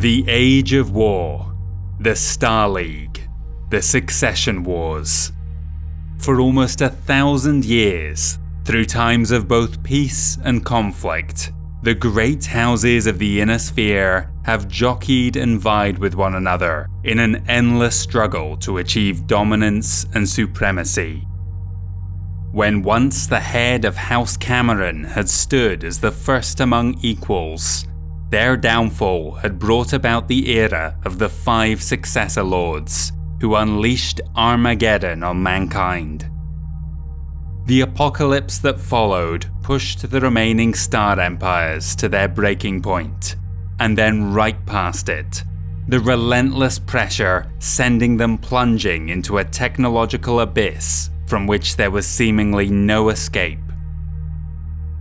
The Age of War, the Star League, the Succession Wars. For almost 1,000 years, through times of both peace and conflict, the great houses of the Inner Sphere have jockeyed and vied with one another in an endless struggle to achieve dominance and supremacy. When once the head of House Cameron had stood as the first among equals, their downfall had brought about the era of the 5 successor lords, who unleashed Armageddon on mankind. The apocalypse that followed pushed the remaining star empires to their breaking point, and then right past it, the relentless pressure sending them plunging into a technological abyss from which there was seemingly no escape.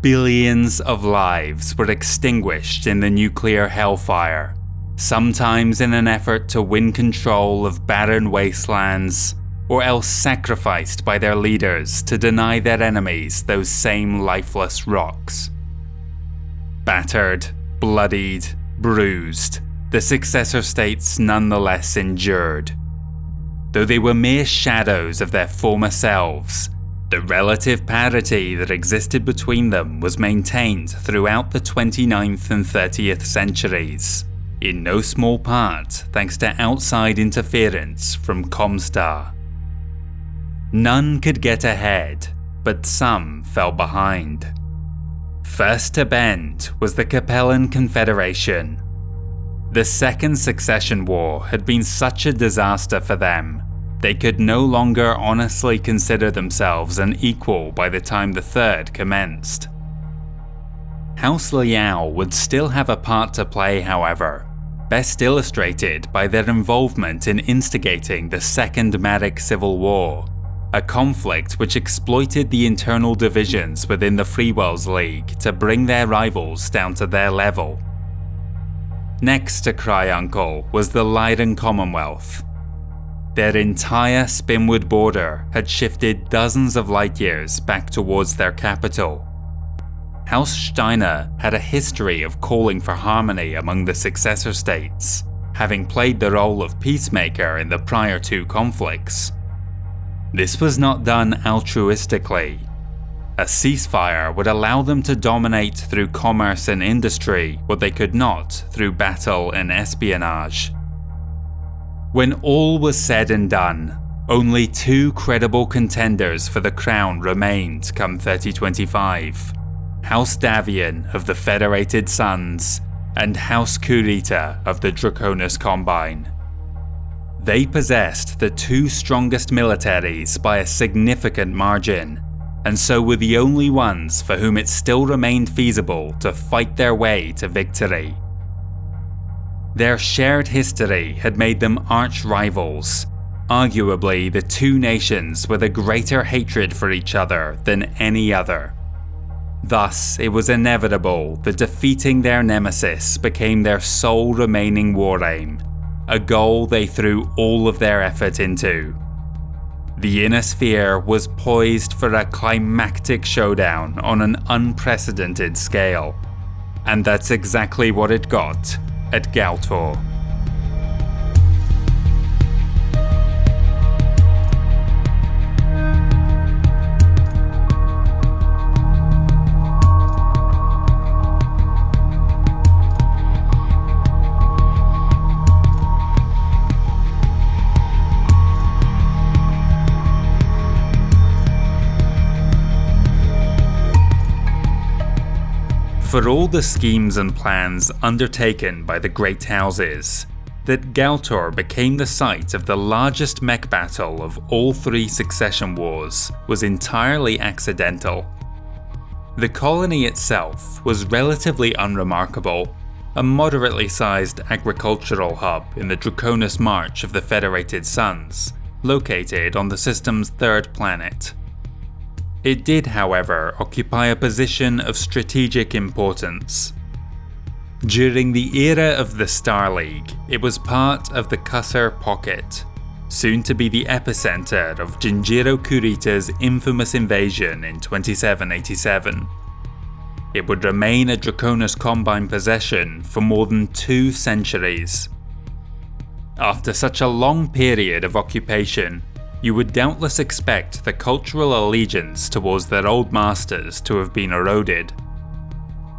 Billions of lives were extinguished in the nuclear hellfire, sometimes in an effort to win control of barren wastelands, or else sacrificed by their leaders to deny their enemies those same lifeless rocks. Battered, bloodied, bruised, the successor states nonetheless endured. Though they were mere shadows of their former selves, the relative parity that existed between them was maintained throughout the 29th and 30th centuries, in no small part thanks to outside interference from ComStar. None could get ahead, but some fell behind. First to bend was the Capellan Confederation. The Second Succession War had been such a disaster for them, they could no longer honestly consider themselves an equal by the time the Third commenced. House Liao would still have a part to play, however, best illustrated by their involvement in instigating the Second Marik Civil War, a conflict which exploited the internal divisions within the Freewells League to bring their rivals down to their level. Next to Cry Uncle was the Lyran Commonwealth. Their entire Spinwood border had shifted dozens of light years back towards their capital. House Steiner had a history of calling for harmony among the successor states, having played the role of peacemaker in the prior 2 conflicts. This was not done altruistically. A ceasefire would allow them to dominate through commerce and industry what they could not through battle and espionage. When all was said and done, only 2 credible contenders for the crown remained come 3025, House Davion of the Federated Sons and House Kurita of the Draconis Combine. They possessed the 2 strongest militaries by a significant margin, and so were the only ones for whom it still remained feasible to fight their way to victory. Their shared history had made them arch rivals, arguably the 2 nations with a greater hatred for each other than any other. Thus, it was inevitable that defeating their nemesis became their sole remaining war aim, a goal they threw all of their effort into. The Inner Sphere was poised for a climactic showdown on an unprecedented scale, and that's exactly what it got at Galtor. For all the schemes and plans undertaken by the Great Houses, that Galtor became the site of the largest mech battle of all 3 succession wars was entirely accidental. The colony itself was relatively unremarkable, a moderately sized agricultural hub in the Draconis March of the Federated Suns, located on the system's 3rd planet. It did, however, occupy a position of strategic importance. During the era of the Star League, it was part of the Cussor Pocket, soon to be the epicenter of Jinjiro Kurita's infamous invasion in 2787. it would remain a Draconis Combine possession for more than 2 centuries. After such a long period of occupation, you would doubtless expect the cultural allegiance towards their old masters to have been eroded.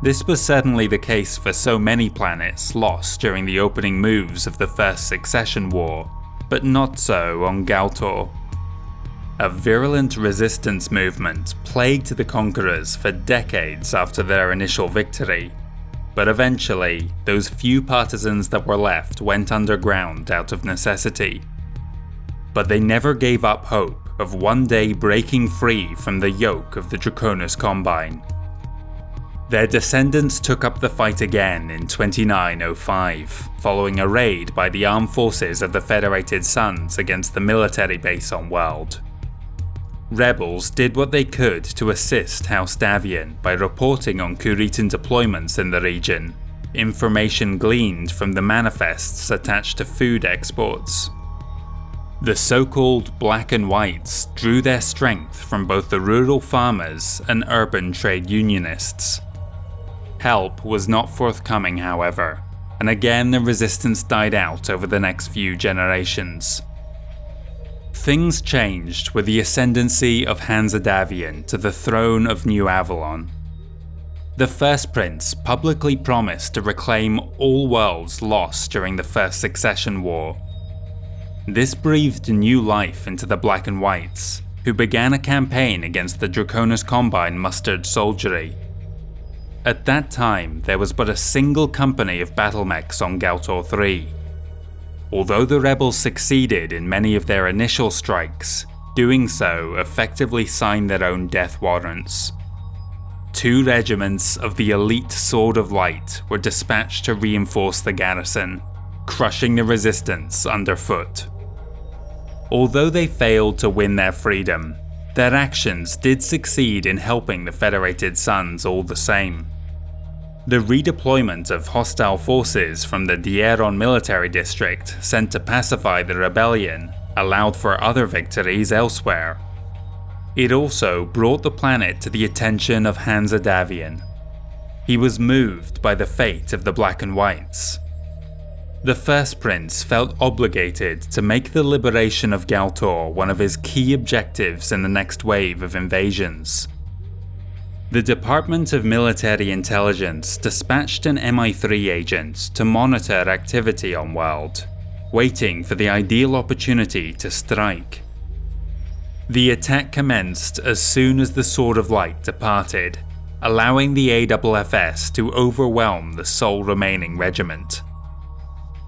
This was certainly the case for so many planets lost during the opening moves of the First Succession War, but not so on Galtor. A virulent resistance movement plagued the conquerors for decades after their initial victory, but eventually those few partisans that were left went underground out of necessity. But they never gave up hope of one day breaking free from the yoke of the Draconis Combine. Their descendants took up the fight again in 2905, following a raid by the armed forces of the Federated Suns against the military base on World. Rebels did what they could to assist House Davion by reporting on Kuritan deployments in the region, information gleaned from the manifests attached to food exports. The so-called Black and Whites drew their strength from both the rural farmers and urban trade unionists. Help was not forthcoming, however, and again the resistance died out over the next few generations. Things changed with the ascendancy of Hansa Davion to the throne of New Avalon. The first prince publicly promised to reclaim all worlds lost during the First Succession War. This breathed new life into the Black and Whites, who began a campaign against the Draconis Combine mustered soldiery. At that time, there was but a single company of battle mechs on Galtor 3. Although the rebels succeeded in many of their initial strikes, doing so effectively signed their own death warrants. 2 regiments of the elite Sword of Light were dispatched to reinforce the garrison, crushing the resistance underfoot. Although they failed to win their freedom, their actions did succeed in helping the Federated Suns all the same. The redeployment of hostile forces from the Dieron military district sent to pacify the rebellion allowed for other victories elsewhere. It also brought the planet to the attention of Hansa Davion. He was moved by the fate of the Black and Whites. The first prince felt obligated to make the liberation of Galtor one of his key objectives in the next wave of invasions. The Department of Military Intelligence dispatched an MI3 agent to monitor activity on World, waiting for the ideal opportunity to strike. The attack commenced as soon as the Sword of Light departed, allowing the AFFS to overwhelm the sole remaining regiment.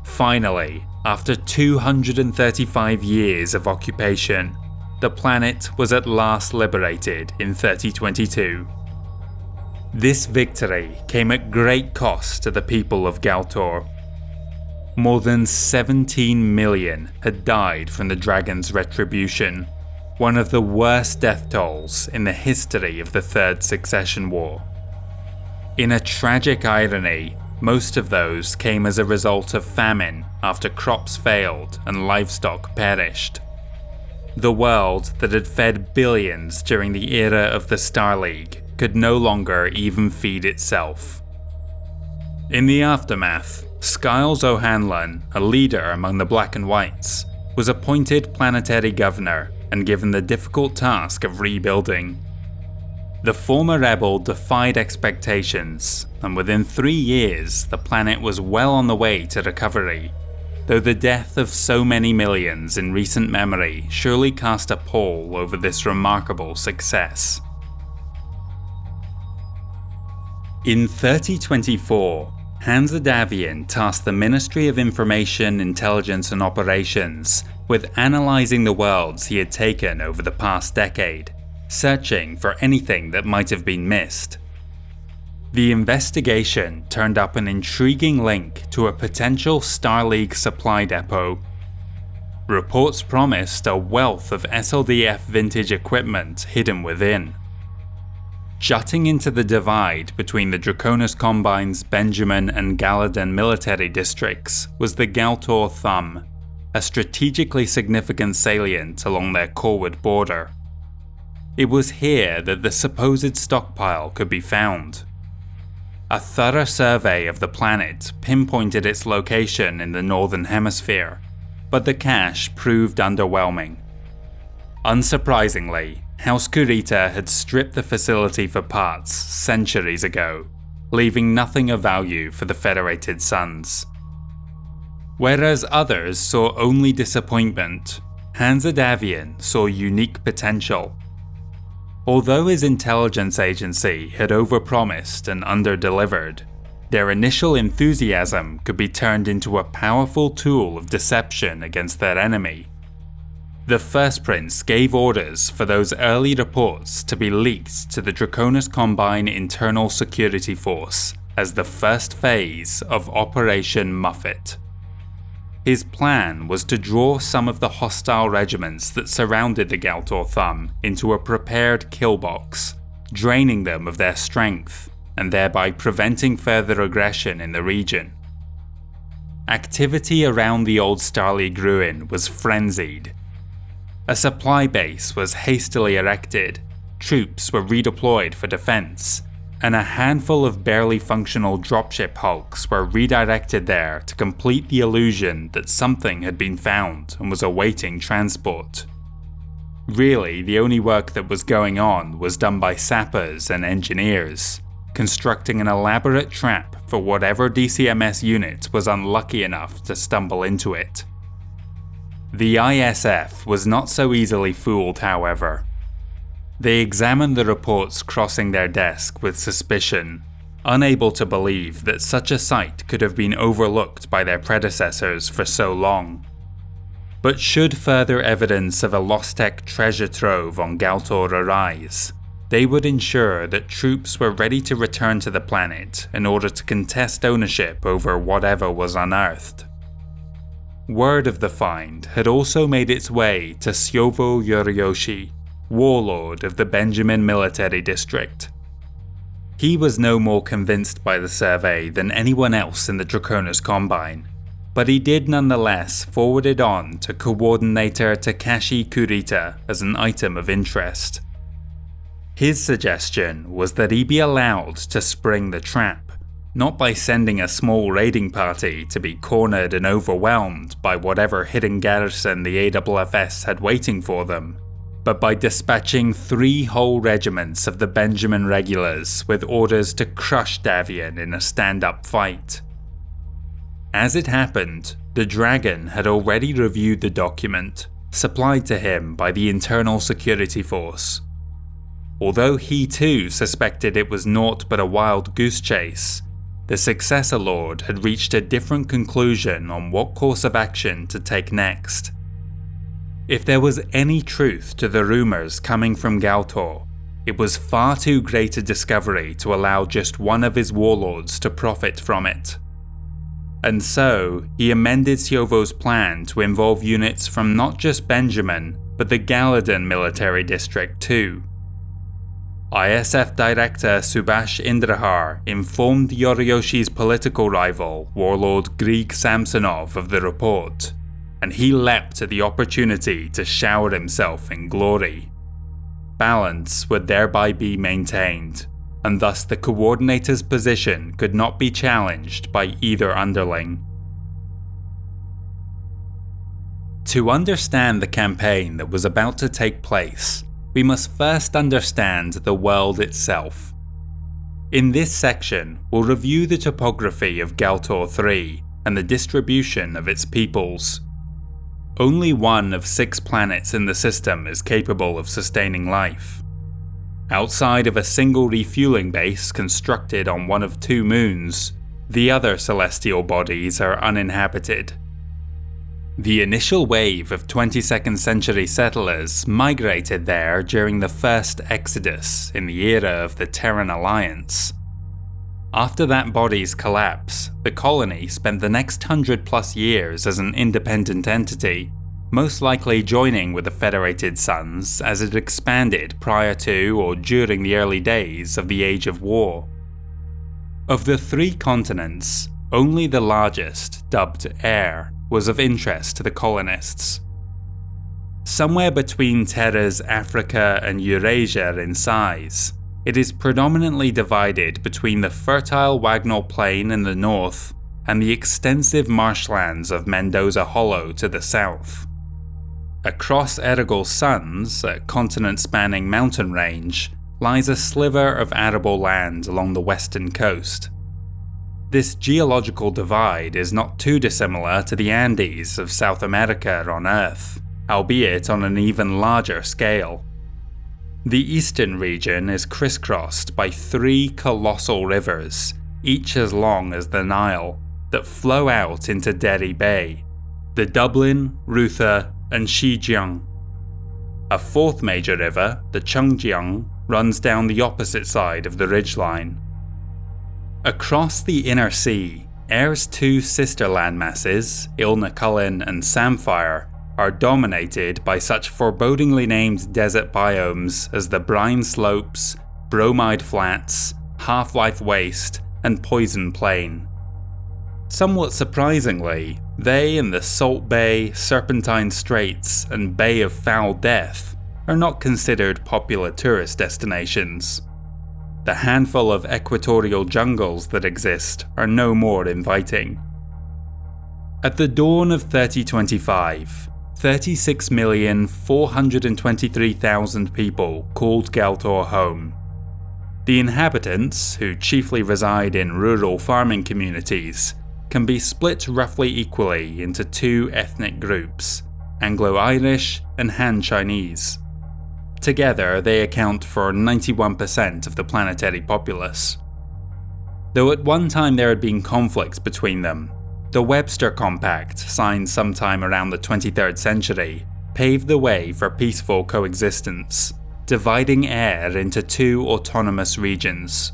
Finally, after 235 years of occupation, the planet was at last liberated in 3022. This victory came at great cost to the people of Galtor. More than 17 million had died from the Dragon's retribution, one of the worst death tolls in the history of the Third Succession War. In a tragic irony, most of those came as a result of famine after crops failed and livestock perished. The world that had fed billions during the era of the Star League could no longer even feed itself. In the aftermath, Skiles O'Hanlon, a leader among the Black and Whites, was appointed planetary governor and given the difficult task of rebuilding. The former rebel defied expectations, and within 3 years the planet was well on the way to recovery, though the death of so many millions in recent memory surely cast a pall over this remarkable success. In 3024, Hansa Davion tasked the Ministry of Information, Intelligence and Operations with analysing the worlds he had taken over the past decade, searching for anything that might have been missed. The investigation turned up an intriguing link to a potential Star League supply depot. Reports promised a wealth of SLDF vintage equipment hidden within. Jutting into the divide between the Draconis Combine's Benjamin and Galladan military districts was the Galtor Thumb, a strategically significant salient along their Corwood border. It was here that the supposed stockpile could be found. A thorough survey of the planet pinpointed its location in the northern hemisphere, but the cache proved underwhelming. Unsurprisingly, House Kurita had stripped the facility for parts centuries ago, leaving nothing of value for the Federated Suns. Whereas others saw only disappointment, Hansa Davion saw unique potential. Although his intelligence agency had overpromised and underdelivered, their initial enthusiasm could be turned into a powerful tool of deception against their enemy. The First Prince gave orders for those early reports to be leaked to the Draconis Combine Internal Security Force as the first phase of Operation Muffet. His plan was to draw some of the hostile regiments that surrounded the Galtor Thumb into a prepared kill box, draining them of their strength and thereby preventing further aggression in the region. Activity around the old Starleague ruin was frenzied. A supply base was hastily erected, troops were redeployed for defense, and a handful of barely functional dropship hulks were redirected there to complete the illusion that something had been found and was awaiting transport. Really, the only work that was going on was done by sappers and engineers, constructing an elaborate trap for whatever DCMS unit was unlucky enough to stumble into it. The ISF was not so easily fooled, however. They examined the reports crossing their desk with suspicion, unable to believe that such a site could have been overlooked by their predecessors for so long. But should further evidence of a lost tech treasure trove on Galtor arise, they would ensure that troops were ready to return to the planet in order to contest ownership over whatever was unearthed. Word of the find had also made its way to Siovo Yoriyoshi, warlord of the Benjamin Military District. He was no more convinced by the survey than anyone else in the Draconis Combine, but he did nonetheless forward it on to Coordinator Takashi Kurita as an item of interest. His suggestion was that he be allowed to spring the trap, not by sending a small raiding party to be cornered and overwhelmed by whatever hidden garrison the AFFS had waiting for them, but by dispatching 3 whole regiments of the Benjamin Regulars with orders to crush Davion in a stand-up fight. As it happened, the Dragon had already reviewed the document, supplied to him by the Internal Security Force. Although he too suspected it was naught but a wild goose chase, the Successor Lord had reached a different conclusion on what course of action to take next. If there was any truth to the rumours coming from Galtor, it was far too great a discovery to allow just one of his warlords to profit from it. And so, he amended Siovo's plan to involve units from not just Benjamin, but the Galadon military district too. ISF Director Subhash Indrahar informed Yoriyoshi's political rival, Warlord Grieg Samsonov, of the report, and he leapt at the opportunity to shower himself in glory. Balance would thereby be maintained, and thus the Coordinator's position could not be challenged by either underling. To understand the campaign that was about to take place, we must first understand the world itself. In this section, we'll review the topography of Galtor 3 and the distribution of its peoples. Only one of 6 planets in the system is capable of sustaining life. Outside of a single refueling base constructed on one of 2 moons, the other celestial bodies are uninhabited. The initial wave of 22nd century settlers migrated there during the first exodus in the era of the Terran Alliance. After that body's collapse, the colony spent the next 100+ years as an independent entity, most likely joining with the Federated Suns as it expanded prior to or during the early days of the Age of War. Of the 3 continents, only the largest, dubbed Air, was of interest to the colonists. Somewhere between Terra's Africa and Eurasia in size, It is predominantly divided between the fertile Wagnall Plain in the north and the extensive marshlands of Mendoza Hollow to the south. Across Errigal's Sons, a continent-spanning mountain range, lies a sliver of arable land along the western coast. This geological divide is not too dissimilar to the Andes of South America on Earth, albeit on an even larger scale. The eastern region is crisscrossed by 3 colossal rivers, each as long as the Nile, that flow out into Derry Bay, the Dublin, Rutha, and Xijiang. A 4th major river, the Chengjiang, runs down the opposite side of the ridgeline. Across the Inner Sea, Air's 2 sister landmasses, Ilnacullen and Samphire, are dominated by such forebodingly named desert biomes as the Brine Slopes, Bromide Flats, Half-Life Waste, and Poison Plain. Somewhat surprisingly, they and the Salt Bay, Serpentine Straits, and Bay of Foul Death are not considered popular tourist destinations. The handful of equatorial jungles that exist are no more inviting. At the dawn of 3025, 36,423,000 people called Galtor home. The inhabitants, who chiefly reside in rural farming communities, can be split roughly equally into 2 ethnic groups, Anglo-Irish and Han Chinese. Together, they account for 91% of the planetary populace. Though at one time there had been conflicts between them, the Webster Compact, signed sometime around the 23rd century, paved the way for peaceful coexistence, dividing Air into 2 autonomous regions.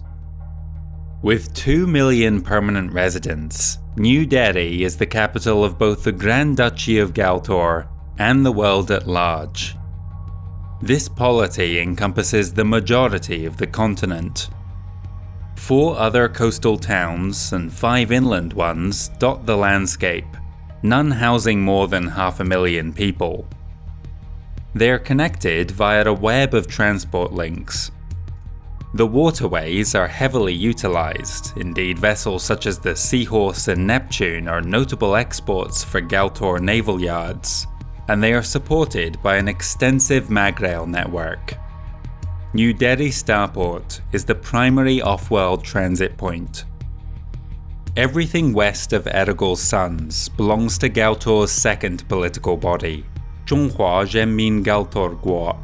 With 2 million permanent residents, New Delhi is the capital of both the Grand Duchy of Galtor and the world at large. This polity encompasses the majority of the continent. 4 other coastal towns and 5 inland ones dot the landscape, none housing more than 500,000 people. They are connected via a web of transport links. The waterways are heavily utilized, indeed vessels such as the Seahorse and Neptune are notable exports for Galtor naval yards, and they are supported by an extensive magrail network. New Delhi Starport is the primary off-world transit point. Everything west of Errigal's Sons belongs to Galtor's second political body, Zhonghua Zhenmin Galtor Guo.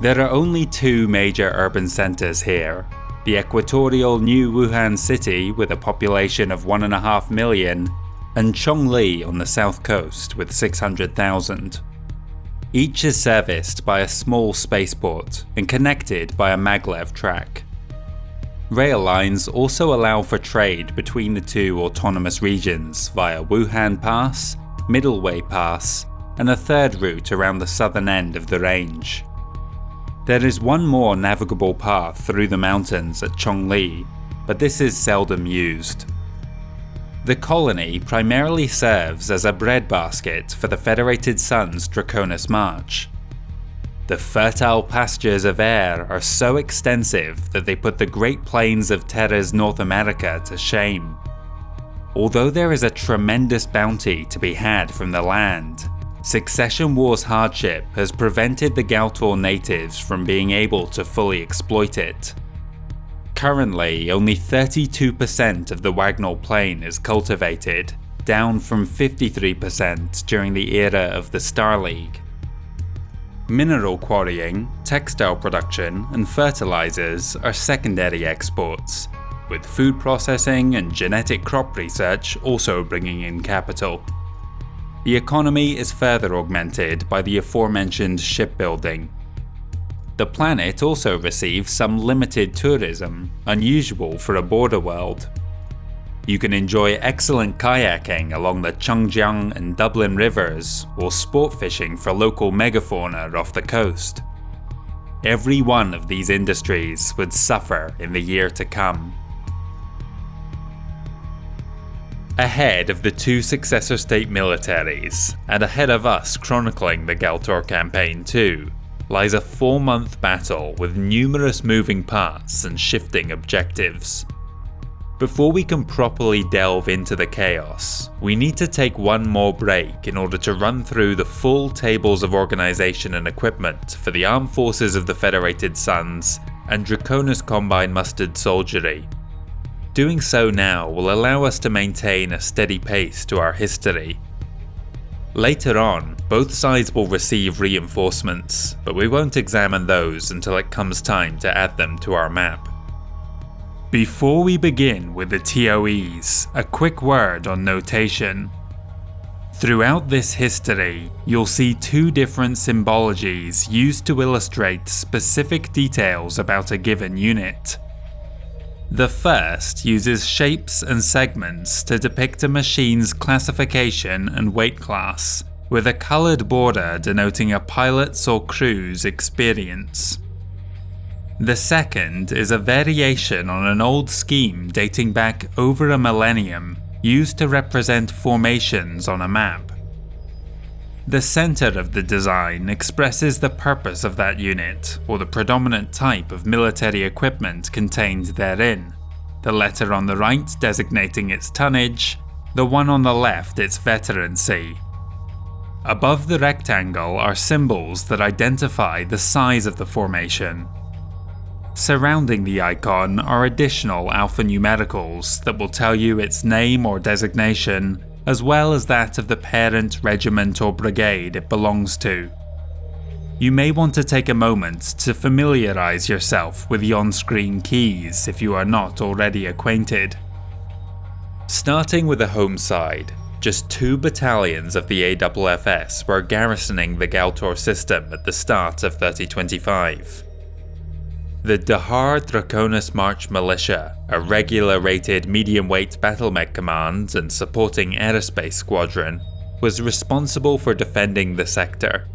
There are only 2 major urban centers here, the equatorial New Wuhan City with a population of 1.5 million, and Chongli on the south coast with 600,000. Each is serviced by a small spaceport and connected by a maglev track. Rail lines also allow for trade between the 2 autonomous regions via Wuhan Pass, Middleway Pass, and a 3rd route around the southern end of the range. There is one more navigable path through the mountains at Chongli, but this is seldom used. The colony primarily serves as a breadbasket for the Federated Sun's Draconis march. The fertile pastures of Air are so extensive that they put the Great Plains of Terra's North America to shame. Although there is a tremendous bounty to be had from the land, Succession War's hardship has prevented the Galtor natives from being able to fully exploit it. Currently, only 32% of the Wagnall Plain is cultivated, down from 53% during the era of the Star League. Mineral quarrying, textile production, and fertilizers are secondary exports, with food processing and genetic crop research also bringing in capital. The economy is further augmented by the aforementioned shipbuilding. The planet also receives some limited tourism, unusual for a border world. You can enjoy excellent kayaking along the Chengjiang and Dublin rivers, or sport fishing for local megafauna off the coast. Every one of these industries would suffer in the year to come. Ahead of the 2 successor state militaries, and ahead of us chronicling the Galtor campaign too, lies a 4-month battle with numerous moving parts and shifting objectives. Before we can properly delve into the chaos, we need to take one more break in order to run through the full tables of organization and equipment for the armed forces of the Federated Suns and Draconis Combine Mustered Soldiery. Doing so now will allow us to maintain a steady pace to our history. Later on, both sides will receive reinforcements, but we won't examine those until it comes time to add them to our map. Before we begin with the TOEs, a quick word on notation. Throughout this history, you'll see 2 different symbologies used to illustrate specific details about a given unit. The first uses shapes and segments to depict a machine's classification and weight class, with a coloured border denoting a pilot's or crew's experience. The second is a variation on an old scheme dating back over a millennium, used to represent formations on a map. The centre of the design expresses the purpose of that unit, or the predominant type of military equipment contained therein, the letter on the right designating its tonnage, the one on the left its veterancy. Above the rectangle are symbols that identify the size of the formation. Surrounding the icon are additional alphanumericals that will tell you its name or designation, as well as that of the parent regiment or brigade it belongs to. You may want to take a moment to familiarize yourself with the on-screen keys if you are not already acquainted. Starting with the home side, just 2 battalions of the AFFS were garrisoning the Galtor system at the start of 3025. The Dahar Draconis March Militia, a regular-rated medium-weight battlemech command and supporting aerospace squadron, was responsible for defending the sector.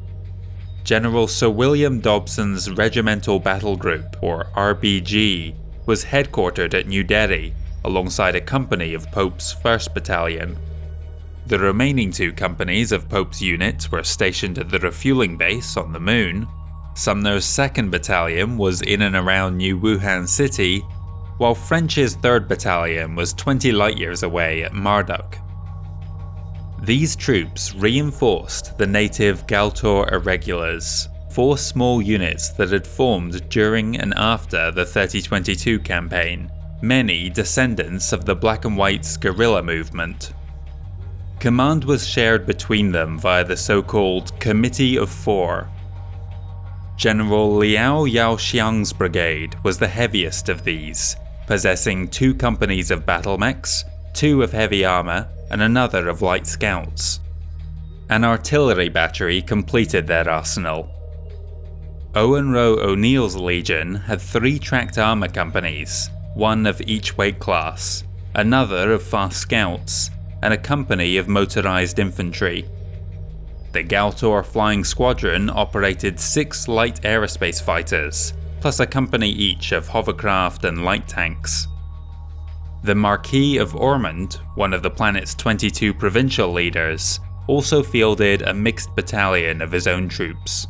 General Sir William Dobson's Regimental Battle Group, or RBG, was headquartered at New Delhi, alongside a company of Pope's 1st Battalion. The remaining 2 companies of Pope's unit were stationed at the refueling base on the Moon. Sumner's 2nd Battalion was in and around New Wuhan City, while French's 3rd Battalion was 20 light-years away at Marduk. These troops reinforced the native Galtor Irregulars, 4 small units that had formed during and after the 3022 campaign, many descendants of the Black and White's guerrilla movement. Command was shared between them via the so-called Committee of 4. General Liao Yaoxiang's brigade was the heaviest of these, possessing 2 companies of battlemechs, 2 of heavy armour, and another of light scouts. An artillery battery completed their arsenal. Owen Roe O'Neill's legion had 3 tracked armour companies, 1 of each weight class, another of fast scouts, and a company of motorised infantry. The Galtor Flying Squadron operated 6 light aerospace fighters, plus a company each of hovercraft and light tanks. The Marquis of Ormond, one of the planet's 22 provincial leaders, also fielded a mixed battalion of his own troops.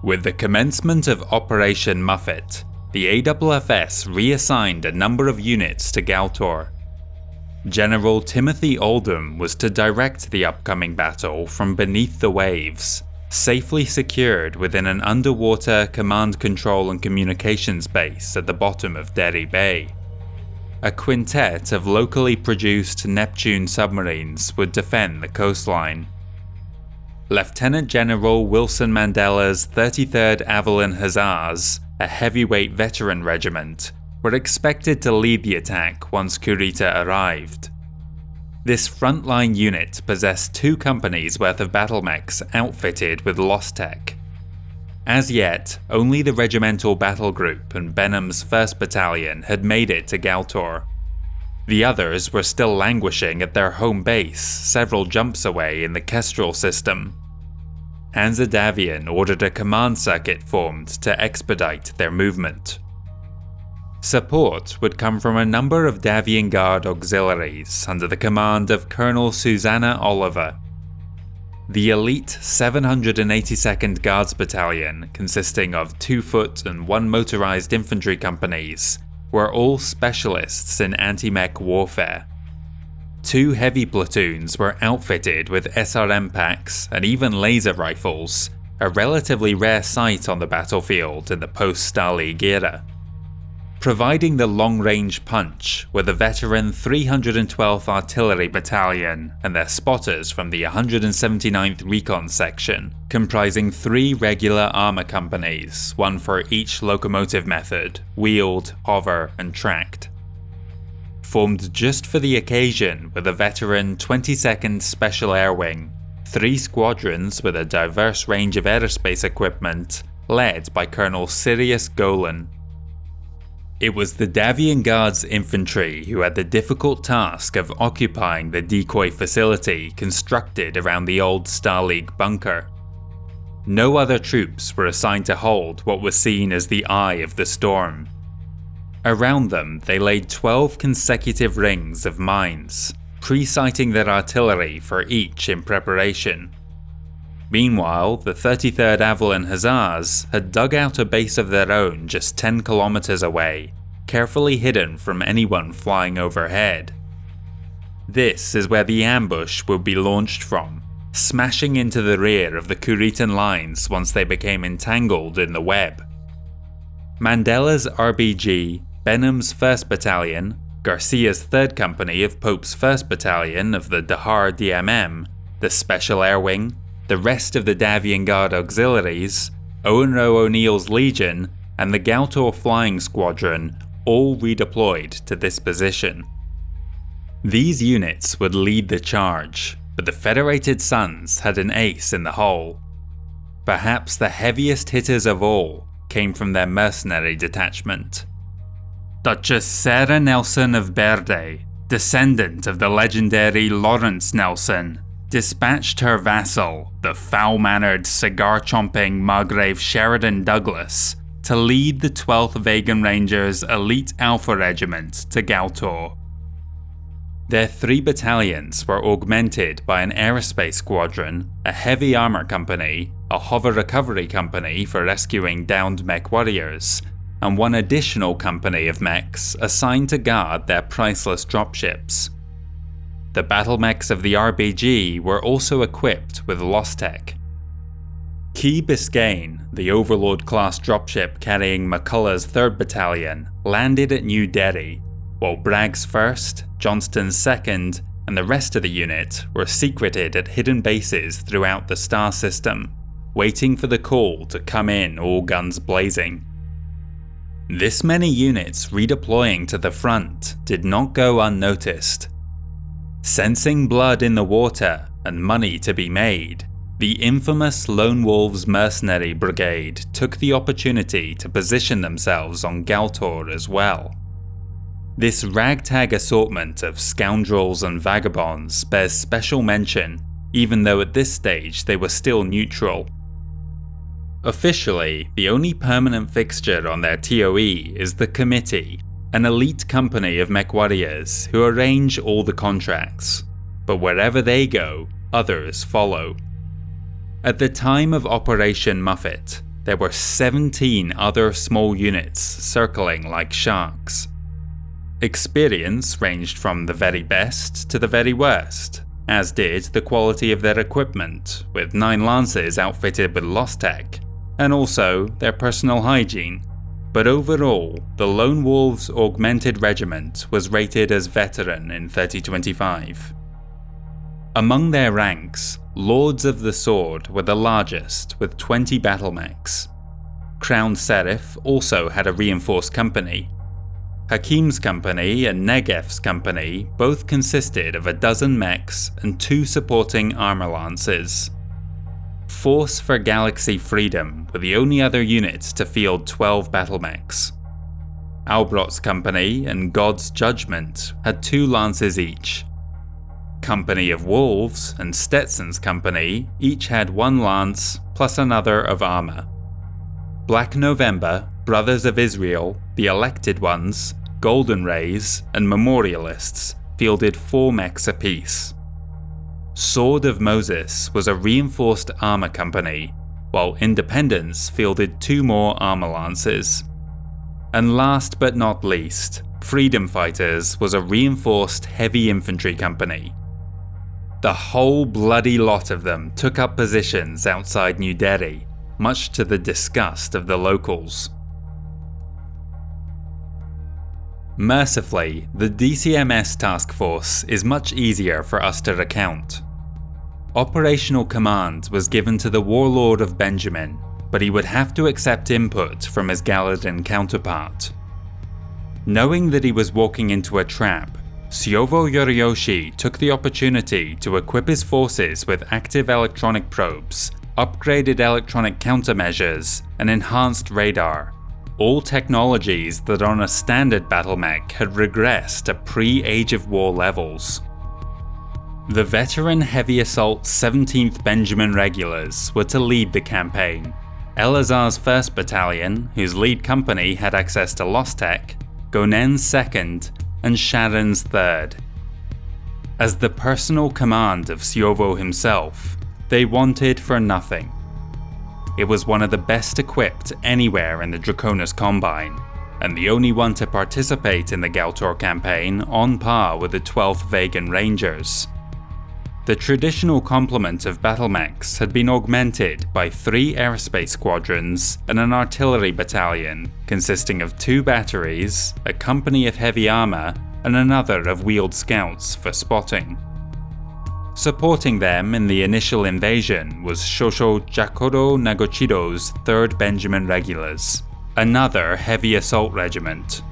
With the commencement of Operation Muffet, the AFFS reassigned a number of units to Galtor. General Timothy Oldham was to direct the upcoming battle from beneath the waves, safely secured within an underwater command control and communications base at the bottom of Derry Bay. A quintet of locally produced Neptune submarines would defend the coastline. Lieutenant General Wilson Mandela's 33rd Avalon Hussars, a heavyweight veteran regiment, were expected to lead the attack once Kurita arrived. This frontline unit possessed 2 companies worth of battlemechs outfitted with Lost Tech. As yet, only the Regimental Battle Group and Benham's 1st Battalion had made it to Galtor. The others were still languishing at their home base several jumps away in the Kestrel system. Hansa Davion ordered a command circuit formed to expedite their movement. Support would come from a number of Davion Guard auxiliaries under the command of Colonel Susanna Oliver. The elite 782nd Guards Battalion, consisting of 2-foot and 1 motorized infantry companies, were all specialists in anti-mech warfare. 2 heavy platoons were outfitted with SRM packs and even laser rifles, a relatively rare sight on the battlefield in the post-Starleague era. Providing the long-range punch were the veteran 312th Artillery Battalion and their spotters from the 179th Recon Section, comprising 3 regular armour companies, one for each locomotive method: wheeled, hover, and tracked. Formed just for the occasion were the veteran 22nd Special Air Wing, 3 squadrons with a diverse range of aerospace equipment, led by Colonel Sirius Golan. It was the Davion Guards infantry who had the difficult task of occupying the decoy facility constructed around the old Starleague bunker. No other troops were assigned to hold what was seen as the eye of the storm. Around them, they laid 12 consecutive rings of mines, pre-sighting their artillery for each in preparation. Meanwhile, the 33rd Avalon Hussars had dug out a base of their own just 10 kilometers away, carefully hidden from anyone flying overhead. This is where the ambush would be launched from, smashing into the rear of the Kuritan lines once they became entangled in the web. Mandela's RBG, Benham's 1st Battalion, Garcia's 3rd Company of Pope's 1st Battalion of the Dahar DMM, the Special Air Wing, the rest of the Davion Guard auxiliaries, Owen Roe O'Neill's Legion, and the Galtor Flying Squadron all redeployed to this position. These units would lead the charge, but the Federated Sons had an ace in the hole. Perhaps the heaviest hitters of all came from their mercenary detachment. Duchess Sarah Nelson of Berde, descendant of the legendary Lawrence Nelson, dispatched her vassal, the foul-mannered, cigar-chomping Margrave Sheridan Douglas, to lead the 12th Vegan Rangers Elite Alpha Regiment to Galtor. Their 3 battalions were augmented by an aerospace squadron, a heavy armor company, a hover recovery company for rescuing downed MechWarriors, and 1 additional company of mechs assigned to guard their priceless dropships. The battle mechs of the RBG were also equipped with lost tech. Key Biscayne, the Overlord-class dropship carrying McCullough's 3rd Battalion, landed at New Delhi, while Bragg's 1st, Johnston's 2nd, and the rest of the unit were secreted at hidden bases throughout the star system, waiting for the call to come in all guns blazing. This many units redeploying to the front did not go unnoticed. Sensing blood in the water and money to be made, the infamous Lone Wolves Mercenary Brigade took the opportunity to position themselves on Galtor as well. This ragtag assortment of scoundrels and vagabonds bears special mention, even though at this stage they were still neutral. Officially, the only permanent fixture on their TOE is the Committee, an elite company of MechWarriors who arrange all the contracts, but wherever they go, others follow. At the time of Operation Muffet, there were 17 other small units circling like sharks. Experience ranged from the very best to the very worst, as did the quality of their equipment, with 9 Lances outfitted with lost tech, and also their personal hygiene. But overall, the Lone Wolves Augmented Regiment was rated as veteran in 3025. Among their ranks, Lords of the Sword were the largest, with 20 battle mechs. Crowned Seraph also had a reinforced company. Hakim's company and Negef's company both consisted of 12 mechs and 2 supporting armor lances. Force for Galaxy Freedom were the only other units to field 12 battle mechs. Albrot's company and God's Judgment had 2 lances each. Company of Wolves and Stetson's company each had 1 lance plus another of armor. Black November, Brothers of Israel, the Elected Ones, Golden Rays, and Memorialists fielded 4 mechs apiece. Sword of Moses was a reinforced armor company, while Independence fielded 2 more armor lances. And last but not least, Freedom Fighters was a reinforced heavy infantry company. The whole bloody lot of them took up positions outside New Delhi, much to the disgust of the locals. Mercifully, the DCMS task force is much easier for us to recount. Operational command was given to the Warlord of Benjamin, but he would have to accept input from his Galadin counterpart. Knowing that he was walking into a trap, Siovo Yoriyoshi took the opportunity to equip his forces with active electronic probes, upgraded electronic countermeasures, and enhanced radar, all technologies that on a standard battle mech had regressed to pre-Age of War levels. The veteran heavy assault 17th Benjamin Regulars were to lead the campaign. Elazar's 1st Battalion, whose lead company had access to Lost Tech, Gonen's 2nd, and Sharon's 3rd. As the personal command of Siovo himself, they wanted for nothing. It was one of the best equipped anywhere in the Draconis Combine, and the only one to participate in the Galtor campaign on par with the 12th Vegan Rangers. The traditional complement of battle mechs had been augmented by 3 aerospace squadrons and an artillery battalion consisting of 2 batteries, a company of heavy armor, and another of wheeled scouts for spotting. Supporting them in the initial invasion was Shosho Jakoro Nagochido's 3rd Benjamin Regulars, another heavy assault regiment.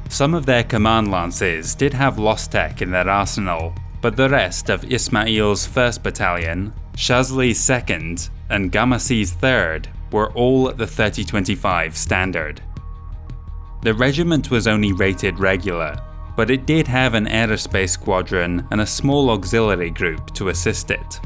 Some of their command lances did have Lost Tech in their arsenal, but the rest of Ismail's 1st Battalion, Shazli's 2nd, and Gamasi's 3rd were all at the 3025 standard. The regiment was only rated regular, but it did have an aerospace squadron and a small auxiliary group to assist it.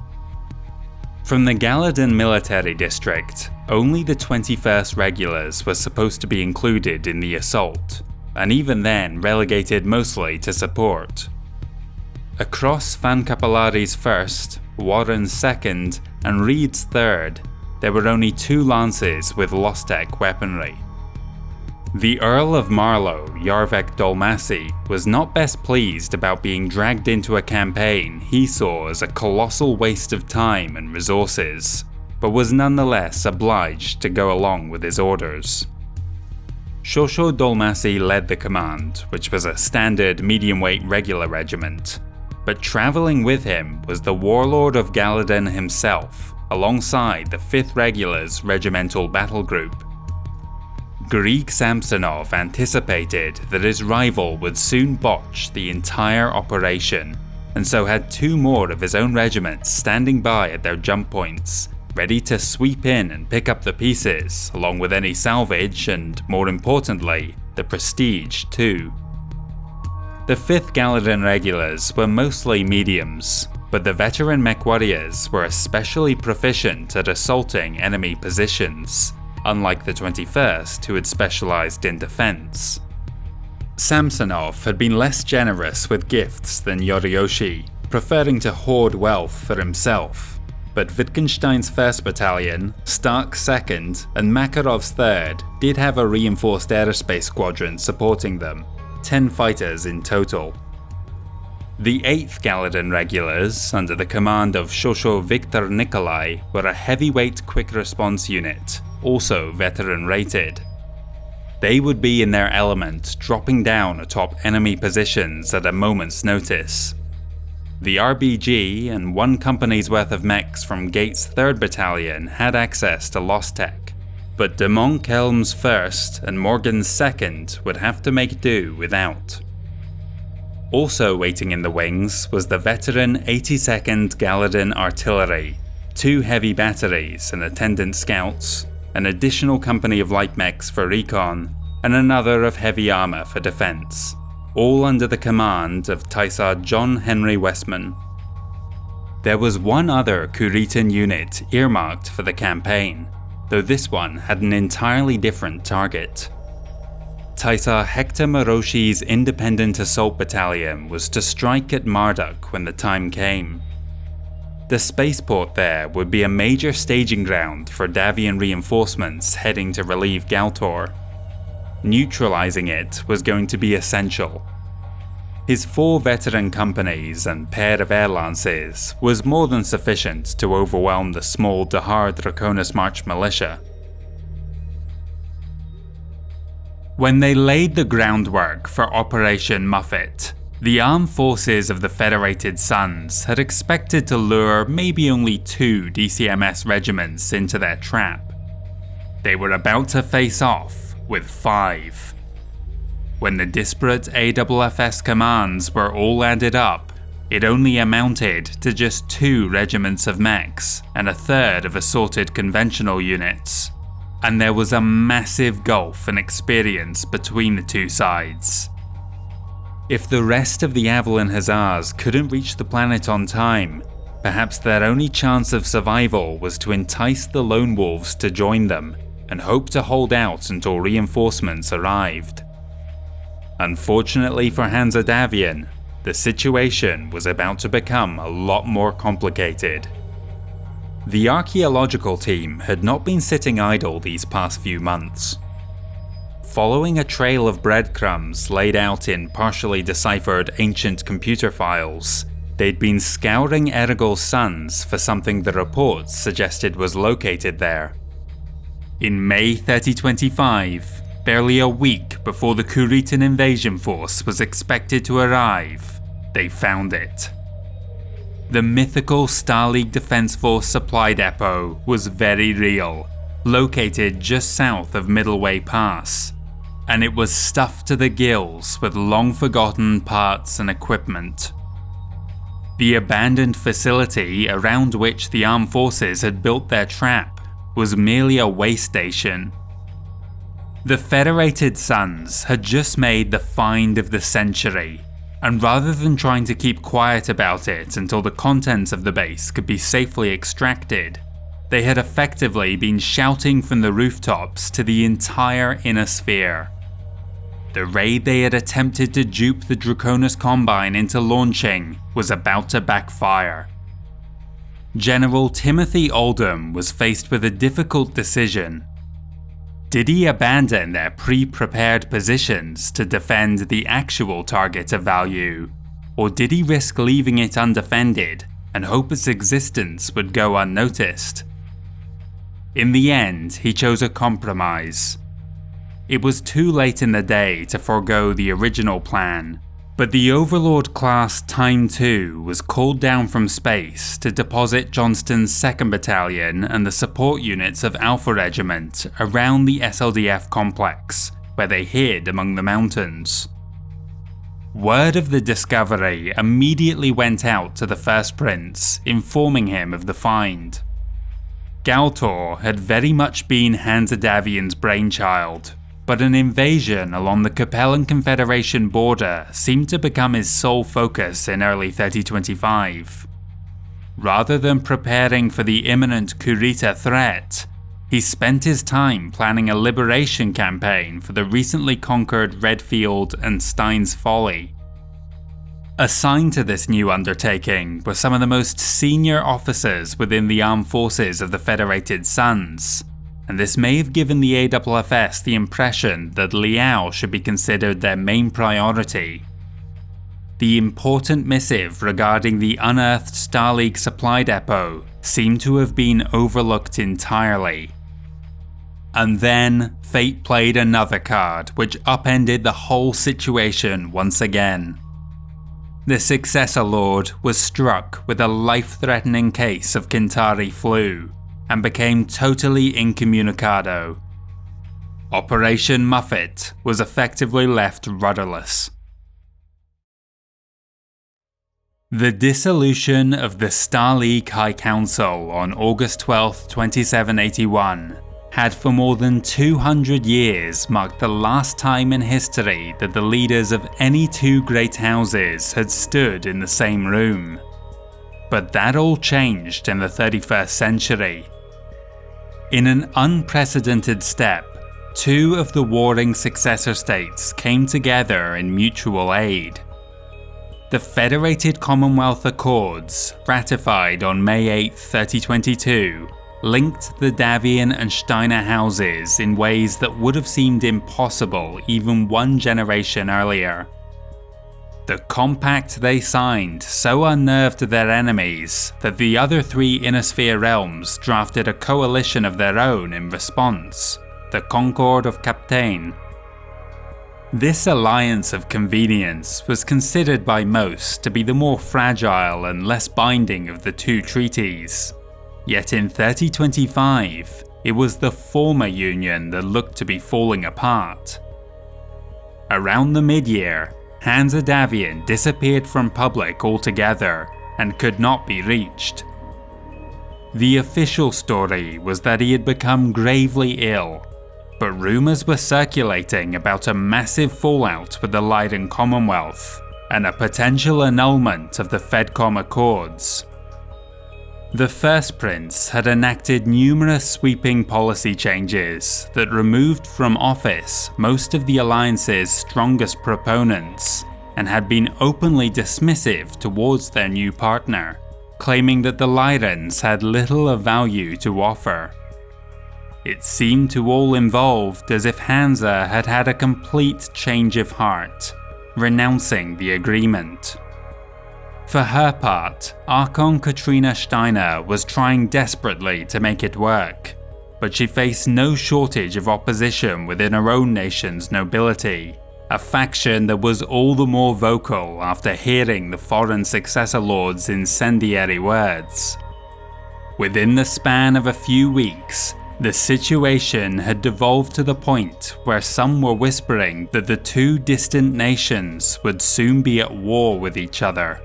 From the Galadin military district, only the 21st Regulars were supposed to be included in the assault, and even then relegated mostly to support. Across Van Capellari's 1st, Warren's 2nd, and Reed's 3rd, there were only 2 lances with Lost Tech weaponry. The Earl of Marlow, Yarvek Dolmassi, was not best pleased about being dragged into a campaign he saw as a colossal waste of time and resources, but was nonetheless obliged to go along with his orders. Shosho Dolmassi led the command, which was a standard medium-weight regular regiment, but traveling with him was the Warlord of Galadin himself, alongside the 5th Regulars Regimental Battle Group. Grieg Samsonov anticipated that his rival would soon botch the entire operation, and so had 2 more of his own regiments standing by at their jump points, ready to sweep in and pick up the pieces, along with any salvage and, more importantly, the prestige too. The 5th Galadin Regulars were mostly mediums, but the veteran MechWarriors were especially proficient at assaulting enemy positions, unlike the 21st who had specialized in defense. Samsonov had been less generous with gifts than Yoriyoshi, preferring to hoard wealth for himself, but Wittgenstein's 1st Battalion, Stark's 2nd, and Makarov's 3rd did have a reinforced aerospace squadron supporting them, 10 fighters in total. The 8th Galadin Regulars, under the command of Shosho Viktor Nikolai, were a heavyweight quick response unit, also veteran rated. They would be in their element, dropping down atop enemy positions at a moment's notice. The RBG and 1 company's worth of mechs from Gates' 3rd Battalion had access to Lost Tech, but de Montcalm's 1st and Morgan's 2nd would have to make do without. Also waiting in the wings was the veteran 82nd Galadin Artillery, 2 heavy batteries and attendant scouts, an additional company of light mechs for recon, and another of heavy armor for defense, all under the command of Taisar John Henry Westman. There was one other Kuritan unit earmarked for the campaign, though this one had an entirely different target. Taisar Hector Moroshi's Independent Assault Battalion was to strike at Marduk when the time came, The spaceport there would be a major staging ground for Davion reinforcements heading to relieve Galtor. Neutralizing it was going to be essential. His 4 veteran companies and pair of air lances was more than sufficient to overwhelm the small Dahar Draconis March militia. When they laid the groundwork for Operation Muffet, the armed forces of the Federated Suns had expected to lure maybe only 2 DCMS regiments into their trap. They were about to face off with 5. When the disparate AFFS commands were all added up, it only amounted to just 2 regiments of mechs and a third of assorted conventional units. And there was a massive gulf in experience between the 2 sides. If the rest of the Avalon Hussars couldn't reach the planet on time, perhaps their only chance of survival was to entice the Lone Wolves to join them and hope to hold out until reinforcements arrived. Unfortunately for Hansa Davion, the situation was about to become a lot more complicated. The archaeological team had not been sitting idle these past few months. Following a trail of breadcrumbs laid out in partially deciphered ancient computer files, they'd been scouring Erigol's Suns for something the reports suggested was located there. In May 3025, barely a week before the Kuritan invasion force was expected to arrive, they found it. The mythical Star League Defense Force supply depot was very real, located just south of Middleway Pass, and it was stuffed to the gills with long-forgotten parts and equipment. The abandoned facility around which the armed forces had built their trap was merely a way station. The Federated Suns had just made the find of the century, and rather than trying to keep quiet about it until the contents of the base could be safely extracted, they had effectively been shouting from the rooftops to the entire inner sphere. The raid they had attempted to dupe the Draconis Combine into launching was about to backfire. General Timothy Oldham was faced with a difficult decision. Did he abandon their pre-prepared positions to defend the actual target of value, or did he risk leaving it undefended and hope its existence would go unnoticed? In the end, he chose a compromise. It was too late in the day to forego the original plan, but the Overlord-class Time II was called down from space to deposit Johnston's 2nd Battalion and the support units of Alpha Regiment around the SLDF complex, where they hid among the mountains. Word of the discovery immediately went out to the First Prince, informing him of the find. Galtor had very much been Hansa Davion's brainchild, but an invasion along the Capellan Confederation border seemed to become his sole focus in early 3025. Rather than preparing for the imminent Kurita threat, he spent his time planning a liberation campaign for the recently conquered Redfield and Stein's Folly. Assigned to this new undertaking were some of the most senior officers within the armed forces of the Federated Suns, and this may have given the AFFS the impression that Liao should be considered their main priority. The important missive regarding the unearthed Star League supply depot seemed to have been overlooked entirely. And then, fate played another card which upended the whole situation once again. The Successor Lord was struck with a life-threatening case of Kintari flu, and became totally incommunicado. Operation Muffet was effectively left rudderless. The dissolution of the Star League High Council on August 12, 2781 had for more than 200 years marked the last time in history that the leaders of any 2 great houses had stood in the same room. But that all changed in the 31st century. In an unprecedented step, 2 of the warring successor states came together in mutual aid. The Federated Commonwealth Accords, ratified on May 8, 3022, linked the Davion and Steiner houses in ways that would have seemed impossible even one generation earlier. The compact they signed so unnerved their enemies that the other three Innosphere realms drafted a coalition of their own in response, the Concord of Capellan. This alliance of convenience was considered by most to be the more fragile and less binding of the two treaties. Yet in 3025, it was the former union that looked to be falling apart. Around the mid-year, Hansa Davion disappeared from public altogether and could not be reached. The official story was that he had become gravely ill, but rumours were circulating about a massive fallout with the Lyran Commonwealth and a potential annulment of the Fedcom Accords. The First Prince had enacted numerous sweeping policy changes that removed from office most of the Alliance's strongest proponents and had been openly dismissive towards their new partner, claiming that the Lyrans had little of value to offer. It seemed to all involved as if Hansa had had a complete change of heart, renouncing the agreement. For her part, Archon Katrina Steiner was trying desperately to make it work, but she faced no shortage of opposition within her own nation's nobility, a faction that was all the more vocal after hearing the foreign successor lord's incendiary words. Within the span of a few weeks, the situation had devolved to the point where some were whispering that the two distant nations would soon be at war with each other.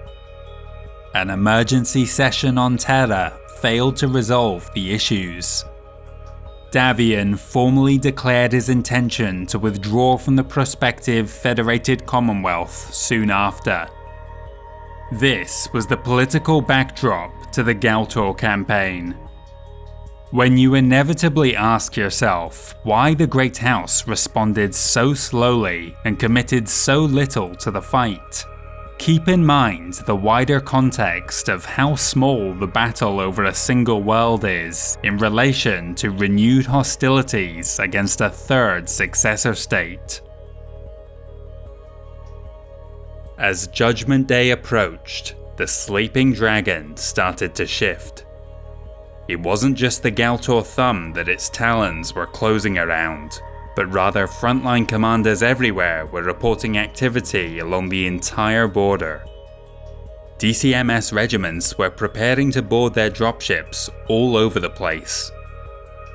An emergency session on Terra failed to resolve the issues. Davion formally declared his intention to withdraw from the prospective Federated Commonwealth soon after. This was the political backdrop to the Galtor campaign. When you inevitably ask yourself why the Great House responded so slowly and committed so little to the fight, keep in mind the wider context of how small the battle over a single world is in relation to renewed hostilities against a third successor state. As Judgment Day approached, the sleeping dragon started to shift. It wasn't just the Galtor thumb that its talons were closing around, but rather frontline commanders everywhere were reporting activity along the entire border. DCMS regiments were preparing to board their dropships all over the place.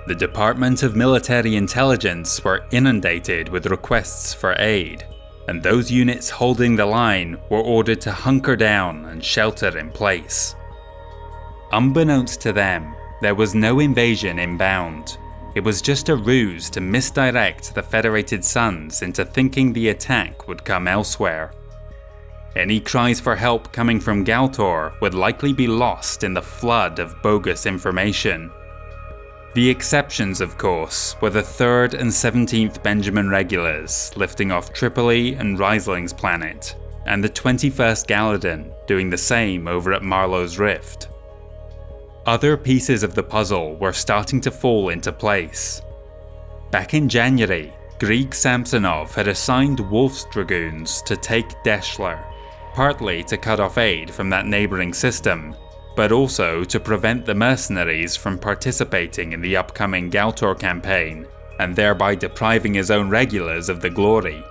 The Department of Military Intelligence were inundated with requests for aid, and those units holding the line were ordered to hunker down and shelter in place. Unbeknownst to them, there was no invasion inbound. It was just a ruse to misdirect the Federated Suns into thinking the attack would come elsewhere. Any cries for help coming from Galtor would likely be lost in the flood of bogus information. The exceptions, of course, were the 3rd and 17th Benjamin Regulars lifting off Tripoli and Riesling's planet, and the 21st Galadin doing the same over at Marlowe's Rift. Other pieces of the puzzle were starting to fall into place. Back in January, Grieg Samsonov had assigned Wolf's Dragoons to take Deschler, partly to cut off aid from that neighbouring system, but also to prevent the mercenaries from participating in the upcoming Galtor campaign, and thereby depriving his own regulars of the glory.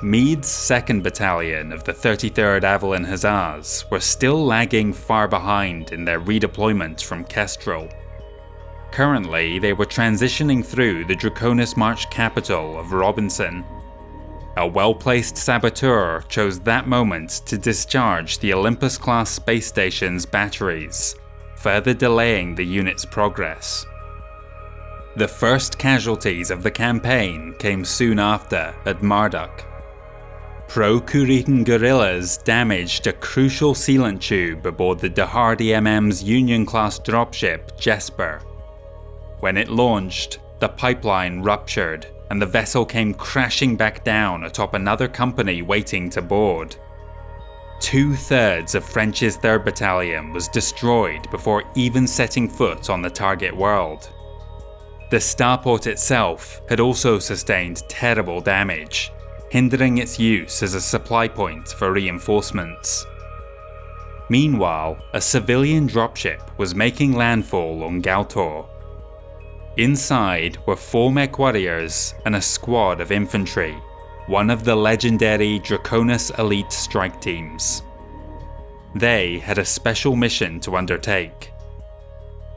Meade's 2nd Battalion of the 33rd Avalon Hussars were still lagging far behind in their redeployment from Kestrel. Currently, they were transitioning through the Draconis March capital of Robinson. A well-placed saboteur chose that moment to discharge the Olympus-class space station's batteries, further delaying the unit's progress. The first casualties of the campaign came soon after at Marduk. Pro-Kuritan guerrillas damaged a crucial sealant tube aboard the Dahardi MM's Union-class dropship Jesper. When it launched, the pipeline ruptured and the vessel came crashing back down atop another company waiting to board. 2/3 of French's 3rd Battalion was destroyed before even setting foot on the target world. The starport itself had also sustained terrible damage, hindering its use as a supply point for reinforcements. Meanwhile, a civilian dropship was making landfall on Galtor. Inside were 4 MechWarriors and a squad of infantry, one of the legendary Draconis elite strike teams. They had a special mission to undertake.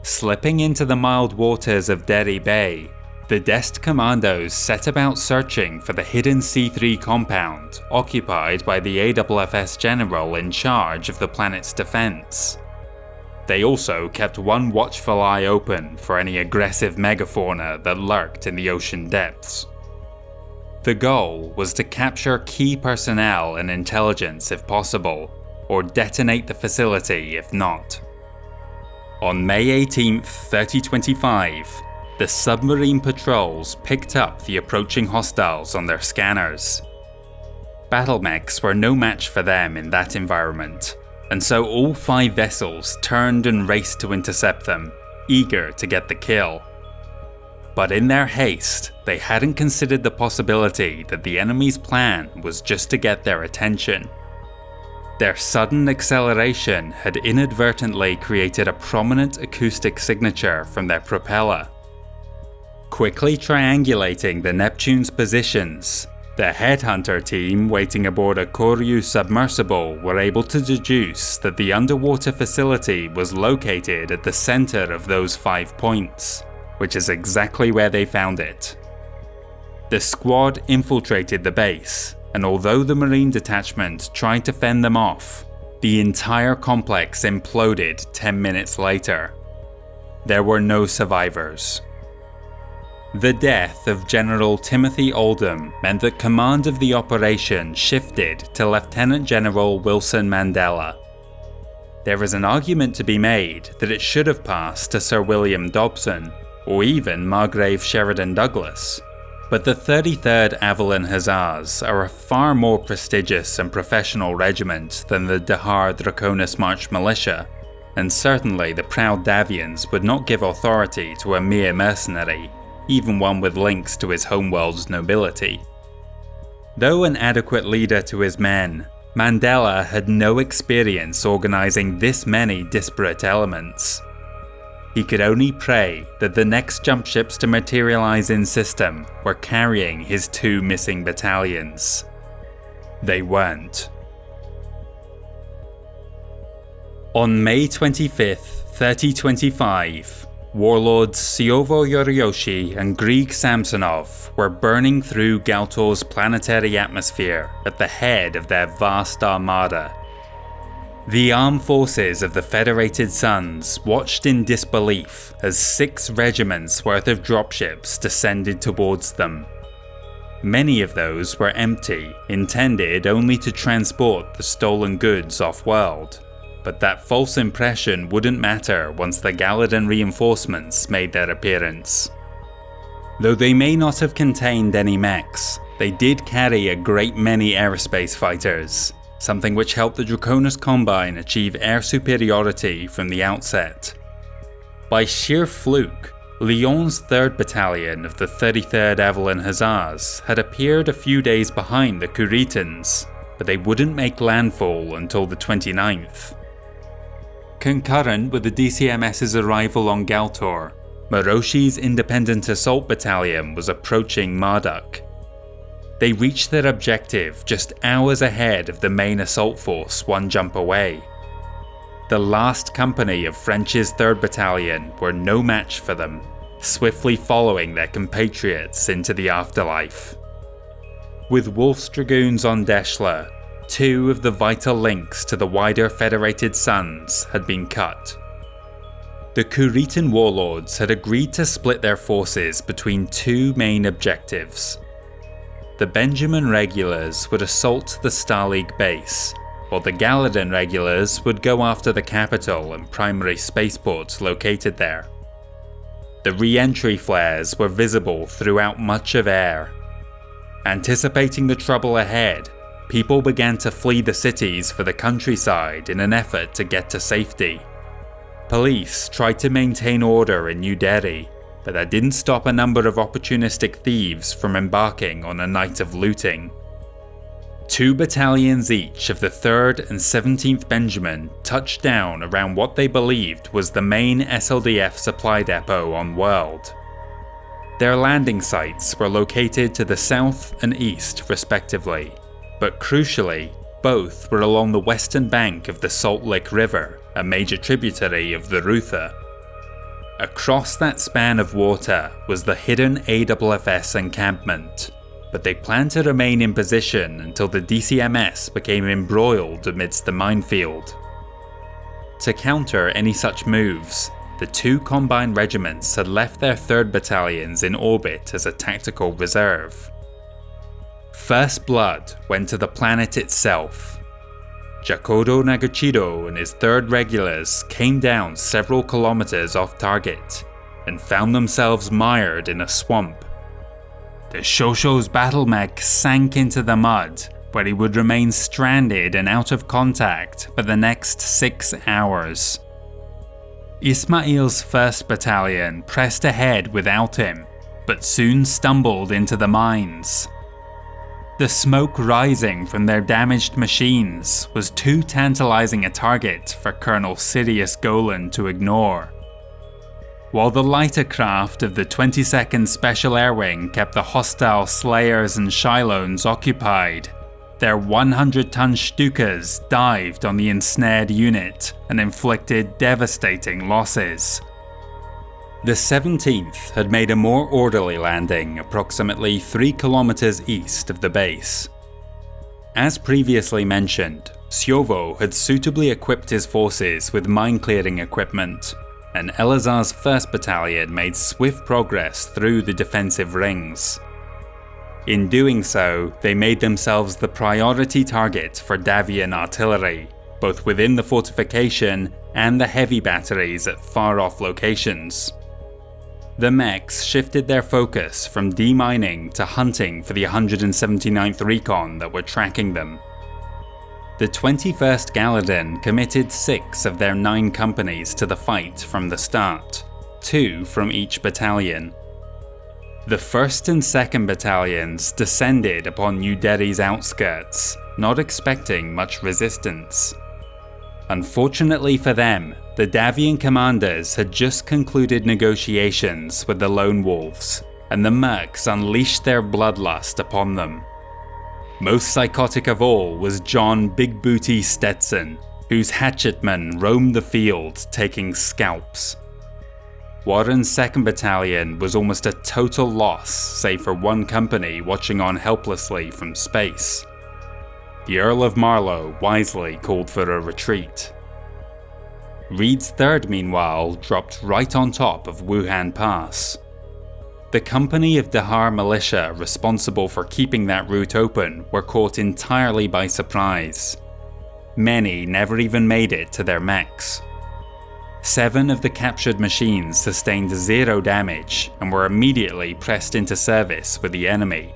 Slipping into the mild waters of Derry Bay, the Dest commandos set about searching for the hidden C3 compound occupied by the AFFS general in charge of the planet's defense. They also kept one watchful eye open for any aggressive megafauna that lurked in the ocean depths. The goal was to capture key personnel and intelligence if possible, or detonate the facility if not. On May 18, 3025, the submarine patrols picked up the approaching hostiles on their scanners. Battlemechs were no match for them in that environment, and so all 5 vessels turned and raced to intercept them, eager to get the kill. But in their haste, they hadn't considered the possibility that the enemy's plan was just to get their attention. Their sudden acceleration had inadvertently created a prominent acoustic signature from their propeller. Quickly triangulating the Neptune's positions, the headhunter team waiting aboard a Koryu submersible were able to deduce that the underwater facility was located at the center of those 5 points, which is exactly where they found it. The squad infiltrated the base, and although the Marine detachment tried to fend them off, the entire complex imploded 10 minutes later. There were no survivors. The death of General Timothy Oldham meant that command of the operation shifted to Lieutenant General Wilson Mandela. There is an argument to be made that it should have passed to Sir William Dobson, or even Margrave Sheridan Douglas, but the 33rd Avalon Hussars are a far more prestigious and professional regiment than the Dahar Draconis March Militia, and certainly the proud Davions would not give authority to a mere mercenary, even one with links to his homeworld's nobility. Though an adequate leader to his men, Mandela had no experience organising this many disparate elements. He could only pray that the next jump ships to materialise in system were carrying his 2 missing battalions. They weren't. On May 25th, 3025, warlords Siovo Yoriyoshi and Grieg Samsonov were burning through Galtor's planetary atmosphere at the head of their vast armada. The armed forces of the Federated Suns watched in disbelief as 6 regiments worth of dropships descended towards them. Many of those were empty, intended only to transport the stolen goods off-world. But that false impression wouldn't matter once the Galladon reinforcements made their appearance. Though they may not have contained any mechs, they did carry a great many aerospace fighters, something which helped the Draconis Combine achieve air superiority from the outset. By sheer fluke, Lyon's 3rd Battalion of the 33rd Avalon Hussars had appeared a few days behind the Kuritans, but they wouldn't make landfall until the 29th. Concurrent with the DCMS's arrival on Galtor, Moroshi's Independent Assault Battalion was approaching Marduk. They reached their objective just hours ahead of the main assault force one jump away. The last company of French's 3rd Battalion were no match for them, swiftly following their compatriots into the afterlife. With Wolf's Dragoons on Deshla, 2 of the vital links to the wider Federated Suns had been cut. The Kuritan warlords had agreed to split their forces between 2 main objectives. The Benjamin regulars would assault the Star League base, while the Galladon regulars would go after the capital and primary spaceports located there. The re-entry flares were visible throughout much of air. Anticipating the trouble ahead, people began to flee the cities for the countryside in an effort to get to safety. Police tried to maintain order in New Delhi, but that didn't stop a number of opportunistic thieves from embarking on a night of looting. 2 battalions each of the 3rd and 17th Benjamin touched down around what they believed was the main SLDF supply depot on World. Their landing sites were located to the south and east respectively, but crucially, both were along the western bank of the Salt Lake River, a major tributary of the Rutha. Across that span of water was the hidden AFFS encampment, but they planned to remain in position until the DCMS became embroiled amidst the minefield. To counter any such moves, the 2 combined regiments had left their 3rd battalions in orbit as a tactical reserve. First blood went to the planet itself. Jacodo Naguchido and his 3rd regulars came down several kilometers off target and found themselves mired in a swamp. The Shosho's battle mech sank into the mud, where he would remain stranded and out of contact for the next 6 hours. Ismail's 1st battalion pressed ahead without him, but soon stumbled into the mines. The smoke rising from their damaged machines was too tantalizing a target for Colonel Sirius Golan to ignore. While the lighter craft of the 22nd Special Air Wing kept the hostile Slayers and Shilones occupied, their 100-ton Stukas dived on the ensnared unit and inflicted devastating losses. The 17th had made a more orderly landing approximately 3 kilometers east of the base. As previously mentioned, Siovo had suitably equipped his forces with mine-clearing equipment, and Elazar's 1st Battalion made swift progress through the defensive rings. In doing so, they made themselves the priority target for Davion artillery, both within the fortification and the heavy batteries at far-off locations. The mechs shifted their focus from demining to hunting for the 179th Recon that were tracking them. The 21st Galadin committed 6 of their 9 companies to the fight from the start, 2 from each battalion. The 1st and 2nd battalions descended upon New Delhi's outskirts, not expecting much resistance. Unfortunately for them, the Davion commanders had just concluded negotiations with the Lone Wolves, and the mercs unleashed their bloodlust upon them. Most psychotic of all was John Big Booty Stetson, whose hatchetmen roamed the field taking scalps. Warren's 2nd Battalion was almost a total loss, save for 1 company watching on helplessly from space. The Earl of Marlow wisely called for a retreat. Reed's 3rd, meanwhile, dropped right on top of Wuhan Pass. The company of Dahar militia responsible for keeping that route open were caught entirely by surprise. Many never even made it to their mechs. 7 of the captured machines sustained 0 damage and were immediately pressed into service with the enemy.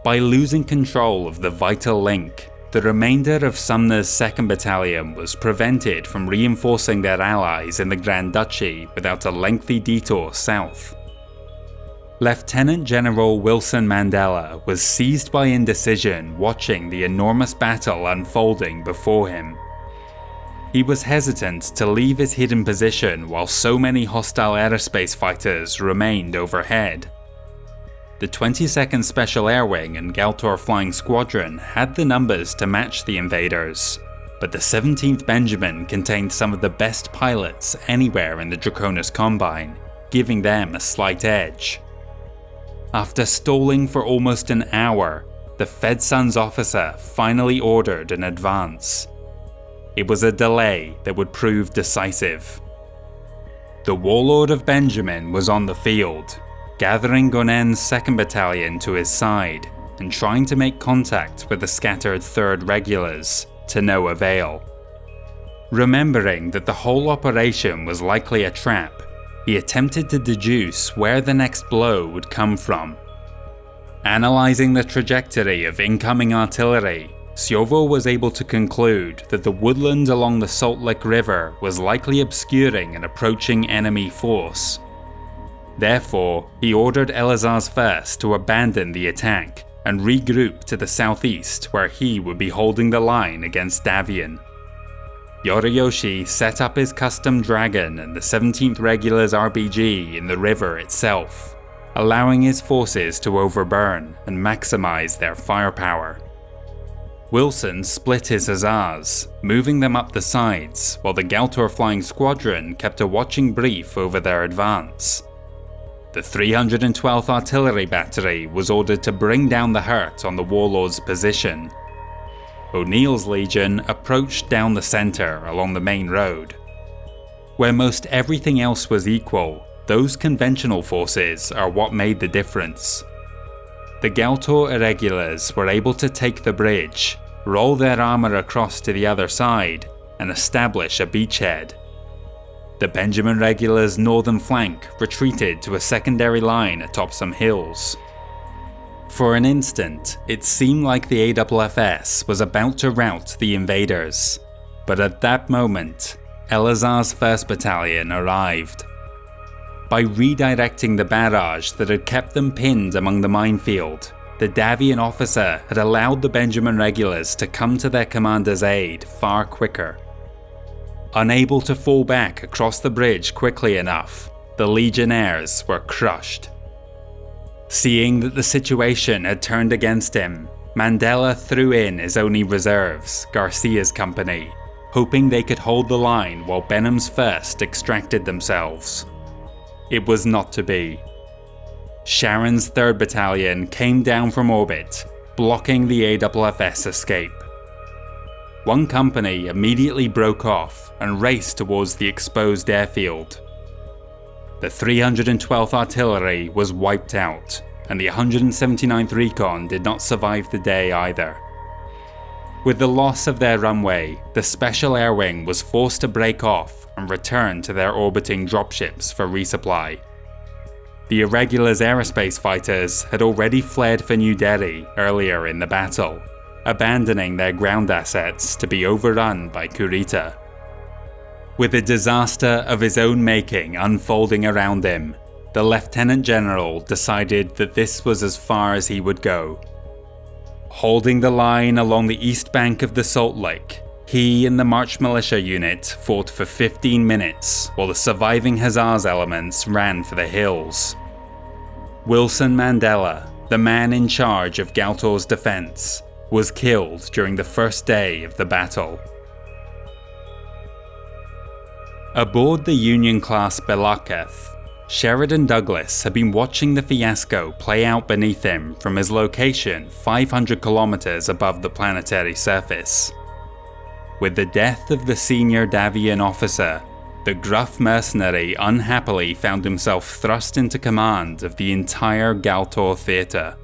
By losing control of the vital link, the remainder of Sumner's 2nd Battalion was prevented from reinforcing their allies in the Grand Duchy without a lengthy detour south. Lieutenant General Wilson Mandela was seized by indecision watching the enormous battle unfolding before him. He was hesitant to leave his hidden position while so many hostile aerospace fighters remained overhead. The 22nd Special Air Wing and Galtor Flying Squadron had the numbers to match the invaders, but the 17th Benjamin contained some of the best pilots anywhere in the Draconis Combine, giving them a slight edge. After stalling for almost an hour, the FedSun's officer finally ordered an advance. It was a delay that would prove decisive. The Warlord of Benjamin was on the field, gathering Gonen's 2nd Battalion to his side and trying to make contact with the scattered 3rd Regulars, to no avail. Remembering that the whole operation was likely a trap, he attempted to deduce where the next blow would come from. Analyzing the trajectory of incoming artillery, Siovo was able to conclude that the woodland along the Salt Lake River was likely obscuring an approaching enemy force. Therefore, he ordered Elazar's First to abandon the attack and regroup to the southeast, where he would be holding the line against Davion. Yoriyoshi set up his custom dragon and the 17th Regulars RPG in the river itself, allowing his forces to overburn and maximize their firepower. Wilson split his hussars, moving them up the sides, while the Galtor flying squadron kept a watching brief over their advance. The 312th Artillery Battery was ordered to bring down the hurt on the warlord's position. O'Neill's Legion approached down the center along the main road. Where most everything else was equal, those conventional forces are what made the difference. The Galtor Irregulars were able to take the bridge, roll their armor across to the other side, and establish a beachhead. The Benjamin Regulars' northern flank retreated to a secondary line atop some hills. For an instant, it seemed like the AFFS was about to rout the invaders, but at that moment, Elazar's 1st Battalion arrived. By redirecting the barrage that had kept them pinned among the minefield, the Davion officer had allowed the Benjamin Regulars to come to their commander's aid far quicker. Unable to fall back across the bridge quickly enough, the Legionnaires were crushed. Seeing that the situation had turned against him, Mandela threw in his only reserves, Garcia's company, hoping they could hold the line while Benham's 1st extracted themselves. It was not to be. Sharon's 3rd Battalion came down from orbit, blocking the AFFS escape. One company immediately broke off and raced towards the exposed airfield. The 312th Artillery was wiped out, and the 179th Recon did not survive the day either. With the loss of their runway, the Special Air Wing was forced to break off and return to their orbiting dropships for resupply. The Irregulars' aerospace fighters had already fled for New Delhi earlier in the battle, abandoning their ground assets to be overrun by Kurita. With a disaster of his own making unfolding around him, the Lieutenant General decided that this was as far as he would go. Holding the line along the east bank of the Salt Lake, he and the March Militia unit fought for 15 minutes while the surviving Hussars elements ran for the hills. Wilson Mandela, the man in charge of Galtor's defense, was killed during the first day of the battle. Aboard the Union-class Belaketh, Sheridan Douglas had been watching the fiasco play out beneath him from his location 500 kilometers above the planetary surface. With the death of the senior Davion officer, the gruff mercenary unhappily found himself thrust into command of the entire Galtor theatre.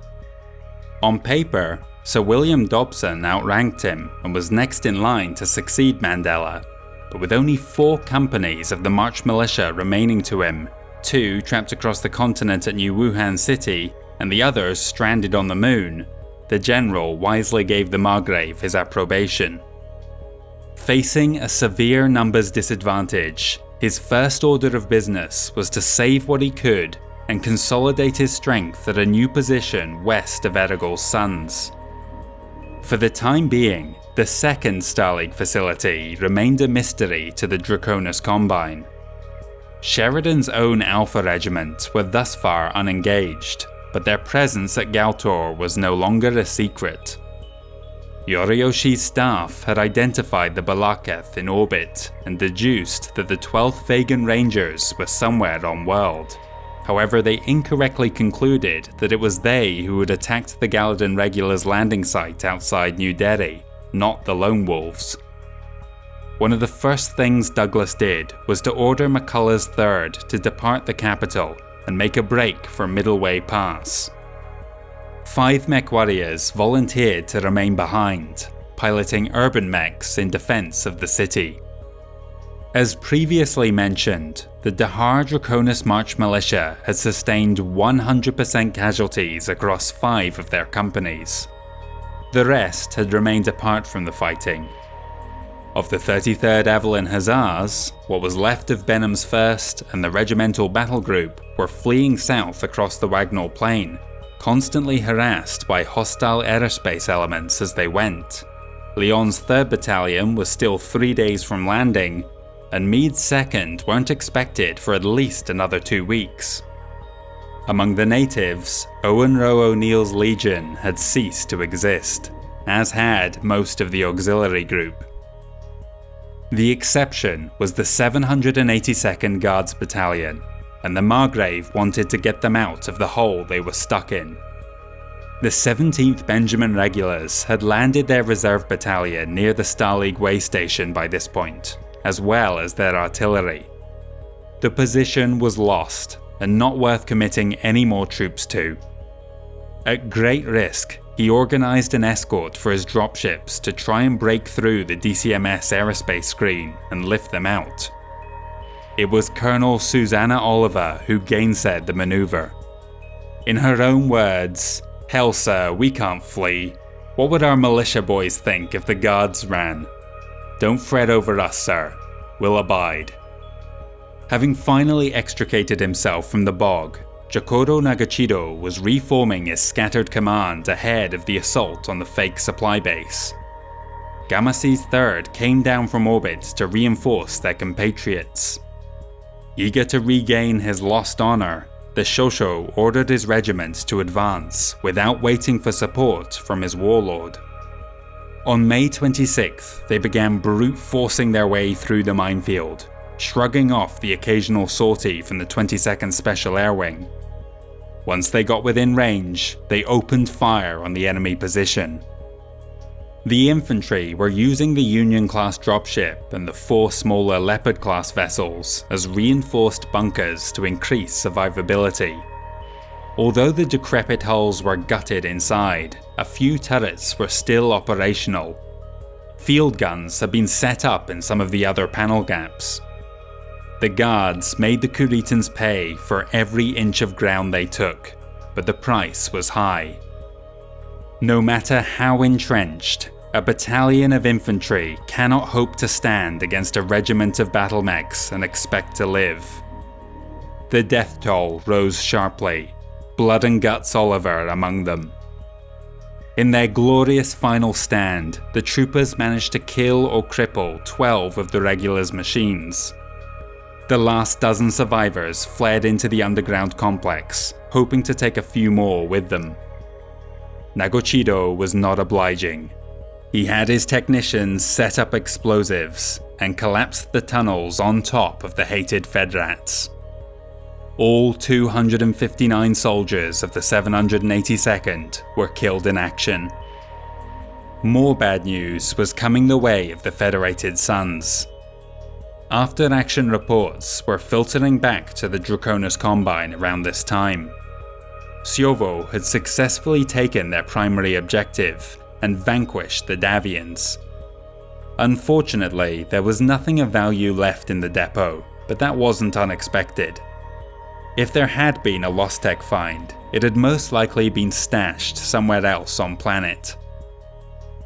On paper, Sir William Dobson outranked him and was next in line to succeed Mandela, but with only 4 companies of the March Militia remaining to him, 2 trapped across the continent at New Wuhan City and the others stranded on the moon, the general wisely gave the Margrave his approbation. Facing a severe numbers disadvantage, his first order of business was to save what he could and consolidate his strength at a new position west of Errigal's Sons. For the time being, the second Starleague facility remained a mystery to the Draconis Combine. Sheridan's own Alpha Regiment were thus far unengaged, but their presence at Galtor was no longer a secret. Yoriyoshi's staff had identified the Belaketh in orbit and deduced that the 12th Vegan Rangers were somewhere on-world. However, they incorrectly concluded that it was they who had attacked the Galladan Regulars' landing site outside New Delhi, not the Lone Wolves. One of the first things Douglas did was to order McCullough's 3rd to depart the capital and make a break for Middleway Pass. 5 MechWarriors volunteered to remain behind, piloting urban mechs in defense of the city. As previously mentioned, the Dahar Draconis March Militia had sustained 100% casualties across 5 of their companies. The rest had remained apart from the fighting. Of the 33rd Avalon Hussars, what was left of Benham's 1st and the regimental battle group were fleeing south across the Wagnall Plain, constantly harassed by hostile aerospace elements as they went. Lyon's 3rd Battalion was still 3 days from landing, and Meade's 2nd weren't expected for at least another 2 weeks. Among the natives, Owen Roe O'Neill's Legion had ceased to exist, as had most of the auxiliary group. The exception was the 782nd Guards Battalion, and the Margrave wanted to get them out of the hole they were stuck in. The 17th Benjamin Regulars had landed their reserve battalion near the Starleague way station by this point, as well as their artillery. The position was lost, and not worth committing any more troops to. At great risk, he organised an escort for his dropships to try and break through the DCMS aerospace screen and lift them out. It was Colonel Susanna Oliver who gainsaid the manoeuvre. In her own words, "Hell sir, we can't flee. What would our militia boys think if the guards ran? Don't fret over us, sir. We'll abide." Having finally extricated himself from the bog, Jokoro Nagachido was reforming his scattered command ahead of the assault on the fake supply base. Gamasi's 3rd came down from orbit to reinforce their compatriots. Eager to regain his lost honor, the Shosho ordered his regiment to advance without waiting for support from his warlord. On May 26th, they began brute forcing their way through the minefield, shrugging off the occasional sortie from the 22nd Special Air Wing. Once they got within range, they opened fire on the enemy position. The infantry were using the Union-class dropship and the 4 smaller Leopard-class vessels as reinforced bunkers to increase survivability. Although the decrepit hulls were gutted inside, a few turrets were still operational. Field guns had been set up in some of the other panel gaps. The guards made the Kuritans pay for every inch of ground they took, but the price was high. No matter how entrenched, a battalion of infantry cannot hope to stand against a regiment of battle mechs and expect to live. The death toll rose sharply, Blood and Guts Oliver among them. In their glorious final stand, the troopers managed to kill or cripple 12 of the regulars' machines. The last dozen survivors fled into the underground complex, hoping to take a few more with them. Nagochido was not obliging. He had his technicians set up explosives and collapsed the tunnels on top of the hated Fedrats. All 259 soldiers of the 782nd were killed in action. More bad news was coming the way of the Federated Sons. After-action reports were filtering back to the Draconis Combine around this time. Siovo had successfully taken their primary objective and vanquished the Davions. Unfortunately, there was nothing of value left in the depot, but that wasn't unexpected. If there had been a lost tech find, it had most likely been stashed somewhere else on planet.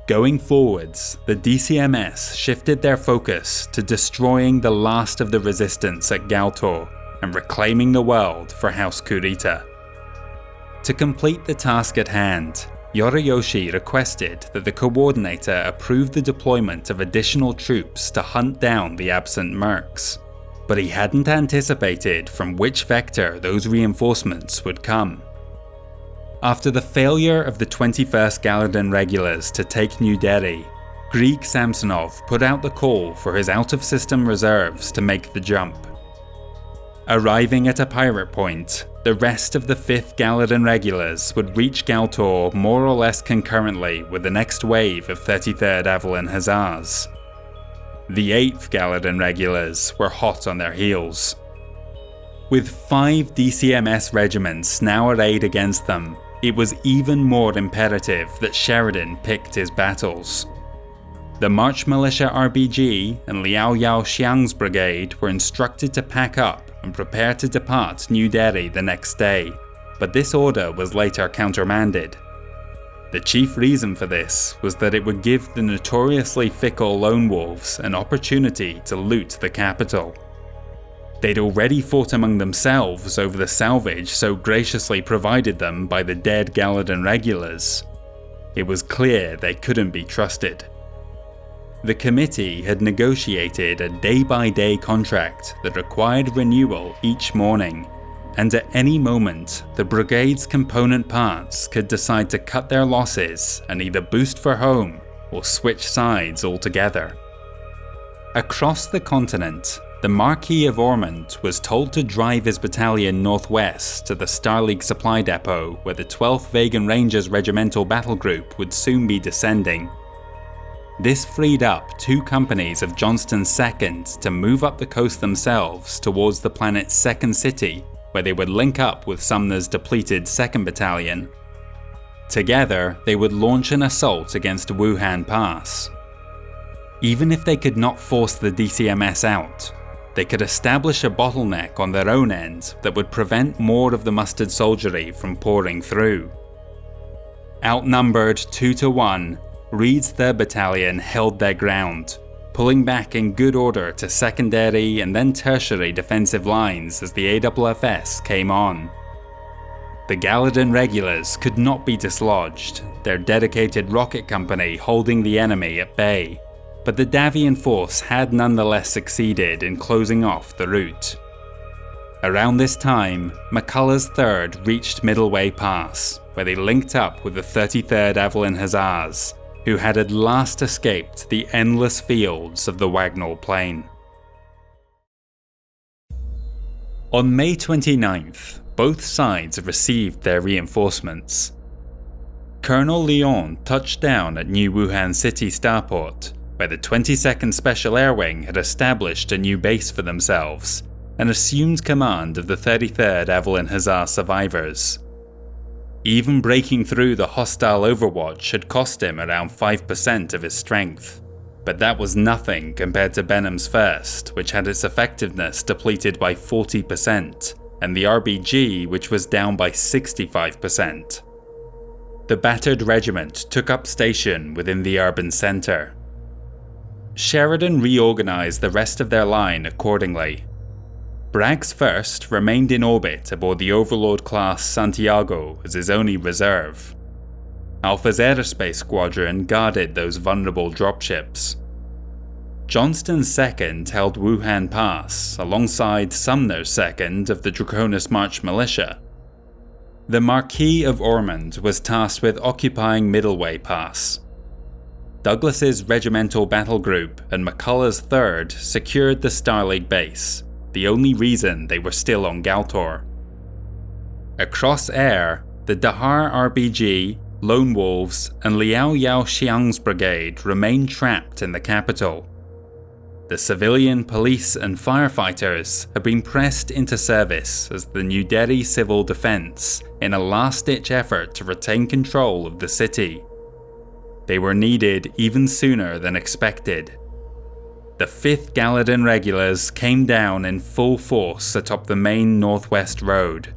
Going forwards, the DCMS shifted their focus to destroying the last of the resistance at Galtor and reclaiming the world for House Kurita. To complete the task at hand, Yoriyoshi requested that the coordinator approve the deployment of additional troops to hunt down the absent mercs, but he hadn't anticipated from which vector those reinforcements would come. After the failure of the 21st Galadin regulars to take New Delhi, Grieg Samsonov put out the call for his out-of-system reserves to make the jump. Arriving at a pirate point, the rest of the 5th Galadin regulars would reach Galtor more or less concurrently with the next wave of 33rd Avalon Hussars. The 8th Galadin regulars were hot on their heels. With 5 DCMS regiments now arrayed against them, it was even more imperative that Sheridan picked his battles. The March Militia RBG and Liao Xiang's brigade were instructed to pack up and prepare to depart New Delhi the next day, but this order was later countermanded. The chief reason for this was that it would give the notoriously fickle lone wolves an opportunity to loot the capital. They'd already fought among themselves over the salvage so graciously provided them by the dead Galladon regulars. It was clear they couldn't be trusted. The committee had negotiated a day-by-day contract that required renewal each morning, and at any moment, the brigade's component parts could decide to cut their losses and either boost for home or switch sides altogether. Across the continent, the Marquis of Ormond was told to drive his battalion northwest to the Star League supply depot where the 12th Vegan Rangers Regimental Battle Group would soon be descending. This freed up 2 companies of Johnston's 2nd to move up the coast themselves towards the planet's second city, where they would link up with Sumner's depleted 2nd Battalion. Together, they would launch an assault against Wuhan Pass. Even if they could not force the DCMS out, they could establish a bottleneck on their own end that would prevent more of the mustered soldiery from pouring through. Outnumbered 2-1, Reed's 3rd Battalion held their ground, pulling back in good order to secondary and then tertiary defensive lines as the AFFS came on. The Galladon regulars could not be dislodged, their dedicated rocket company holding the enemy at bay, but the Davion force had nonetheless succeeded in closing off the route. Around this time, McCulloch's 3rd reached Middleway Pass, where they linked up with the 33rd Avalon Hussars, who had at last escaped the endless fields of the Wagnall Plain. On May 29th, both sides received their reinforcements. Colonel Leon touched down at New Wuhan City Starport, where the 22nd Special Air Wing had established a new base for themselves, and assumed command of the 33rd Avalon Hussar survivors. Even breaking through the hostile overwatch had cost him around 5% of his strength, but that was nothing compared to Benham's 1st, which had its effectiveness depleted by 40%, and the RBG, which was down by 65%. The battered regiment took up station within the urban centre. Sheridan reorganised the rest of their line accordingly. Bragg's 1st remained in orbit aboard the Overlord-class Santiago as his only reserve. Alpha's aerospace squadron guarded those vulnerable dropships. Johnston's 2nd held Wuhan Pass alongside Sumner's 2nd of the Draconis March Militia. The Marquis of Ormond was tasked with occupying Middleway Pass. Douglas's Regimental Battle Group and McCulloch's 3rd secured the Star League base, the only reason they were still on Galtor. Across air, the Dahar RBG, Lone Wolves, and Liao Xiang's brigade remained trapped in the capital. The civilian, police, and firefighters had been pressed into service as the New Delhi Civil Defense in a last-ditch effort to retain control of the city. They were needed even sooner than expected. The 5th Galladon regulars came down in full force atop the main northwest road.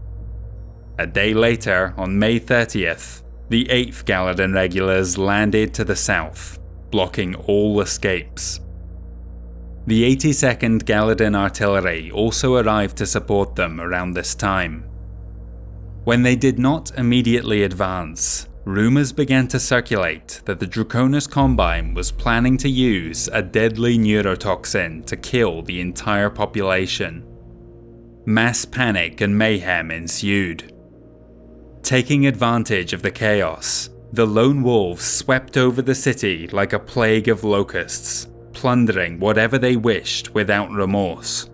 A day later, on May 30th, the 8th Galladon regulars landed to the south, blocking all escapes. The 82nd Galladon artillery also arrived to support them around this time. When they did not immediately advance, rumours began to circulate that the Draconis Combine was planning to use a deadly neurotoxin to kill the entire population. Mass panic and mayhem ensued. Taking advantage of the chaos, the Lone Wolves swept over the city like a plague of locusts, plundering whatever they wished without remorse.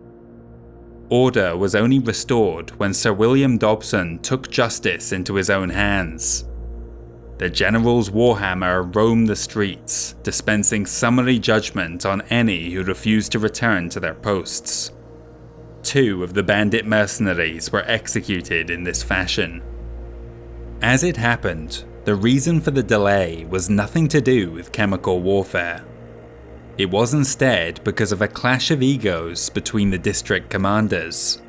Order was only restored when Sir William Dobson took justice into his own hands. The General's Warhammer roamed the streets, dispensing summary judgment on any who refused to return to their posts. 2 of the bandit mercenaries were executed in this fashion. As it happened, the reason for the delay was nothing to do with chemical warfare. It was instead because of a clash of egos between the district commanders.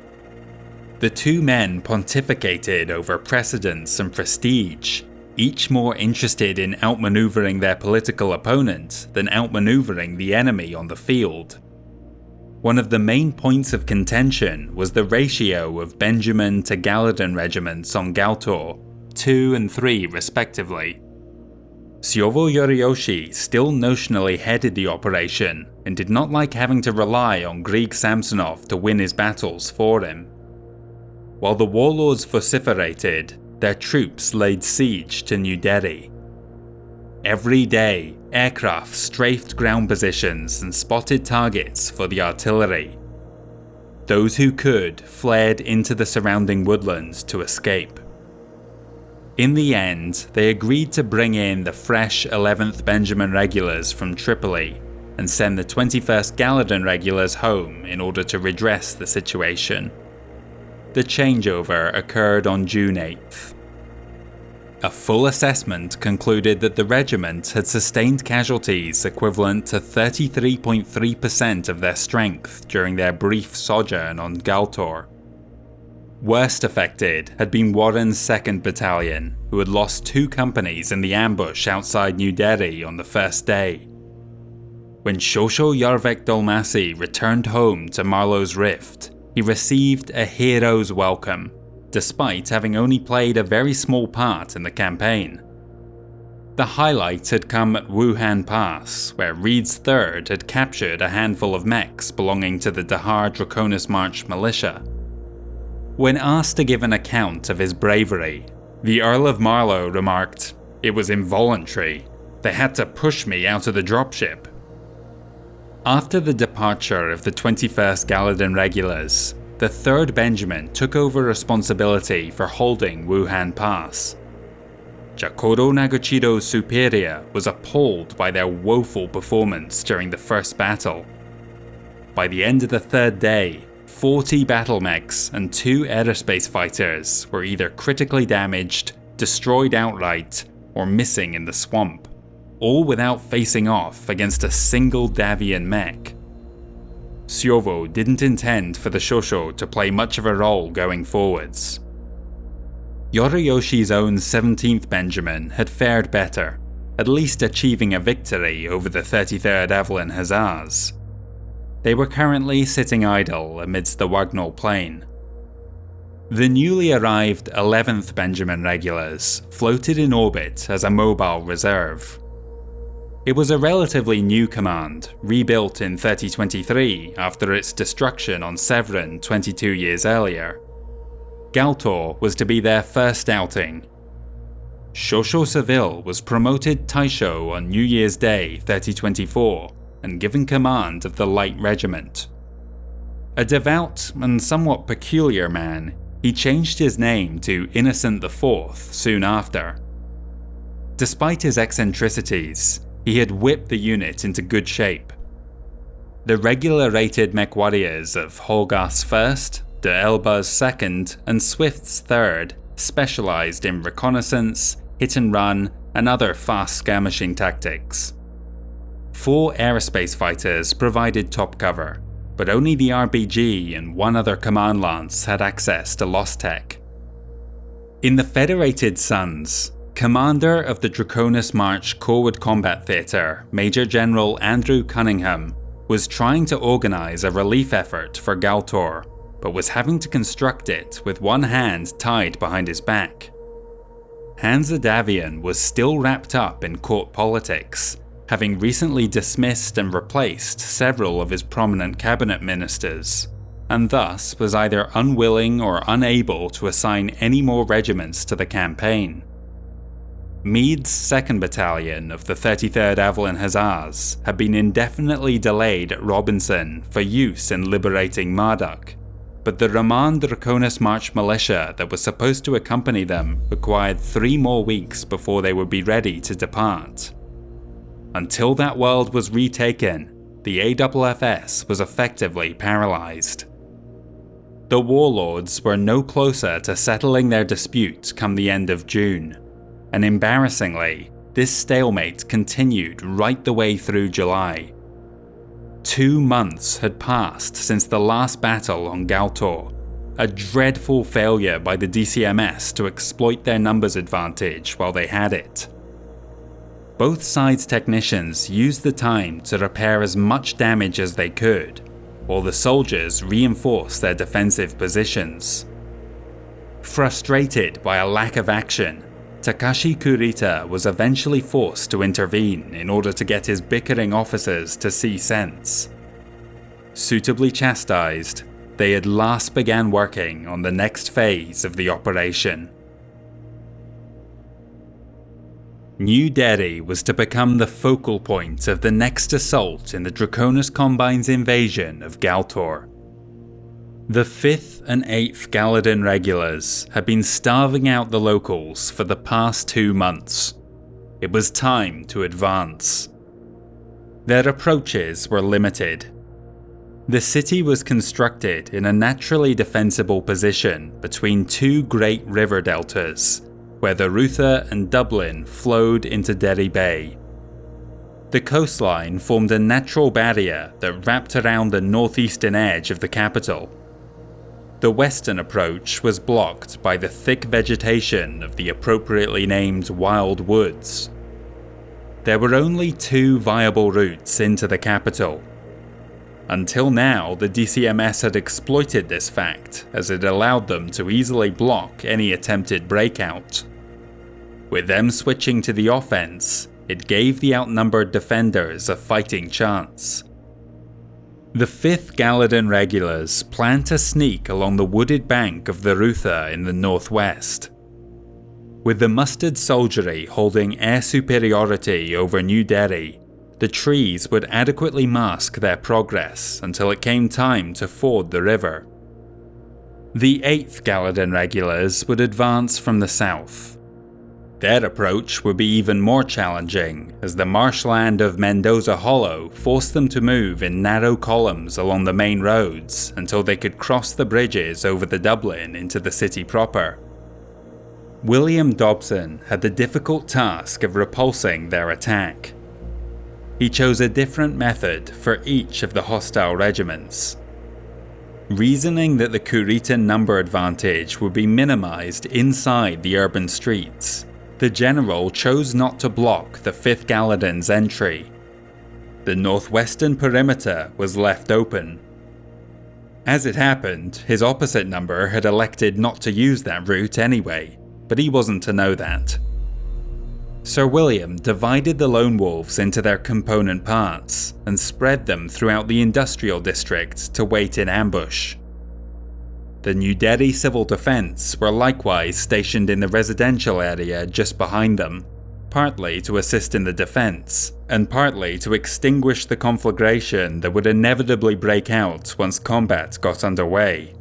The two men pontificated over precedence and prestige, each more interested in outmaneuvering their political opponent than outmaneuvering the enemy on the field. One of the main points of contention was the ratio of Benjamin to Galladon regiments on Galtor, 2 and 3 respectively. Siovo Yoriyoshi still notionally headed the operation and did not like having to rely on Grieg Samsonov to win his battles for him. While the warlords vociferated, their troops laid siege to New Delhi. Every day, aircraft strafed ground positions and spotted targets for the artillery. Those who could fled into the surrounding woodlands to escape. In the end, they agreed to bring in the fresh 11th Benjamin Regulars from Tripoli and send the 21st Galladon Regulars home in order to redress the situation. The changeover occurred on June 8th. A full assessment concluded that the regiment had sustained casualties equivalent to 33.3% of their strength during their brief sojourn on Galtor. Worst affected had been Warren's 2nd Battalion, who had lost 2 companies in the ambush outside New Delhi on the first day. When Shosho Yarvek Dolmasi returned home to Marlowe's Rift, he received a hero's welcome, despite having only played a very small part in the campaign. The highlight had come at Wuhan Pass, where Reed's 3rd had captured a handful of mechs belonging to the Dahar Draconis March militia. When asked to give an account of his bravery, the Earl of Marlowe remarked, "It was involuntary. They had to push me out of the dropship." After the departure of the 21st Galladon Regulars, the 3rd Benjamin took over responsibility for holding Wuhan Pass. Jacoro Naguchido's superior was appalled by their woeful performance during the first battle. By the end of the 3rd day, 40 battle mechs and 2 aerospace fighters were either critically damaged, destroyed outright, or missing in the swamp, all without facing off against a single Davion mech. Siovo didn't intend for the Shosho to play much of a role going forwards. Yoriyoshi's own 17th Benjamin had fared better, at least achieving a victory over the 33rd Evelyn Hussars. They were currently sitting idle amidst the Wagnall Plain. The newly arrived 11th Benjamin Regulars floated in orbit as a mobile reserve. It was a relatively new command, rebuilt in 3023 after its destruction on Severin 22 years earlier. Galtor was to be their first outing. Shosho Seville was promoted Taisho on New Year's Day 3024 and given command of the light regiment. A devout and somewhat peculiar man, he changed his name to Innocent IV soon after. Despite his eccentricities, he had whipped the unit into good shape. The regular-rated MechWarriors of Holgarth's 1st, De Elba's 2nd, and Swift's 3rd specialized in reconnaissance, hit and run, and other fast skirmishing tactics. 4 aerospace fighters provided top cover, but only the RBG and 1 other command lance had access to lost tech. In the Federated Suns, Commander of the Draconis March Corward Combat Theatre, Major General Andrew Cunningham, was trying to organize a relief effort for Galtor, but was having to construct it with one hand tied behind his back. Hansa Davion was still wrapped up in court politics, having recently dismissed and replaced several of his prominent cabinet ministers, and thus was either unwilling or unable to assign any more regiments to the campaign. Meade's 2nd Battalion of the 33rd Evelyn Hussars had been indefinitely delayed at Robinson for use in liberating Marduk, but the Raman Draconis March militia that was supposed to accompany them required 3 more weeks before they would be ready to depart. Until that world was retaken, the AFFS was effectively paralysed. The warlords were no closer to settling their dispute come the end of June, and embarrassingly, this stalemate continued right the way through July, 2 months had passed since the last battle on Galtor, a dreadful failure by the DCMS to exploit their numbers advantage while they had it. Both sides' technicians used the time to repair as much damage as they could, while the soldiers reinforced their defensive positions. Frustrated by a lack of action, Takashi Kurita was eventually forced to intervene in order to get his bickering officers to see sense. Suitably chastised, they at last began working on the next phase of the operation. New Delhi was to become the focal point of the next assault in the Draconis Combine's invasion of Galtor. The 5th and 8th Galladon regulars had been starving out the locals for the past 2 months. It was time to advance. Their approaches were limited. The city was constructed in a naturally defensible position between 2 great river deltas, where the Rutha and Dublin flowed into Derry Bay. The coastline formed a natural barrier that wrapped around the northeastern edge of the capital. The western approach was blocked by the thick vegetation of the appropriately named Wild Woods. There were only 2 viable routes into the capital. Until now, the DCMS had exploited this fact, as it allowed them to easily block any attempted breakout. With them switching to the offense, it gave the outnumbered defenders a fighting chance. The 5th Galladon regulars planned to sneak along the wooded bank of the Rutha in the northwest. With the mustered soldiery holding air superiority over New Delhi, the trees would adequately mask their progress until it came time to ford the river. The 8th Galladon regulars would advance from the south. Their approach would be even more challenging, as the marshland of Mendoza Hollow forced them to move in narrow columns along the main roads until they could cross the bridges over the Dublin into the city proper. William Dobson had the difficult task of repulsing their attack. He chose a different method for each of the hostile regiments. Reasoning that the Kuritan number advantage would be minimized inside the urban streets, the general chose not to block the 5th Galladon's entry. The northwestern perimeter was left open. As it happened, his opposite number had elected not to use that route anyway, but he wasn't to know that. Sir William divided the Lone Wolves into their component parts and spread them throughout the industrial district to wait in ambush. The New Delhi Civil Defence were likewise stationed in the residential area just behind them, partly to assist in the defence, and partly to extinguish the conflagration that would inevitably break out once combat got underway.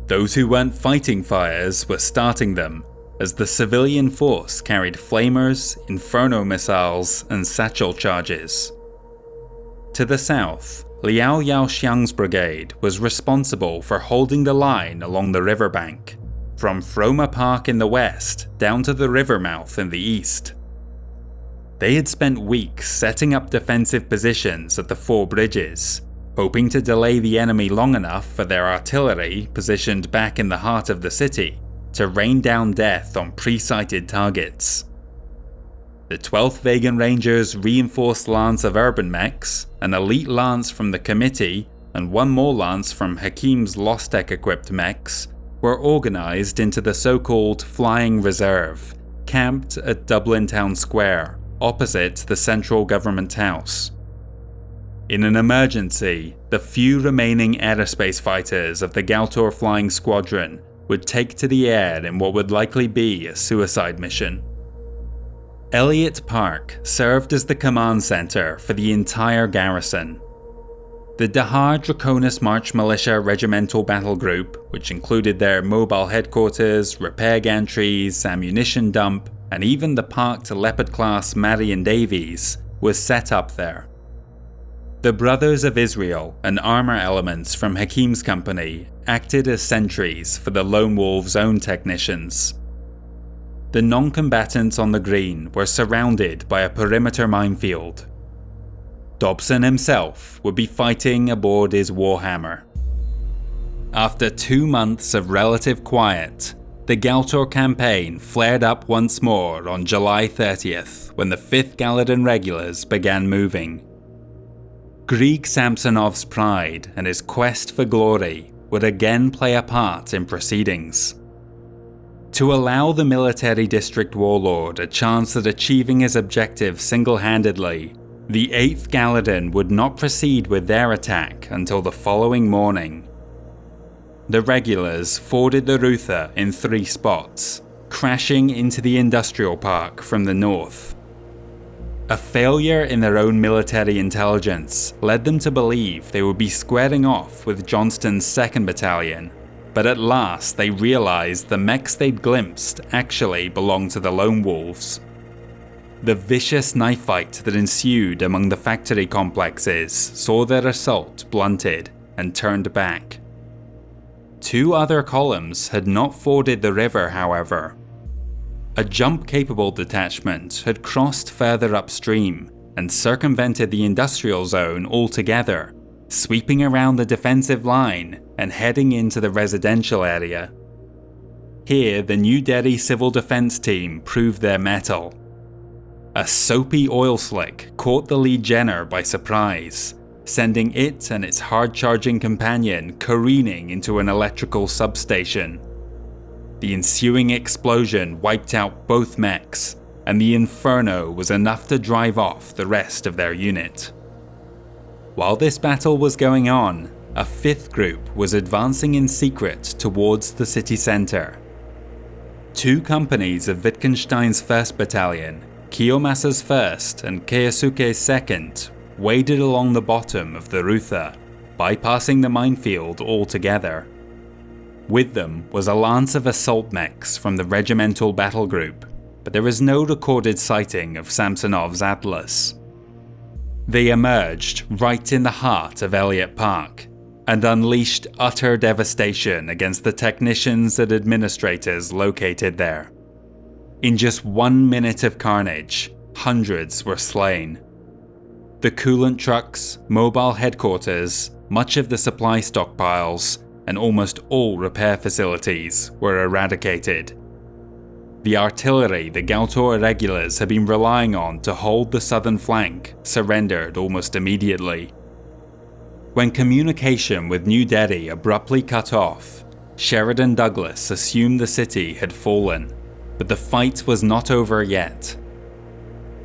Those who weren't fighting fires were starting them, as the civilian force carried flamers, inferno missiles, and satchel charges. To the south, Liao Yaoxiang's brigade was responsible for holding the line along the riverbank, from Froma Park in the west down to the river mouth in the east. They had spent weeks setting up defensive positions at the 4 bridges, hoping to delay the enemy long enough for their artillery, positioned back in the heart of the city, to rain down death on pre-sighted targets. The 12th Vegan Rangers' reinforced lance of urban mechs, an elite lance from the committee, and 1 more lance from Hakim's Lostec-equipped mechs were organised into the so-called Flying Reserve, camped at Dublin Town Square, opposite the central government house. In an emergency, the few remaining aerospace fighters of the Galtor Flying Squadron would take to the air in what would likely be a suicide mission. Elliott Park served as the command centre for the entire garrison. The Dahar Draconis March Militia Regimental Battle Group, which included their mobile headquarters, repair gantries, ammunition dump, and even the parked Leopard-class Marion Davies, was set up there. The Brothers of Israel and armour elements from Hakim's company acted as sentries for the Lone Wolves' own technicians. The non-combatants on the green were surrounded by a perimeter minefield. Dobson himself would be fighting aboard his Warhammer. After 2 months of relative quiet, the Galtor campaign flared up once more on July 30th when the 5th Galladon regulars began moving. Grieg Samsonov's pride and his quest for glory would again play a part in proceedings. To allow the military district warlord a chance at achieving his objective single-handedly, the 8th Galladon would not proceed with their attack until the following morning. The regulars forded the Ruther in 3 spots, crashing into the industrial park from the north. A failure in their own military intelligence led them to believe they would be squaring off with Johnston's 2nd Battalion, but at last they realized the mechs they'd glimpsed actually belonged to the Lone Wolves. The vicious knife fight that ensued among the factory complexes saw their assault blunted and turned back. 2 other columns had not forded the river, however. A jump-capable detachment had crossed further upstream and circumvented the industrial zone altogether, sweeping around the defensive line and heading into the residential area. Here, the New Delhi Civil Defense Team proved their mettle. A soapy oil slick caught the Legionnaire by surprise, sending it and its hard-charging companion careening into an electrical substation. The ensuing explosion wiped out both mechs, and the inferno was enough to drive off the rest of their unit. While this battle was going on, a 5th group was advancing in secret towards the city centre. 2 companies of Wittgenstein's 1st Battalion, Kiyomasa's 1st and Keisuke's 2nd, waded along the bottom of the Ruther, bypassing the minefield altogether. With them was a lance of assault mechs from the regimental battle group, but there is no recorded sighting of Samsonov's Atlas. They emerged right in the heart of Elliott Park, and unleashed utter devastation against the technicians and administrators located there. In just 1 minute of carnage, hundreds were slain. The coolant trucks, mobile headquarters, much of the supply stockpiles, and almost all repair facilities were eradicated. The artillery the Galtor irregulars had been relying on to hold the southern flank surrendered almost immediately. When communication with New Delhi abruptly cut off, Sheridan Douglas assumed the city had fallen, but the fight was not over yet.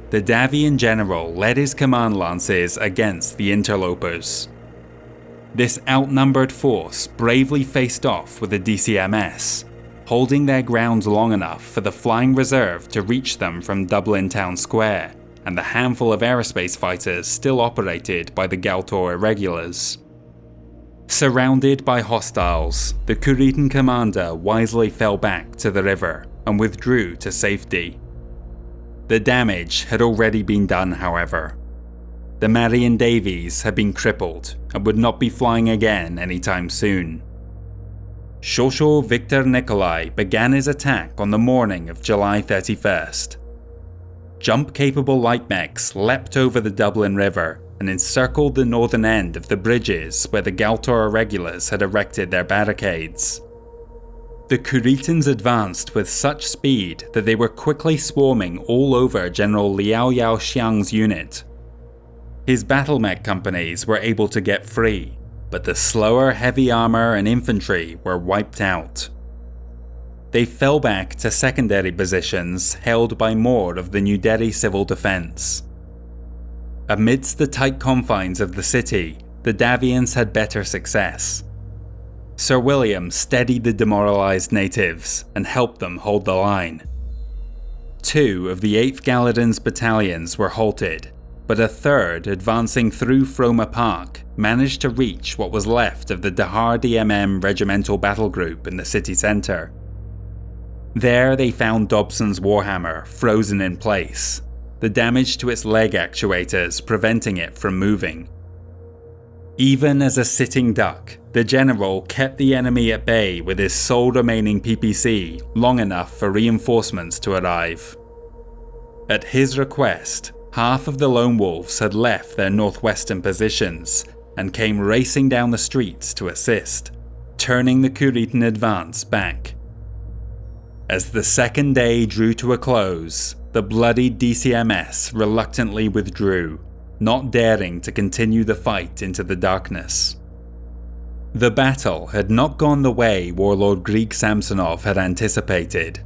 The Davion general led his command lances against the interlopers. This outnumbered force bravely faced off with the DCMS, holding their ground long enough for the flying reserve to reach them from Dublin Town Square and the handful of aerospace fighters still operated by the Galtor irregulars. Surrounded by hostiles, the Kuritan commander wisely fell back to the river and withdrew to safety. The damage had already been done, however. The Marion Davies had been crippled and would not be flying again anytime soon. Shosho Victor Nikolai began his attack on the morning of July 31st. Jump-capable light mechs leapt over the Dublin River and encircled the northern end of the bridges where the Galtor irregulars had erected their barricades. The Kuritans advanced with such speed that they were quickly swarming all over General Liao Yaoxiang's unit. His battle mech companies were able to get free, but the slower heavy armor and infantry were wiped out. They fell back to secondary positions held by more of the New Delhi civil defense. Amidst the tight confines of the city, the Davions had better success. Sir William steadied the demoralized natives and helped them hold the line. 2 of the 8th Galladon's battalions were halted, but a third advancing through Froma Park managed to reach what was left of the Dahar DMM regimental battle group in the city centre. There they found Dobson's Warhammer frozen in place, the damage to its leg actuators preventing it from moving. Even as a sitting duck, the general kept the enemy at bay with his sole remaining PPC long enough for reinforcements to arrive. At his request, half of the Lone Wolves had left their northwestern positions and came racing down the streets to assist, turning the Kuritan advance back. As the second day drew to a close, the bloodied DCMS reluctantly withdrew, not daring to continue the fight into the darkness. The battle had not gone the way Warlord Greek Samsonov had anticipated.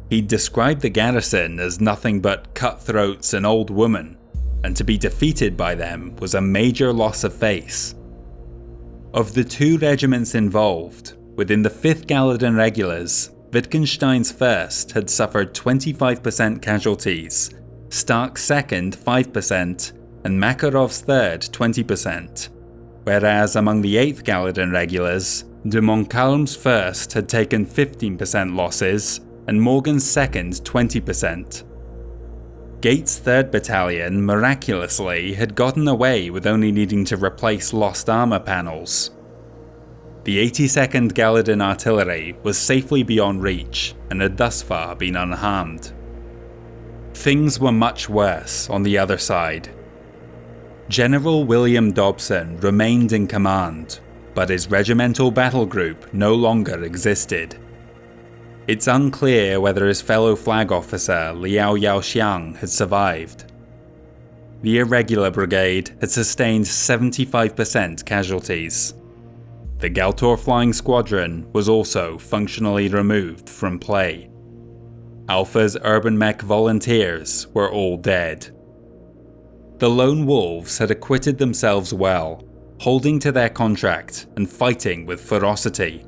He described the garrison as nothing but cutthroats and old women, and to be defeated by them was a major loss of face. Of the two regiments involved, within the 5th Galladon Regulars, Wittgenstein's 1st had suffered 25% casualties, Stark's 2nd 5%, and Makarov's 3rd 20%, whereas among the 8th Galladon Regulars, de Montcalm's 1st had taken 15% losses, and Morgan's 2nd 20%. Gates' 3rd Battalion miraculously had gotten away with only needing to replace lost armor panels. The 82nd Galladon Artillery was safely beyond reach and had thus far been unharmed. Things were much worse on the other side. General William Dobson remained in command, but his regimental battle group no longer existed. It's unclear whether his fellow flag officer Liao Yaoxiang had survived. The Irregular Brigade had sustained 75% casualties. The Galtor Flying Squadron was also functionally removed from play. Alpha's Urban Mech volunteers were all dead. The Lone Wolves had acquitted themselves well, holding to their contract and fighting with ferocity.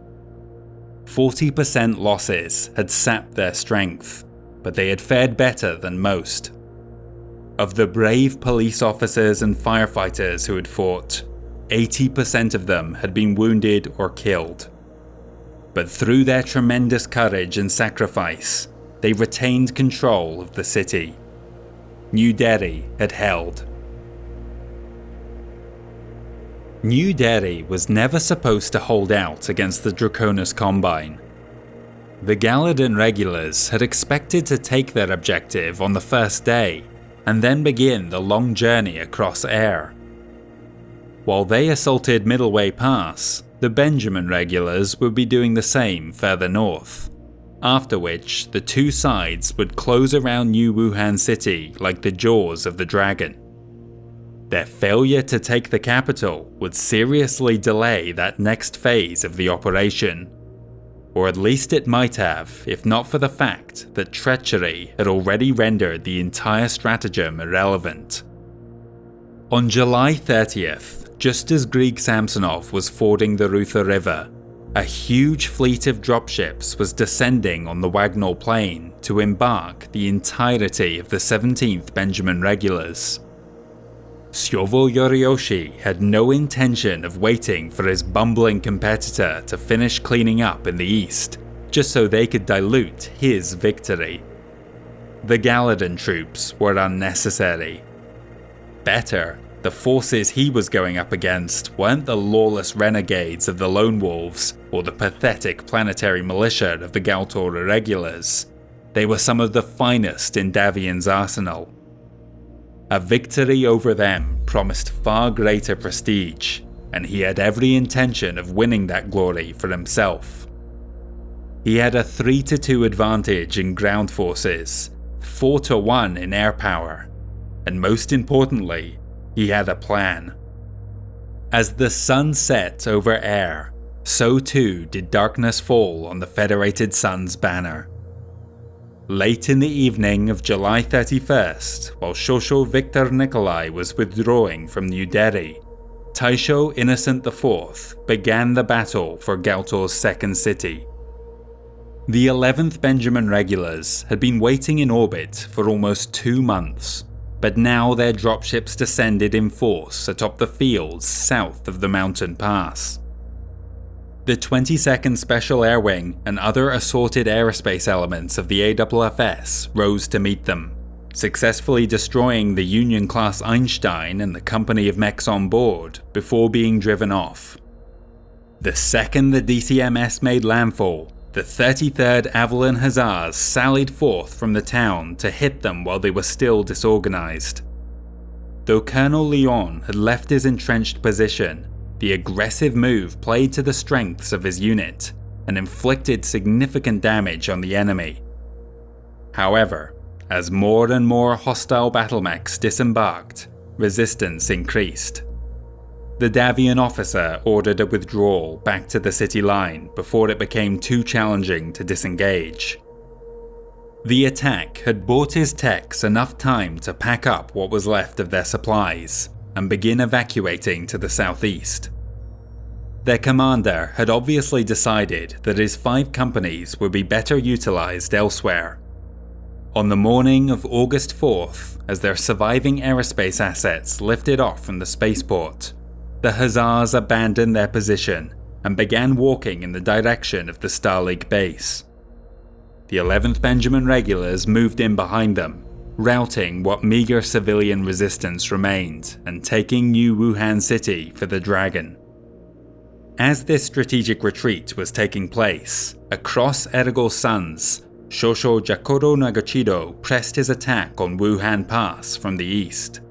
40% losses had sapped their strength, but they had fared better than most. Of the brave police officers and firefighters who had fought, 80% of them had been wounded or killed. But through their tremendous courage and sacrifice, they retained control of the city. New Delhi had held. New Delhi was never supposed to hold out against the Draconis Combine. The Galladon Regulars had expected to take their objective on the first day, and then begin the long journey across air. While they assaulted Middleway Pass, the Benjamin Regulars would be doing the same further north, after which the two sides would close around New Wuhan City like the jaws of the dragon. Their failure to take the capital would seriously delay that next phase of the operation, or at least it might have if not for the fact that treachery had already rendered the entire stratagem irrelevant. On July 30th, just as Greek Samsonov was fording the Rutha River, a huge fleet of dropships was descending on the Wagnall Plain to embark the entirety of the 17th Benjamin Regulars. Siovo Yorioshi had no intention of waiting for his bumbling competitor to finish cleaning up in the east, just so they could dilute his victory. The Galladon troops were unnecessary. Better, the forces he was going up against weren't the lawless renegades of the Lone Wolves or the pathetic planetary militia of the Galtor Irregulars. They were some of the finest in Davion's arsenal. A victory over them promised far greater prestige, and he had every intention of winning that glory for himself. He had a 3-2 advantage in ground forces, 4-1 in air power, and most importantly, he had a plan. As the sun set over air, so too did darkness fall on the Federated Sun's banner. Late in the evening of July 31st, while Shosho Victor Nikolai was withdrawing from New Delhi, Taisho Innocent IV began the battle for Galtor's second city. The 11th Benjamin Regulars had been waiting in orbit for almost 2 months, but now their dropships descended in force atop the fields south of the mountain pass. The 22nd Special Air Wing and other assorted aerospace elements of the AFFS rose to meet them, successfully destroying the Union-class Einstein and the company of mechs on board before being driven off. The second the DCMS made landfall, the 33rd Avalon Hussars sallied forth from the town to hit them while they were still disorganized. Though Colonel Liao had left his entrenched position, the aggressive move played to the strengths of his unit and inflicted significant damage on the enemy. However, as more and more hostile battlemechs disembarked, resistance increased. The Davion officer ordered a withdrawal back to the city line before it became too challenging to disengage. The attack had bought his techs enough time to pack up what was left of their supplies and begin evacuating to the southeast. Their commander had obviously decided that his 5 companies would be better utilized elsewhere. On the morning of August 4th, as their surviving aerospace assets lifted off from the spaceport, the Hussars abandoned their position and began walking in the direction of the Star League base. The 11th Benjamin Regulars moved in behind them, routing what meager civilian resistance remained and taking New Wuhan City for the Dragon. As this strategic retreat was taking place, across Ergol's Suns, Shosho Jakoro Nagachido pressed his attack on Wuhan Pass from the east.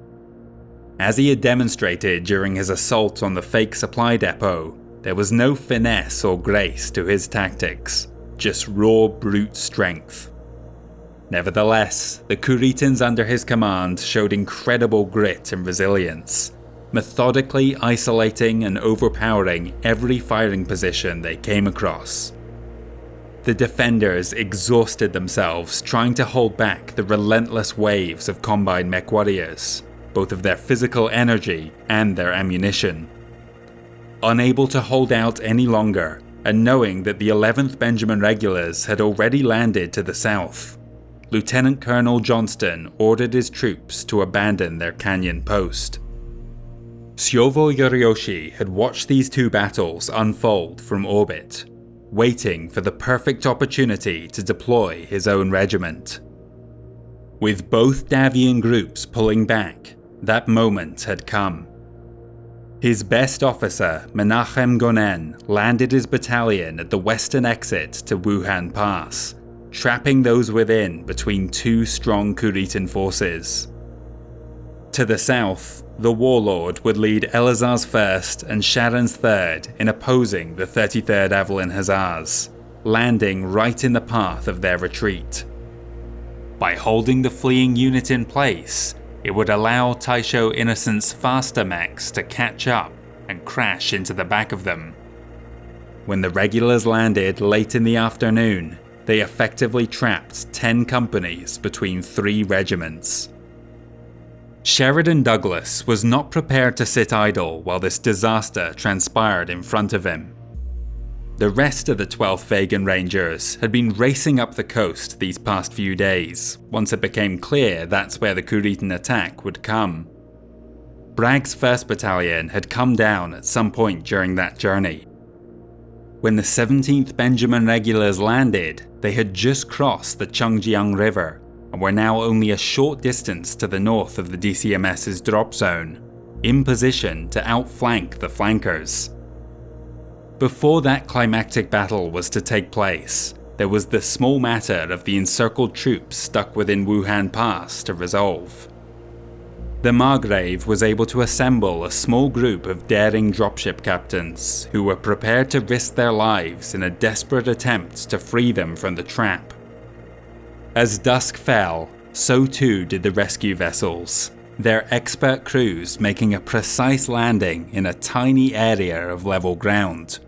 As he had demonstrated during his assault on the fake supply depot, there was no finesse or grace to his tactics, just raw brute strength. Nevertheless, the Kuritans under his command showed incredible grit and resilience, methodically isolating and overpowering every firing position they came across. The defenders exhausted themselves trying to hold back the relentless waves of combined MechWarriors, both of their physical energy and their ammunition. Unable to hold out any longer, and knowing that the 11th Benjamin Regulars had already landed to the south, Lieutenant Colonel Johnston ordered his troops to abandon their canyon post. Shyovo Yoriyoshi had watched these 2 battles unfold from orbit, waiting for the perfect opportunity to deploy his own regiment. With both Davion groups pulling back, that moment had come. His best officer, Menachem Gonen, landed his battalion at the western exit to Wuhan Pass, trapping those within between 2 strong Kuritan forces. To the south, the Warlord would lead Elazar's 1st and Sharon's 3rd in opposing the 33rd Avalon Hussars, landing right in the path of their retreat. By holding the fleeing unit in place, it would allow Taisho Innocent's faster mechs to catch up and crash into the back of them. When the regulars landed late in the afternoon, they effectively trapped 10 companies between 3 regiments. Sheridan Douglas was not prepared to sit idle while this disaster transpired in front of him. The rest of the 12th Vegan Rangers had been racing up the coast these past few days, once it became clear that's where the Kuritan attack would come. Bragg's 1st Battalion had come down at some point during that journey. When the 17th Benjamin Regulars landed, they had just crossed the Chengjiang River and were now only a short distance to the north of the DCMS's drop zone, in position to outflank the flankers. Before that climactic battle was to take place, there was the small matter of the encircled troops stuck within Wuhan Pass to resolve. The Margrave was able to assemble a small group of daring dropship captains who were prepared to risk their lives in a desperate attempt to free them from the trap. As dusk fell, so too did the rescue vessels, their expert crews making a precise landing in a tiny area of level ground.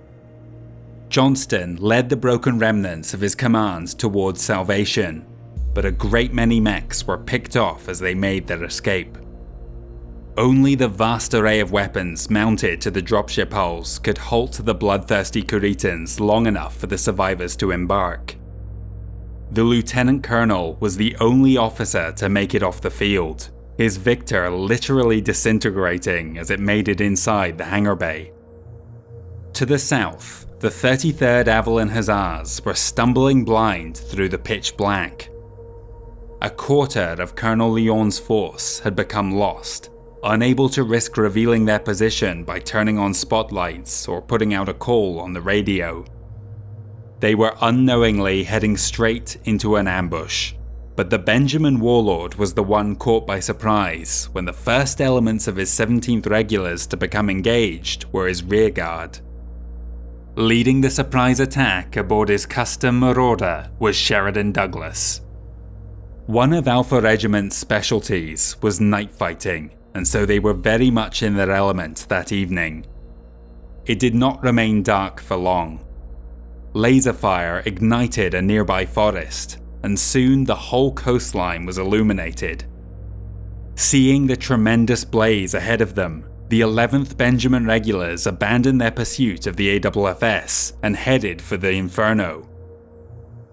Johnston led the broken remnants of his command towards salvation, but a great many mechs were picked off as they made their escape. Only the vast array of weapons mounted to the dropship hulls could halt the bloodthirsty Kuritans long enough for the survivors to embark. The lieutenant colonel was the only officer to make it off the field, his Victor literally disintegrating as it made it inside the hangar bay. To the south, the 33rd Avalon Hussars were stumbling blind through the pitch black. A quarter of Colonel Lyon's force had become lost, unable to risk revealing their position by turning on spotlights or putting out a call on the radio. They were unknowingly heading straight into an ambush, but the Benjamin warlord was the one caught by surprise when the first elements of his 17th Regulars to become engaged were his rearguard. Leading the surprise attack aboard his custom Marauder was Sheridan Douglas. One of Alpha Regiment's specialties was night fighting, and so they were very much in their element that evening. It did not remain dark for long. Laser fire ignited a nearby forest, and soon the whole coastline was illuminated. Seeing the tremendous blaze ahead of them, the 11th Benjamin Regulars abandoned their pursuit of the AFFS and headed for the Inferno.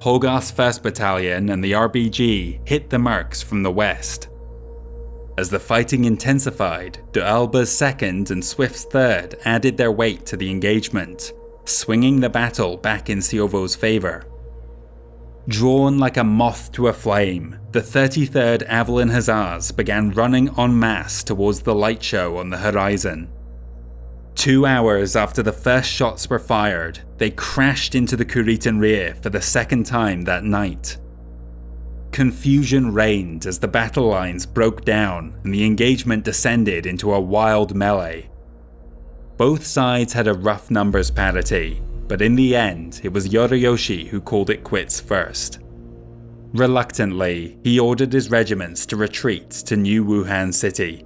Hogarth's 1st Battalion and the RBG hit the Mercs from the west. As the fighting intensified, De Alba's 2nd and Swift's 3rd added their weight to the engagement, swinging the battle back in Siovo's favour. Drawn like a moth to a flame, the 33rd Avalon Hussars began running en masse towards the light show on the horizon. 2 hours after the first shots were fired, they crashed into the Kuritan rear for the second time that night. Confusion reigned as the battle lines broke down and the engagement descended into a wild melee. Both sides had a rough numbers parity, but in the end it was Yoriyoshi who called it quits first. Reluctantly, he ordered his regiments to retreat to New Wuhan City.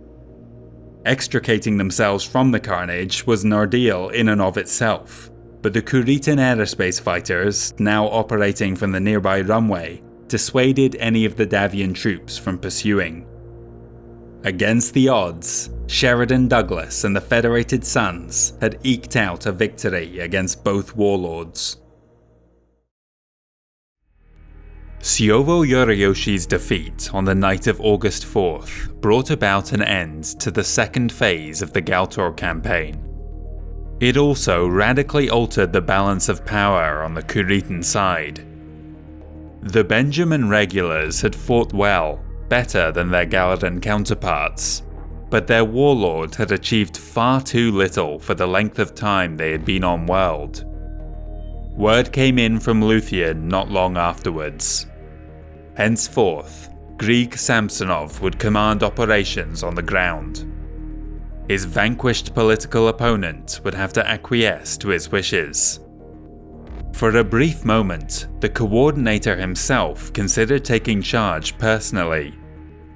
Extricating themselves from the carnage was an ordeal in and of itself, but the Kuritan aerospace fighters, now operating from the nearby runway, dissuaded any of the Davion troops from pursuing. Against the odds, Sheridan Douglas and the Federated Sons had eked out a victory against both warlords. Siovo Yoriyoshi's defeat on the night of August 4th brought about an end to the second phase of the Galtor campaign. It also radically altered the balance of power on the Kuritan side. The Benjamin Regulars had fought well, better than their Gallidan counterparts, but their warlord had achieved far too little for the length of time they had been on world. Word came in from Luthien not long afterwards. Henceforth, Grieg Samsonov would command operations on the ground. His vanquished political opponent would have to acquiesce to his wishes. For a brief moment, the coordinator himself considered taking charge personally,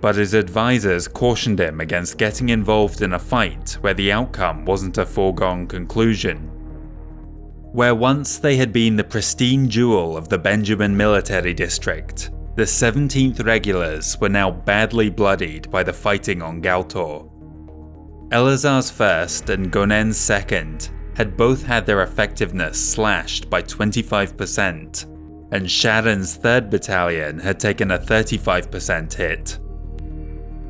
but his advisors cautioned him against getting involved in a fight where the outcome wasn't a foregone conclusion. Where once they had been the pristine jewel of the Benjamin military district, the 17th Regulars were now badly bloodied by the fighting on Galtor. Elazar's 1st and Gonen's 2nd had both had their effectiveness slashed by 25%, and Sharon's 3rd Battalion had taken a 35% hit.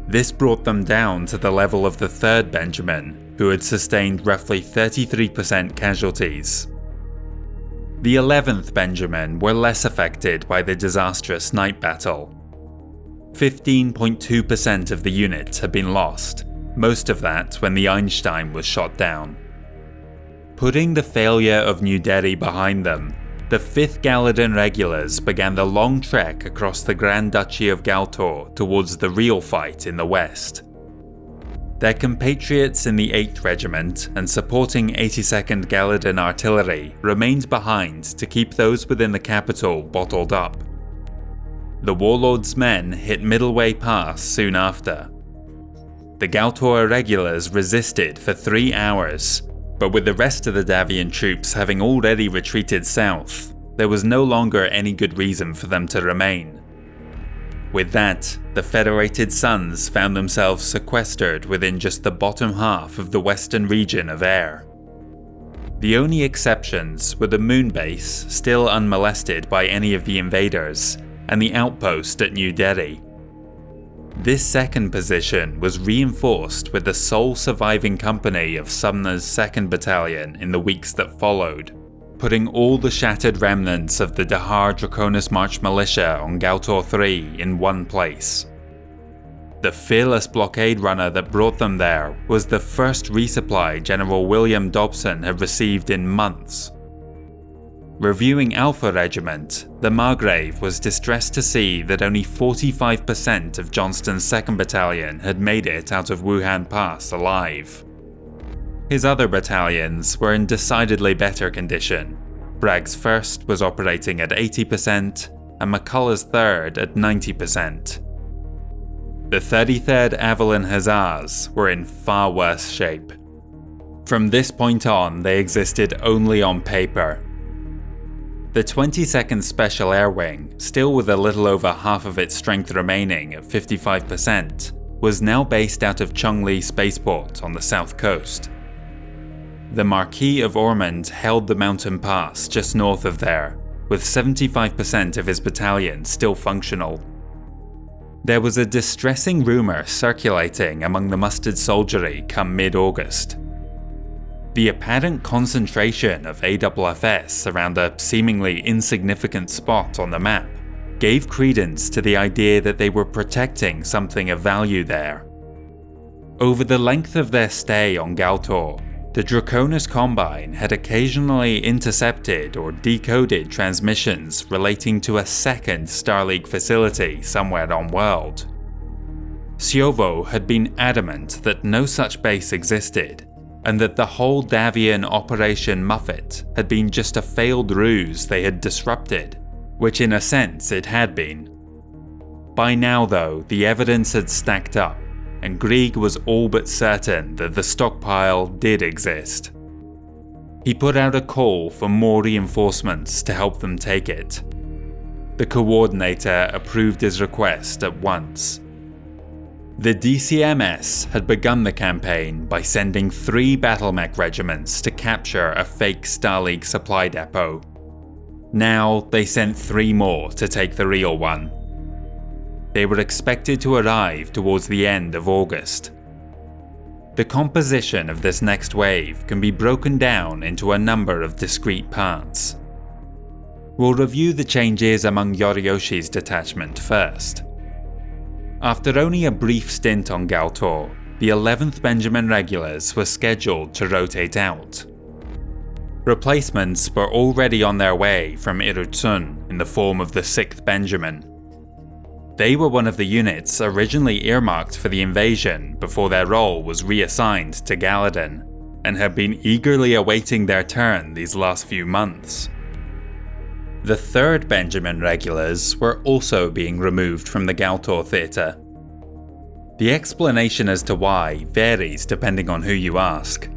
This brought them down to the level of the 3rd Benjamin, who had sustained roughly 33% casualties. The 11th Benjamin were less affected by the disastrous night battle. 15.2% of the unit had been lost, most of that when the Einstein was shot down. Putting the failure of New Delhi behind them, the 5th Gallidan Regulars began the long trek across the Grand Duchy of Galtor towards the real fight in the west. Their compatriots in the 8th Regiment and supporting 82nd Gallidan Artillery remained behind to keep those within the capital bottled up. The warlord's men hit Middleway Pass soon after. The Galtor Irregulars resisted for 3 hours, but with the rest of the Davion troops having already retreated south, there was no longer any good reason for them to remain. With that, the Federated Sons found themselves sequestered within just the bottom half of the western region of Air. The only exceptions were the moon base, still unmolested by any of the invaders, and the outpost at New Delhi. This second position was reinforced with the sole surviving company of Sumner's 2nd Battalion in the weeks that followed, putting all the shattered remnants of the Dahar Draconis March Militia on Galtor 3 in one place. The fearless blockade runner that brought them there was the first resupply General William Dobson had received in months. Reviewing Alpha Regiment, the Margrave was distressed to see that only 45% of Johnston's 2nd Battalion had made it out of Wuhan Pass alive. His other battalions were in decidedly better condition. Bragg's 1st was operating at 80% and McCullough's 3rd at 90%. The 33rd Avalon Hussars were in far worse shape. From this point on, they existed only on paper. The 22nd Special Air Wing, still with a little over half of its strength remaining at 55%, was now based out of Chongli Spaceport on the south coast. The Marquis of Ormond held the mountain pass just north of there, with 75% of his battalion still functional. There was a distressing rumour circulating among the mustered soldiery come mid-August. The apparent concentration of AFFS around a seemingly insignificant spot on the map gave credence to the idea that they were protecting something of value there. Over the length of their stay on Galtor, the Draconis Combine had occasionally intercepted or decoded transmissions relating to a second Starleague facility somewhere on world. Siovo had been adamant that no such base existed, and that the whole Davion Operation Muffet had been just a failed ruse they had disrupted, which in a sense it had been. By now though, the evidence had stacked up, and Grieg was all but certain that the stockpile did exist. He put out a call for more reinforcements to help them take it. The coordinator approved his request at once. The DCMS had begun the campaign by sending 3 battlemech regiments to capture a fake Starleague supply depot. Now they sent 3 more to take the real one. They were expected to arrive towards the end of August. The composition of this next wave can be broken down into a number of discrete parts. We'll review the changes among Yoriyoshi's detachment first. After only a brief stint on Galtor, the 11th Benjamin Regulars were scheduled to rotate out. Replacements were already on their way from Irutsun in the form of the 6th Benjamin. They were one of the units originally earmarked for the invasion before their role was reassigned to Galadin, and had been eagerly awaiting their turn these last few months. The 3rd Benjamin Regulars were also being removed from the Galtor theatre. The explanation as to why varies depending on who you ask.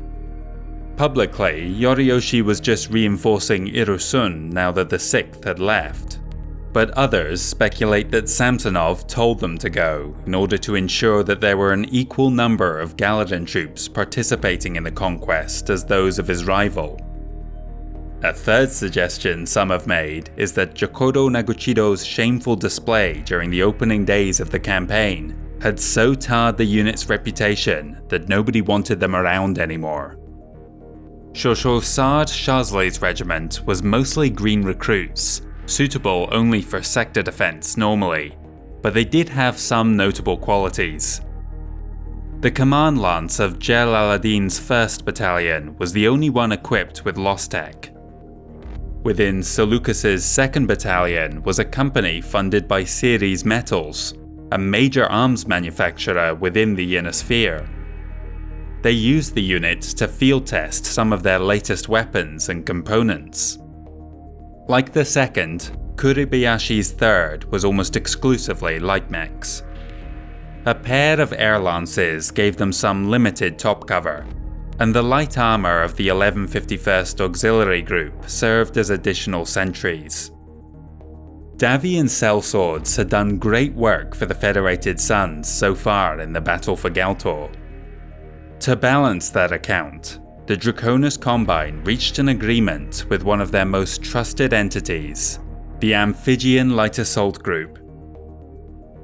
Publicly, Yoriyoshi was just reinforcing Irusun now that the 6th had left, but others speculate that Samsonov told them to go in order to ensure that there were an equal number of Galadin troops participating in the conquest as those of his rival. A third suggestion some have made is that Jokodo Naguchido's shameful display during the opening days of the campaign had so tarred the unit's reputation that nobody wanted them around anymore. Shoshosad Shazley's regiment was mostly green recruits, suitable only for sector defense normally, but they did have some notable qualities. The command lance of Jalaluddin's 1st Battalion was the only one equipped with Lostech. Within Seleucus's 2nd Battalion was a company funded by Ceres Metals, a major arms manufacturer within the Ionosphere. They used the unit to field test some of their latest weapons and components. Like the 2nd, Kuribayashi's 3rd was almost exclusively light mechs. A pair of air lances gave them some limited top cover, and the light armour of the 1151st Auxiliary Group served as additional sentries. Davion sellswords had done great work for the Federated Sons so far in the battle for Galtor. To balance that account, the Draconis Combine reached an agreement with one of their most trusted entities, the Amphibian Light Assault Group.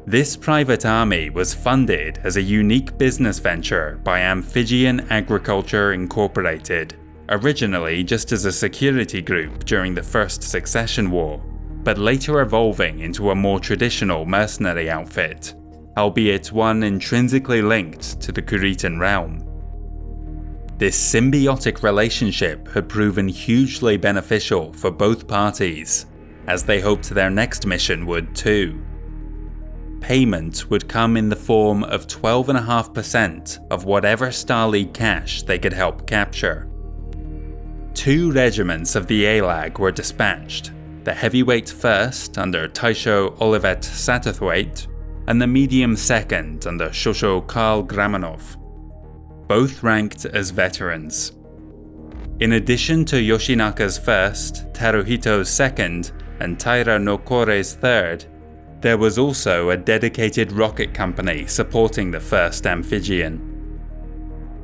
This private army was funded as a unique business venture by Amphibian Agriculture Incorporated, originally just as a security group during the First Succession War, but later evolving into a more traditional mercenary outfit, albeit one intrinsically linked to the Kuritan realm. This symbiotic relationship had proven hugely beneficial for both parties, as they hoped their next mission would too. Payment would come in the form of 12.5% of whatever Star League cash they could help capture. 2 regiments of the ALAG were dispatched, the heavyweight 1st under Taisho Olivet Satterthwaite, and the medium 2nd under Shosho Karl Gramanov, both ranked as veterans. In addition to Yoshinaka's 1st, Teruhito's 2nd, and Taira no Kore's 3rd, there was also a dedicated rocket company supporting the 1st Amphibian.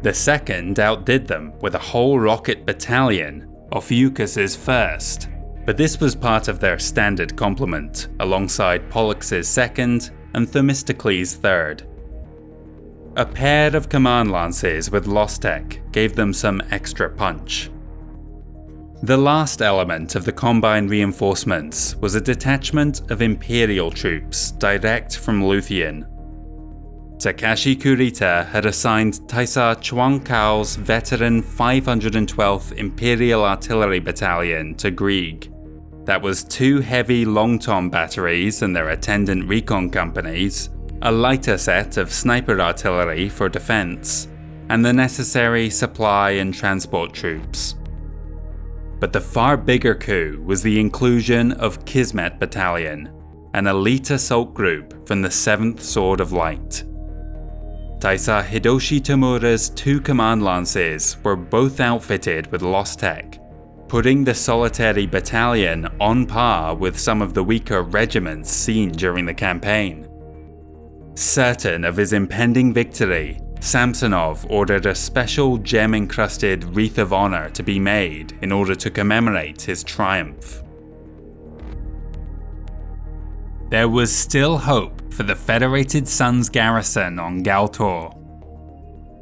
The 2nd outdid them with a whole rocket battalion, Ophiuchus's 1st, but this was part of their standard complement, alongside Pollux's 2nd and Themistocles' 3rd. A pair of command lances with Lostech gave them some extra punch. The last element of the Combine reinforcements was a detachment of Imperial troops direct from Luthien. Takashi Kurita had assigned Taisa Chuangkao's veteran 512th Imperial Artillery Battalion to Grieg. That was 2 heavy long-tom batteries and their attendant recon companies, a lighter set of sniper artillery for defense, and the necessary supply and transport troops. But the far bigger coup was the inclusion of Kismet Battalion, an elite assault group from the 7th Sword of Light. Taisa Hidoshi Tamura's 2 command lances were both outfitted with Lostech, putting the solitary battalion on par with some of the weaker regiments seen during the campaign. Certain of his impending victory, Samsonov ordered a special gem-encrusted Wreath of Honor to be made in order to commemorate his triumph. There was still hope for the Federated Sun's garrison on Galtor.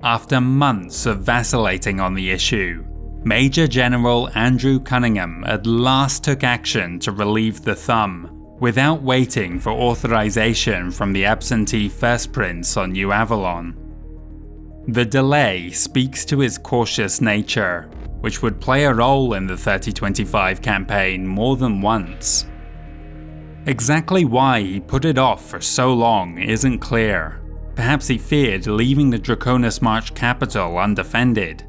After months of vacillating on the issue, Major General Andrew Cunningham at last took action to relieve the thumb, without waiting for authorization from the absentee First Prince on New Avalon. The delay speaks to his cautious nature, which would play a role in the 3025 campaign more than once. Exactly why he put it off for so long isn't clear. Perhaps he feared leaving the Draconis March capital undefended,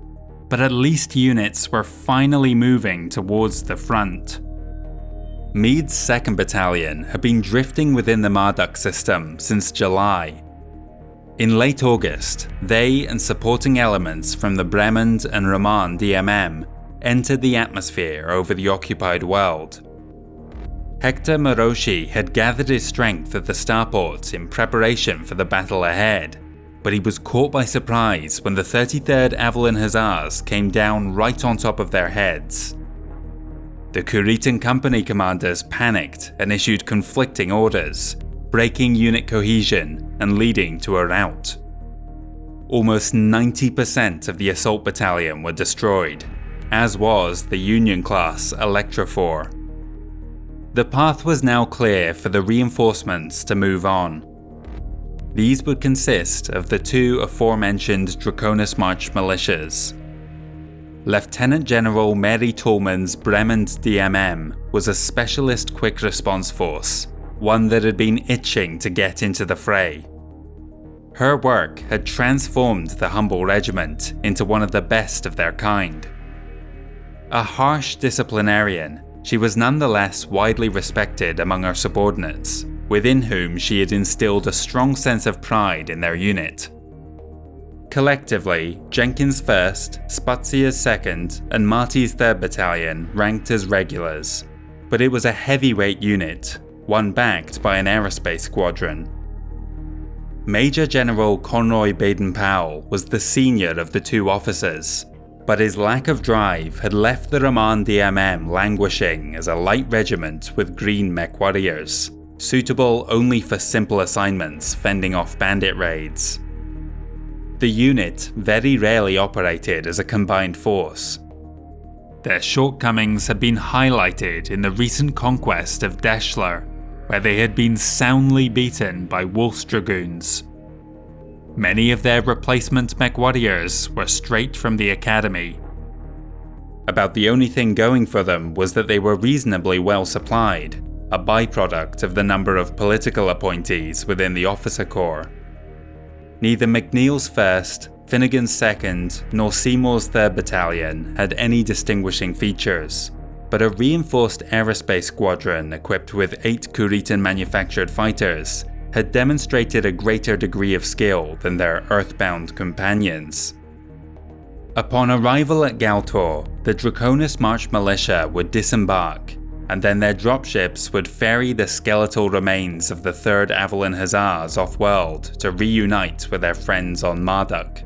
but at least units were finally moving towards the front. Meade's 2nd Battalion had been drifting within the Marduk system since July. In late August, they and supporting elements from the Bremond and Raman DMM entered the atmosphere over the occupied world. Hector Moroshi had gathered his strength at the starport in preparation for the battle ahead, but he was caught by surprise when the 33rd Avalon Hussars came down right on top of their heads. The Kuritan company commanders panicked and issued conflicting orders, breaking unit cohesion and leading to a rout. Almost 90% of the assault battalion were destroyed, as was the Union-class Electrophore. The path was now clear for the reinforcements to move on. These would consist of the 2 aforementioned Draconis March militias. Lieutenant General Mary Tolman's Bremond DMM was a specialist quick response force, one that had been itching to get into the fray. Her work had transformed the humble regiment into one of the best of their kind. A harsh disciplinarian, she was nonetheless widely respected among her subordinates, within whom she had instilled a strong sense of pride in their unit. Collectively, Jenkins' 1st, Spazia's 2nd, and Marty's 3rd Battalion ranked as regulars, but it was a heavyweight unit, one backed by an aerospace squadron. Major General Conroy Baden-Powell was the senior of the 2 officers, but his lack of drive had left the Raman DMM languishing as a light regiment with green MechWarriors, suitable only for simple assignments fending off bandit raids. The unit very rarely operated as a combined force. Their shortcomings had been highlighted in the recent conquest of Deschler, where they had been soundly beaten by Wolf's Dragoons. Many of their replacement MechWarriors were straight from the academy. About the only thing going for them was that they were reasonably well supplied, a byproduct of the number of political appointees within the officer corps. Neither McNeil's 1st, Finnegan's 2nd, nor Seymour's 3rd Battalion had any distinguishing features, but a reinforced aerospace squadron equipped with 8 Kuritan-manufactured fighters had demonstrated a greater degree of skill than their Earthbound companions. Upon arrival at Galtor, the Draconis March Militia would disembark, and then their dropships would ferry the skeletal remains of the 3rd Avalon Hussars off-world to reunite with their friends on Marduk.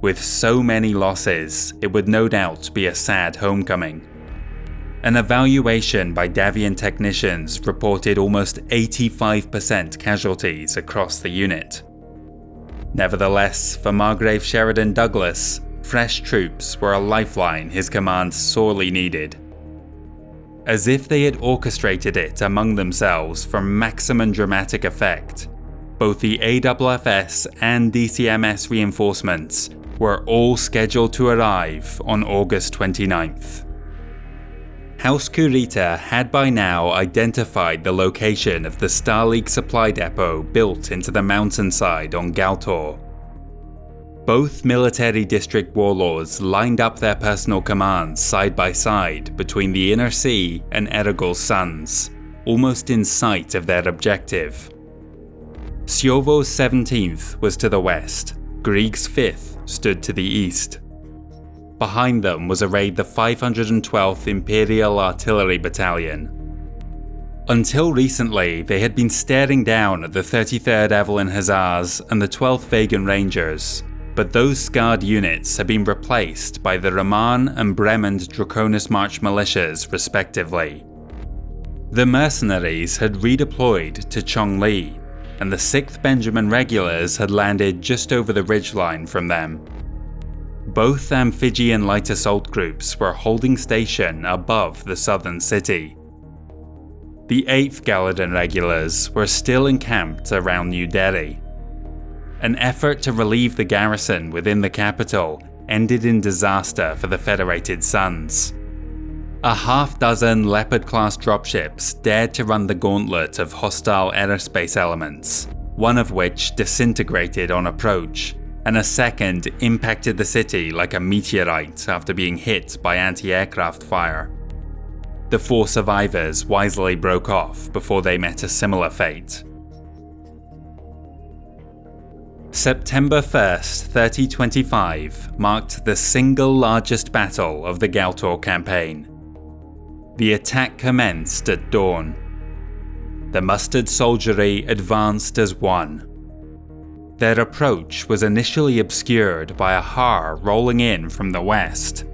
With so many losses, it would no doubt be a sad homecoming. An evaluation by Davion technicians reported almost 85% casualties across the unit. Nevertheless, for Margrave Sheridan Douglas, fresh troops were a lifeline his command sorely needed. As if they had orchestrated it among themselves for maximum dramatic effect, both the AFFS and DCMS reinforcements were all scheduled to arrive on August 29th. House Kurita had by now identified the location of the Star League supply depot built into the mountainside on Galtor. Both military district warlords lined up their personal commands side by side between the Inner Sea and Erigol's Sons, almost in sight of their objective. Siovo's 17th was to the west, Grieg's 5th stood to the east. Behind them was arrayed the 512th Imperial Artillery Battalion. Until recently, they had been staring down at the 33rd Avalon Hussars and the 12th Vagan Rangers, but those scarred units had been replaced by the Raman and Bremond Draconis March Militias respectively. The mercenaries had redeployed to Chongli, and the 6th Benjamin Regulars had landed just over the ridgeline from them. Both amphibian light assault groups were holding station above the southern city. The 8th Galladon Regulars were still encamped around New Delhi. An effort to relieve the garrison within the capital ended in disaster for the Federated Sons. A half-dozen Leopard-class dropships dared to run the gauntlet of hostile aerospace elements, one of which disintegrated on approach, and a second impacted the city like a meteorite after being hit by anti-aircraft fire. The 4 survivors wisely broke off before they met a similar fate. September 1st, 3025 marked the single largest battle of the Galtor campaign. The attack commenced at dawn. The mustered soldiery advanced as one. Their approach was initially obscured by a Har rolling in from the west.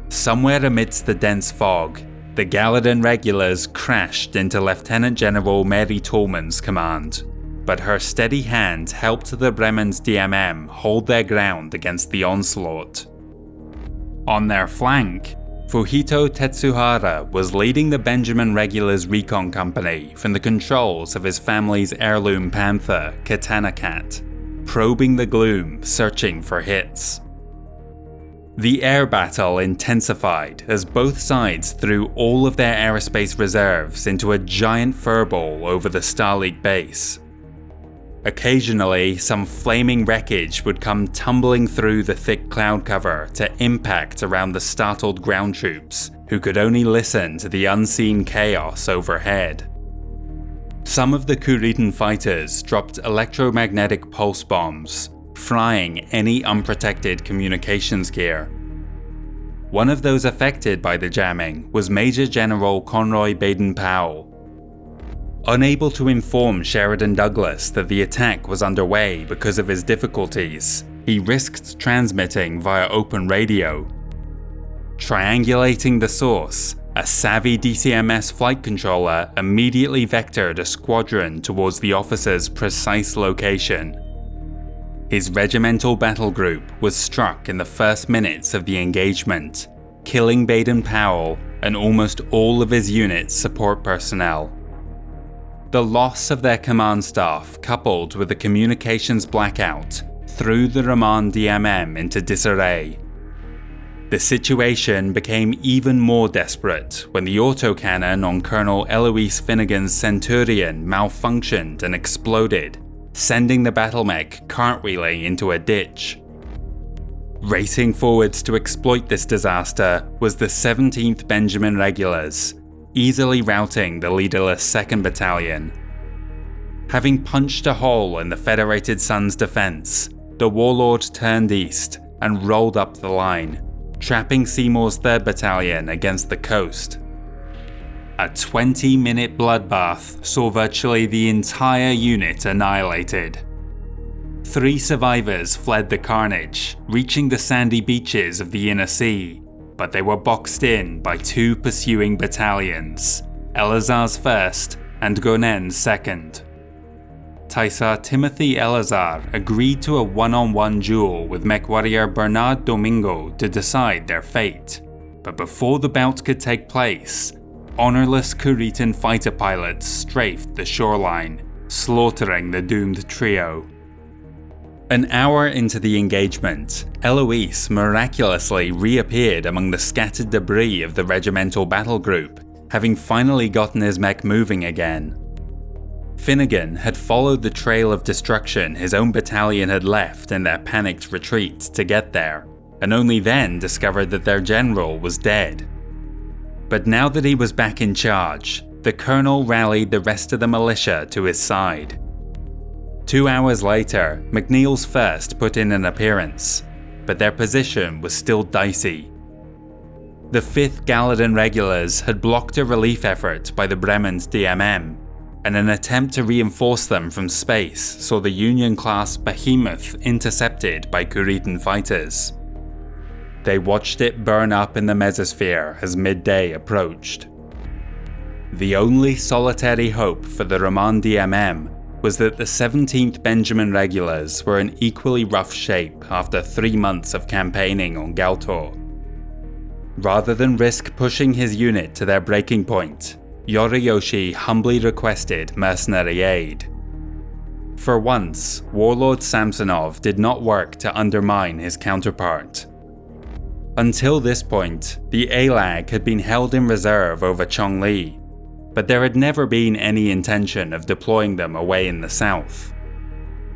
Somewhere amidst the dense fog, the Galladon Regulars crashed into Lieutenant General Mary Tolman's command, but her steady hand helped the Bremen's DMM hold their ground against the onslaught. On their flank, Fujito Tetsuhara was leading the Benjamin Regulars Recon Company from the controls of his family's heirloom panther, Katana Cat, probing the gloom, searching for hits. The air battle intensified as both sides threw all of their aerospace reserves into a giant furball over the Star League base. Occasionally, some flaming wreckage would come tumbling through the thick cloud cover to impact around the startled ground troops, who could only listen to the unseen chaos overhead. Some of the Kuritan fighters dropped electromagnetic pulse bombs, frying any unprotected communications gear. One of those affected by the jamming was Major General Conroy Baden-Powell. Unable to inform Sheridan Douglas that the attack was underway because of his difficulties, he risked transmitting via open radio. Triangulating the source, a savvy DCMS flight controller immediately vectored a squadron towards the officer's precise location. His regimental battle group was struck in the first minutes of the engagement, killing Baden-Powell and almost all of his unit's support personnel. The loss of their command staff, coupled with the communications blackout, threw the Roman DMM into disarray. The situation became even more desperate when the autocannon on Colonel Eloise Finnegan's Centurion malfunctioned and exploded, sending the battlemech cartwheeling into a ditch. Racing forwards to exploit this disaster was the 17th Benjamin Regulars, easily routing the leaderless 2nd Battalion. Having punched a hole in the Federated Sun's defense, the warlord turned east and rolled up the line, trapping Seymour's 3rd Battalion against the coast. A 20-minute bloodbath saw virtually the entire unit annihilated. 3 survivors fled the carnage, reaching the sandy beaches of the Inner Sea, but they were boxed in by 2 pursuing battalions, Elazar's 1st and Gonen's 2nd. Taisar Timothy Elazar agreed to a one-on-one duel with MechWarrior Bernard Domingo to decide their fate, but before the bout could take place, honorless Kuritan fighter pilots strafed the shoreline, slaughtering the doomed trio. An hour into the engagement, Eloise miraculously reappeared among the scattered debris of the regimental battle group, having finally gotten his mech moving again. Finnegan had followed the trail of destruction his own battalion had left in their panicked retreat to get there, and only then discovered that their general was dead. But now that he was back in charge, the colonel rallied the rest of the militia to his side. 2 hours later, McNeil's 1st put in an appearance, but their position was still dicey. The 5th Galladon Regulars had blocked a relief effort by the Bremen's DMM, and an attempt to reinforce them from space saw the Union-class Behemoth intercepted by Kuritan fighters. They watched it burn up in the mesosphere as midday approached. The only solitary hope for the Roman DMM was that the 17th Benjamin Regulars were in equally rough shape after 3 months of campaigning on Galtor. Rather than risk pushing his unit to their breaking point, Yoriyoshi humbly requested mercenary aid. For once, Warlord Samsonov did not work to undermine his counterpart. Until this point, the ALAG had been held in reserve over Chongli, but there had never been any intention of deploying them away in the south.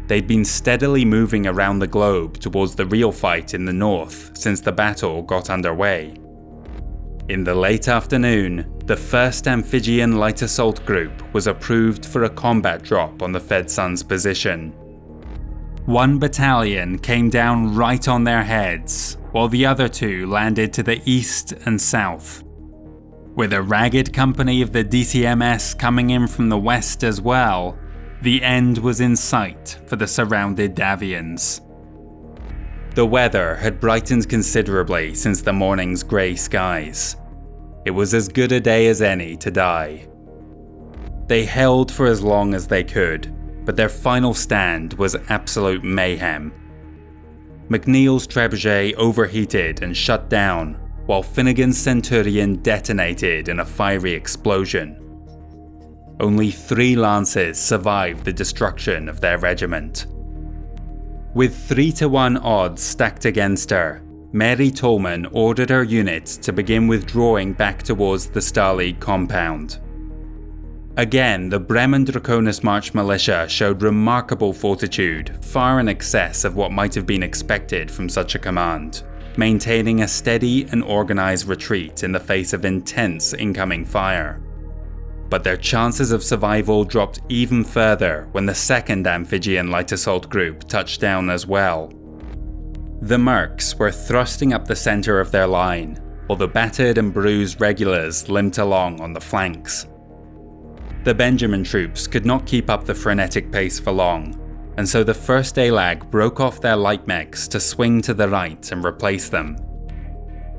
They'd been steadily moving around the globe towards the real fight in the north since the battle got underway. In the late afternoon, the 1st Amphibian Light Assault Group was approved for a combat drop on the Fed Sun's position. 1 battalion came down right on their heads, while the other 2 landed to the east and south. With a ragged company of the DCMS coming in from the west as well, the end was in sight for the surrounded Davions. The weather had brightened considerably since the morning's grey skies. It was as good a day as any to die. They held for as long as they could, but their final stand was absolute mayhem. McNeil's trebuchet overheated and shut down, while Finnegan's Centurion detonated in a fiery explosion. Only 3 lances survived the destruction of their regiment. With 3-to-1 odds stacked against her, Mary Tolman ordered her units to begin withdrawing back towards the Star League compound. Again, the Bremen Draconis March militia showed remarkable fortitude, far in excess of what might have been expected from such a command, maintaining a steady and organized retreat in the face of intense incoming fire. But their chances of survival dropped even further when the 2nd Amphibian Light Assault Group touched down as well. The Mercs were thrusting up the center of their line, while the battered and bruised regulars limped along on the flanks. The Benjamin troops could not keep up the frenetic pace for long, and so the 1st ALAG broke off their light mechs to swing to the right and replace them.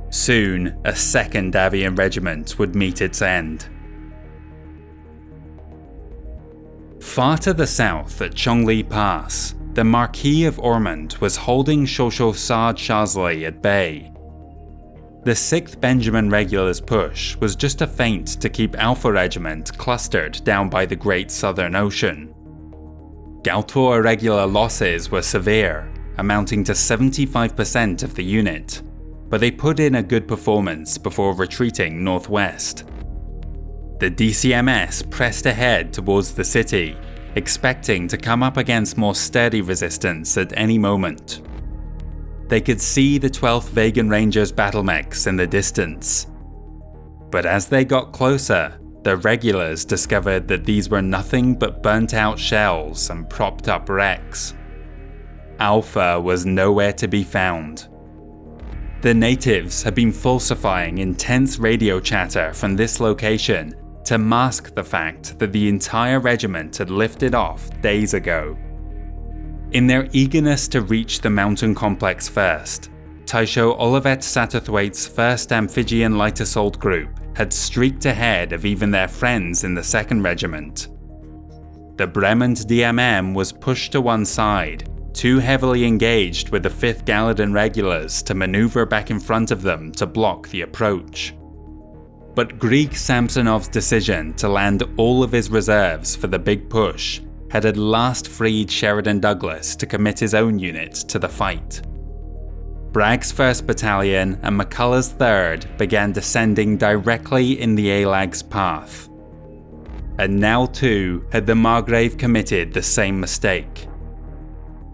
Soon, a 2nd Davion regiment would meet its end. Far to the south at Chongli Pass, the Marquis of Ormond was holding Shosho Saad Shazli at bay. The 6th Benjamin Regulars' push was just a feint to keep Alpha Regiment clustered down by the Great Southern Ocean. Galtor irregular losses were severe, amounting to 75% of the unit, but they put in a good performance before retreating northwest. The DCMS pressed ahead towards the city, expecting to come up against more sturdy resistance at any moment. They could see the 12th Vegan Rangers battle mechs in the distance. But as they got closer, the regulars discovered that these were nothing but burnt out shells and propped up wrecks. Alpha was nowhere to be found. The natives had been falsifying intense radio chatter from this location to mask the fact that the entire regiment had lifted off days ago. In their eagerness to reach the mountain complex first, Taisho Olivet Satterthwaite's 1st Amphibian Light Assault Group had streaked ahead of even their friends in the 2nd Regiment. The Bremont DMM was pushed to one side, too heavily engaged with the 5th Galladon Regulars to maneuver back in front of them to block the approach. But Grieg Samsonov's decision to land all of his reserves for the big push had at last freed Sheridan Douglas to commit his own unit to the fight. Bragg's 1st Battalion and McCullough's 3rd began descending directly in the ALAG's path. And now too had the Margrave committed the same mistake.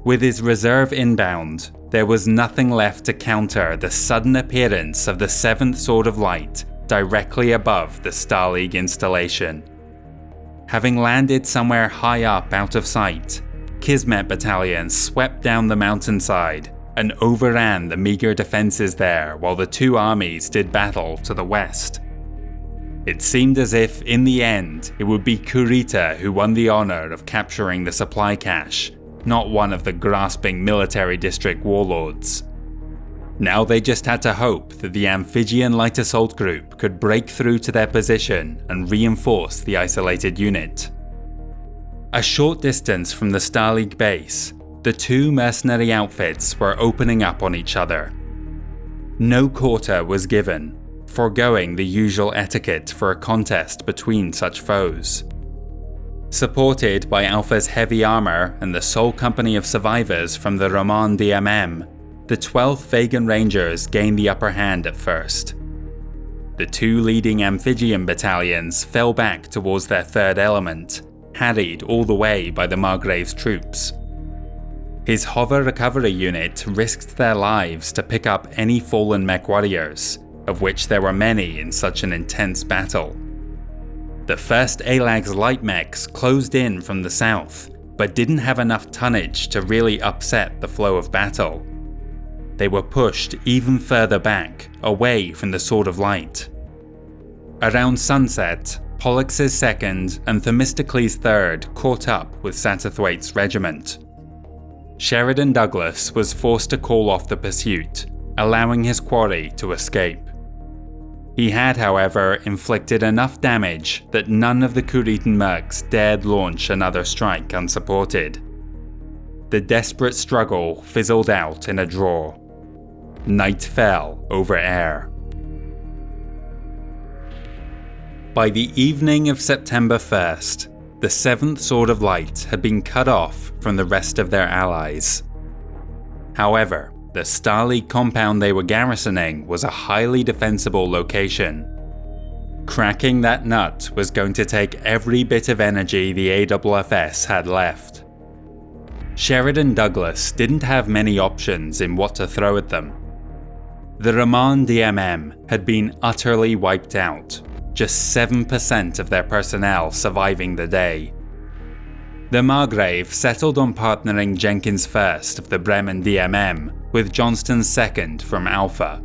With his reserve inbound, there was nothing left to counter the sudden appearance of the 7th Sword of Light directly above the Star League installation. Having landed somewhere high up out of sight, Kismet Battalion swept down the mountainside and overran the meager defences there while the two armies did battle to the west. It seemed as if, in the end, it would be Kurita who won the honour of capturing the supply cache, not one of the grasping military district warlords. Now they just had to hope that the Amphibian Light Assault Group could break through to their position and reinforce the isolated unit. A short distance from the Star League base, the two mercenary outfits were opening up on each other. No quarter was given, foregoing the usual etiquette for a contest between such foes. Supported by Alpha's heavy armour and the sole company of survivors from the Roman DMM, the 12th Vegan Rangers gained the upper hand at first. The two leading amphibian battalions fell back towards their 3rd element, harried all the way by the Margrave's troops. His hover recovery unit risked their lives to pick up any fallen MechWarriors, of which there were many in such an intense battle. The 1st ALAG's light mechs closed in from the south, but didn't have enough tonnage to really upset the flow of battle. They were pushed even further back, away from the Sword of Light. Around sunset, Pollux's 2nd and Themistocles' 3rd caught up with Satterthwaite's regiment. Sheridan Douglas was forced to call off the pursuit, allowing his quarry to escape. He had, however, inflicted enough damage that none of the Kuritan mercs dared launch another strike unsupported. The desperate struggle fizzled out in a draw. Night fell over air. By the evening of September 1st, the 7th Sword of Light had been cut off from the rest of their allies. However, the Star League compound they were garrisoning was a highly defensible location. Cracking that nut was going to take every bit of energy the AFFS had left. Sheridan Douglas didn't have many options in what to throw at them. The Roman DMM had been utterly wiped out, just 7% of their personnel surviving the day. The Margrave settled on partnering Jenkins 1st of the Bremen DMM with Johnston's 2nd from Alpha.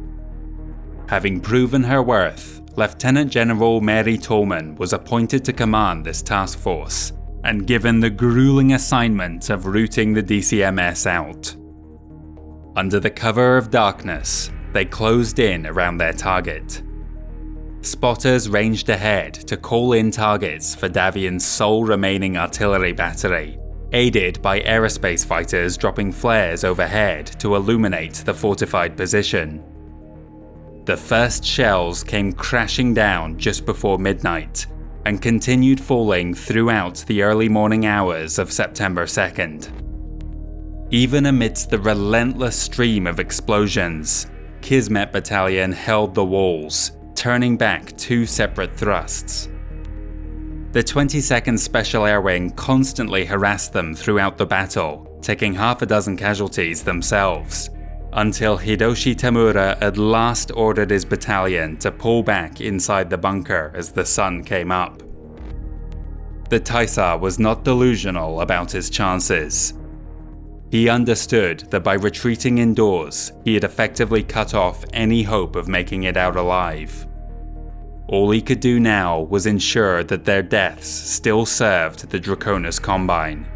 Having proven her worth, Lieutenant General Mary Tolman was appointed to command this task force, and given the grueling assignment of routing the DCMS out. Under the cover of darkness, they closed in around their target. Spotters ranged ahead to call in targets for Davion's sole remaining artillery battery, aided by aerospace fighters dropping flares overhead to illuminate the fortified position. The first shells came crashing down just before midnight and continued falling throughout the early morning hours of September 2nd. Even amidst the relentless stream of explosions, Kismet Battalion held the walls, turning back 2 separate thrusts. The 22nd Special Air Wing constantly harassed them throughout the battle, taking half a dozen casualties themselves, until Hidoshi Tamura at last ordered his battalion to pull back inside the bunker as the sun came up. The Taisa was not delusional about his chances. He understood that by retreating indoors, he had effectively cut off any hope of making it out alive. All he could do now was ensure that their deaths still served the Draconis Combine.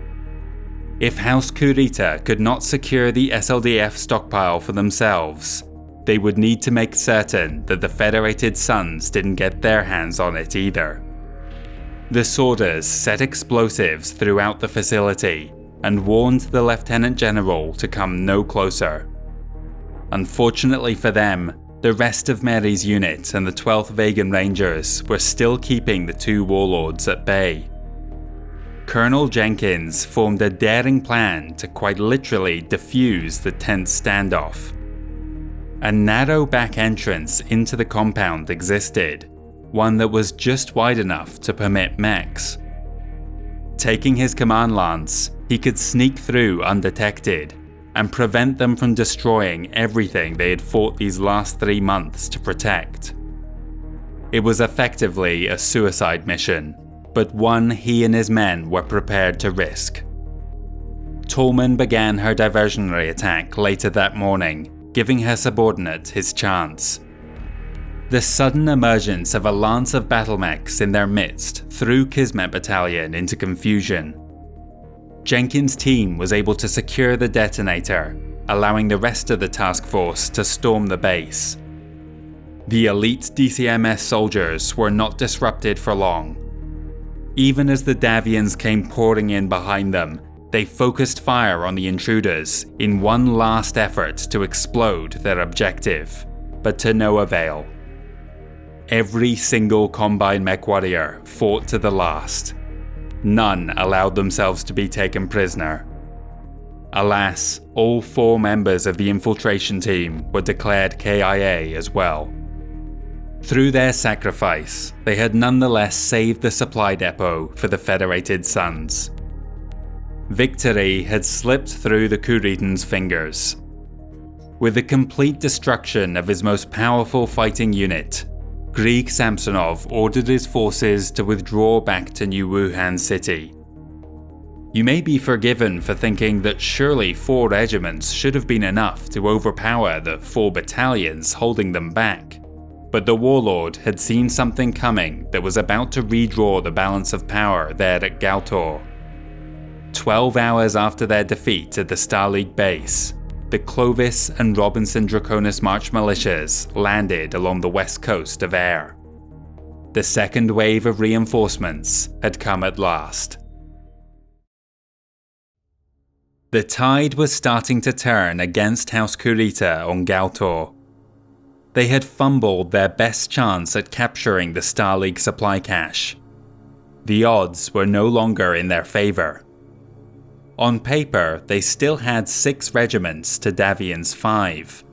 If House Kurita could not secure the SLDF stockpile for themselves, they would need to make certain that the Federated Sons didn't get their hands on it either. The Sworders set explosives throughout the facility and warned the Lieutenant General to come no closer. Unfortunately for them, the rest of Mary's unit and the 12th Vegan Rangers were still keeping the 2 warlords at bay. Colonel Jenkins formed a daring plan to quite literally defuse the tense standoff. A narrow back entrance into the compound existed, one that was just wide enough to permit mechs. Taking his command lance, he could sneak through undetected and prevent them from destroying everything they had fought these last 3 months to protect. It was effectively a suicide mission, but one he and his men were prepared to risk. Tolman began her diversionary attack later that morning, giving her subordinate his chance. The sudden emergence of a lance of battle mechs in their midst threw Kismet Battalion into confusion. Jenkins' team was able to secure the detonator, allowing the rest of the task force to storm the base. The elite DCMS soldiers were not disrupted for long. Even as the Davions came pouring in behind them, they focused fire on the intruders in one last effort to explode their objective, but to no avail. Every single Combine MechWarrior fought to the last. None allowed themselves to be taken prisoner. Alas, all 4 members of the infiltration team were declared KIA as well. Through their sacrifice, they had nonetheless saved the supply depot for the Federated Sons. Victory had slipped through the Kuritan's fingers. With the complete destruction of his most powerful fighting unit, Grieg Samsonov ordered his forces to withdraw back to New Wuhan City. You may be forgiven for thinking that surely 4 regiments should have been enough to overpower the 4 battalions holding them back, but the warlord had seen something coming that was about to redraw the balance of power there at Galtor. 12 hours after their defeat at the Star League base, the Clovis and Robinson Draconis March militias landed along the west coast of Air. The second wave of reinforcements had come at last. The tide was starting to turn against House Kurita on Galtor. They had fumbled their best chance at capturing the Star League supply cache. The odds were no longer in their favor. On paper, they still had 6 regiments to Davion's 5,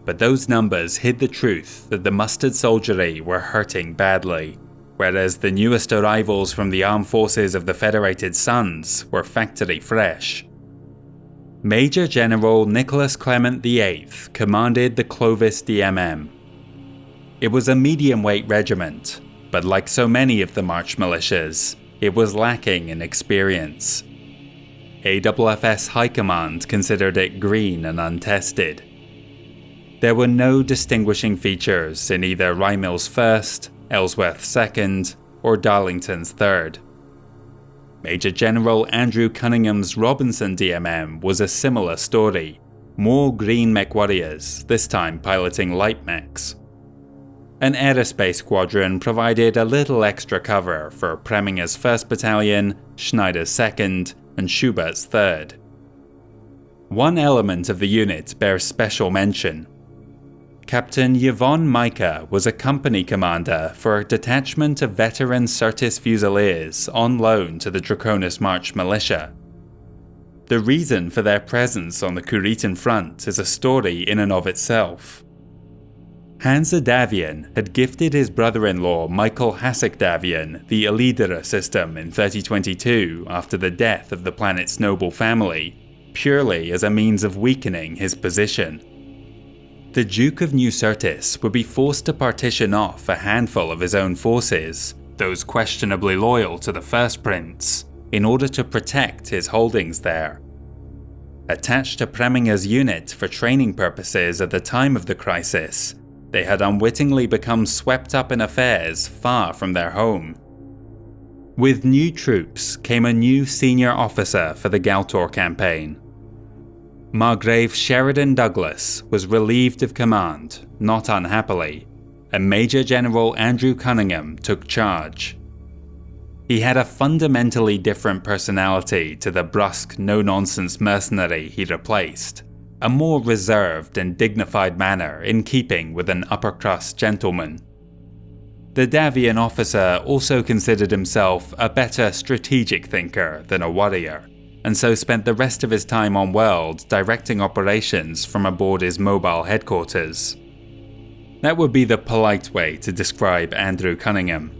but those numbers hid the truth that the mustered soldiery were hurting badly, whereas the newest arrivals from the armed forces of the Federated Sons were factory fresh. Major General Nicholas Clement VIII commanded the Clovis DMM. It was a medium-weight regiment, but like so many of the March militias, it was lacking in experience. AFFS High Command considered it green and untested. There were no distinguishing features in either Rymill's 1st, Ellsworth's 2nd, or Darlington's 3rd. Major General Andrew Cunningham's Robinson DMM was a similar story, more green MechWarriors, this time piloting light mechs. An aerospace squadron provided a little extra cover for Preminger's 1st Battalion, Schneider's 2nd, and Schubert's 3rd. One element of the unit bears special mention. Captain Yvonne Micah was a company commander for a detachment of veteran Syrtis Fusiliers on loan to the Draconis March militia. The reason for their presence on the Kuritan front is a story in and of itself. Hansa Davion had gifted his brother-in-law Michael Hasek Davion the Elidera system in 3022 after the death of the planet's noble family, purely as a means of weakening his position. The Duke of New Syrtis would be forced to partition off a handful of his own forces, those questionably loyal to the First Prince, in order to protect his holdings there. Attached to Preminger's unit for training purposes at the time of the crisis, they had unwittingly become swept up in affairs far from their home. With new troops came a new senior officer for the Galtor campaign. Margrave Sheridan Douglas was relieved of command, not unhappily, and Major General Andrew Cunningham took charge. He had a fundamentally different personality to the brusque, no-nonsense mercenary he replaced, a more reserved and dignified manner in keeping with an upper-crust gentleman. The Davion officer also considered himself a better strategic thinker than a warrior, and so spent the rest of his time on world directing operations from aboard his mobile headquarters. That would be the polite way to describe Andrew Cunningham.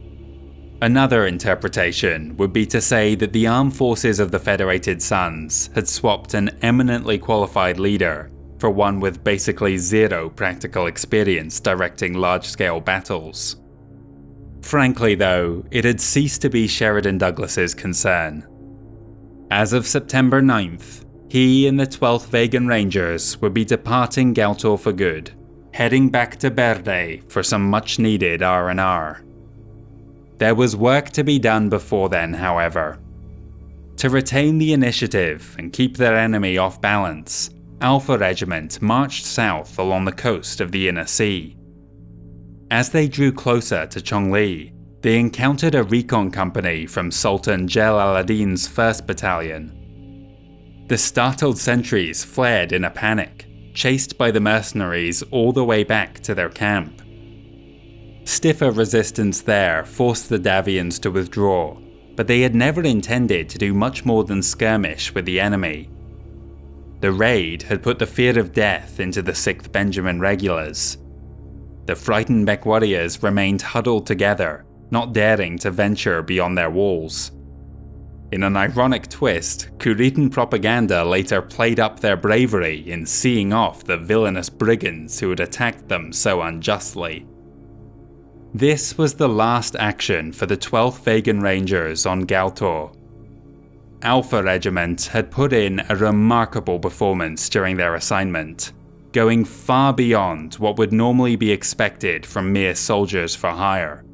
Another interpretation would be to say that the armed forces of the Federated Suns had swapped an eminently qualified leader for one with basically zero practical experience directing large-scale battles. Frankly though, it had ceased to be Sheridan Douglas's concern. As of September 9th, he and the 12th Vegan Rangers would be departing Galtor for good, heading back to Berde for some much-needed R&R. There was work to be done before then, however. To retain the initiative and keep their enemy off balance, Alpha Regiment marched south along the coast of the Inner Sea. As they drew closer to Chongli, they encountered a recon company from Sultan Jel al-Adin's 1st Battalion. The startled sentries fled in a panic, chased by the mercenaries all the way back to their camp. Stiffer resistance there forced the Davions to withdraw, but they had never intended to do much more than skirmish with the enemy. The raid had put the fear of death into the 6th Benjamin Regulars. The frightened MechWarriors remained huddled together, not daring to venture beyond their walls. In an ironic twist, Kuritan propaganda later played up their bravery in seeing off the villainous brigands who had attacked them so unjustly. This was the last action for the 12th Vegan Rangers on Galtor. Alpha Regiment had put in a remarkable performance during their assignment, going far beyond what would normally be expected from mere soldiers for hire.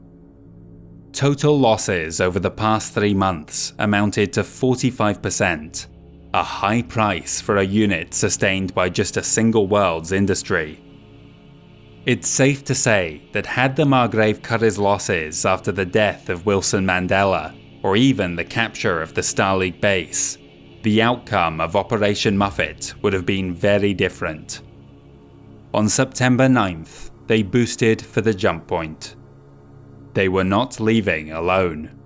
Total losses over the past 3 months amounted to 45%, a high price for a unit sustained by just a single world's industry. It's safe to say that had the Margrave cut his losses after the death of Wilson Mandela, or even the capture of the Starleague base, the outcome of Operation Muffet would have been very different. On September 9th, they boosted for the jump point. They were not leaving alone.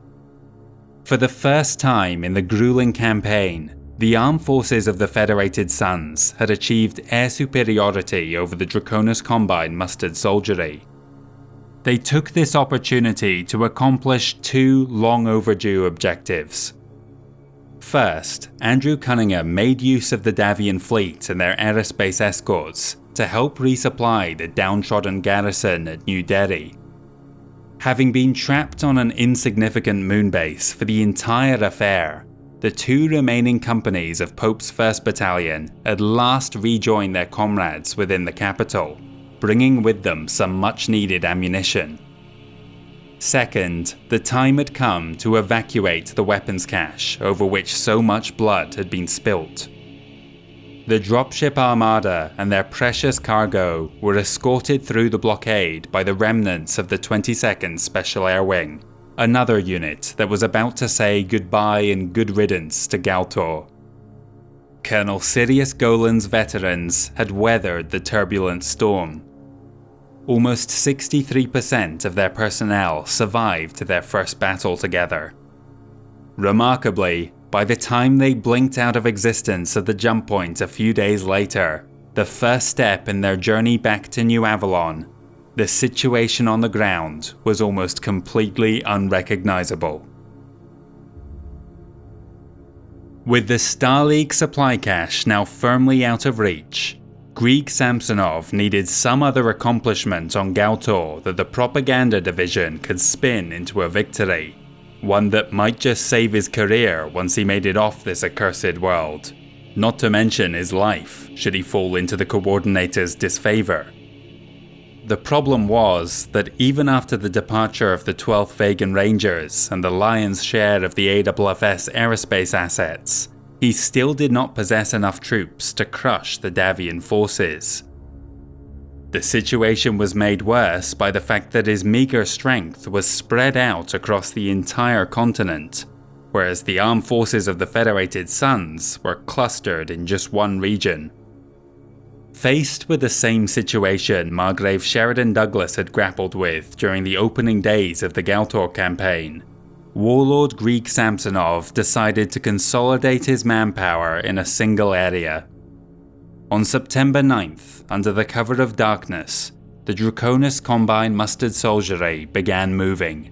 For the first time in the grueling campaign, the armed forces of the Federated Suns had achieved air superiority over the Draconis Combine mustered soldiery. They took this opportunity to accomplish 2 long overdue objectives. First, Andrew Cunningham made use of the Davion fleet and their aerospace escorts to help resupply the downtrodden garrison at New Delhi. Having been trapped on an insignificant moonbase for the entire affair, the 2 remaining companies of Pope's 1st Battalion at last rejoined their comrades within the capital, bringing with them some much-needed ammunition. Second, the time had come to evacuate the weapons cache over which so much blood had been spilt. The dropship armada and their precious cargo were escorted through the blockade by the remnants of the 22nd Special Air Wing, another unit that was about to say goodbye and good riddance to Galtor. Colonel Sirius Golan's veterans had weathered the turbulent storm. almost 63% of their personnel survived their first battle together. Remarkably, by the time they blinked out of existence at the jump point a few days later, the first step in their journey back to New Avalon, the situation on the ground was almost completely unrecognizable. With the Star League supply cache now firmly out of reach, Grieg Samsonov needed some other accomplishment on Galtor that the propaganda division could spin into a victory, one that might just save his career once he made it off this accursed world, not to mention his life should he fall into the Coordinator's disfavor. The problem was that even after the departure of the 12th Vegan Rangers and the lion's share of the AFFS aerospace assets, he still did not possess enough troops to crush the Davion forces. The situation was made worse by the fact that his meager strength was spread out across the entire continent, whereas the armed forces of the Federated Suns were clustered in just one region. Faced with the same situation Margrave Sheridan Douglas had grappled with during the opening days of the Galtor campaign, Warlord Grieg Samsonov decided to consolidate his manpower in a single area. On September 9th, under the cover of darkness, the Draconis Combine Mustard Soldiery began moving.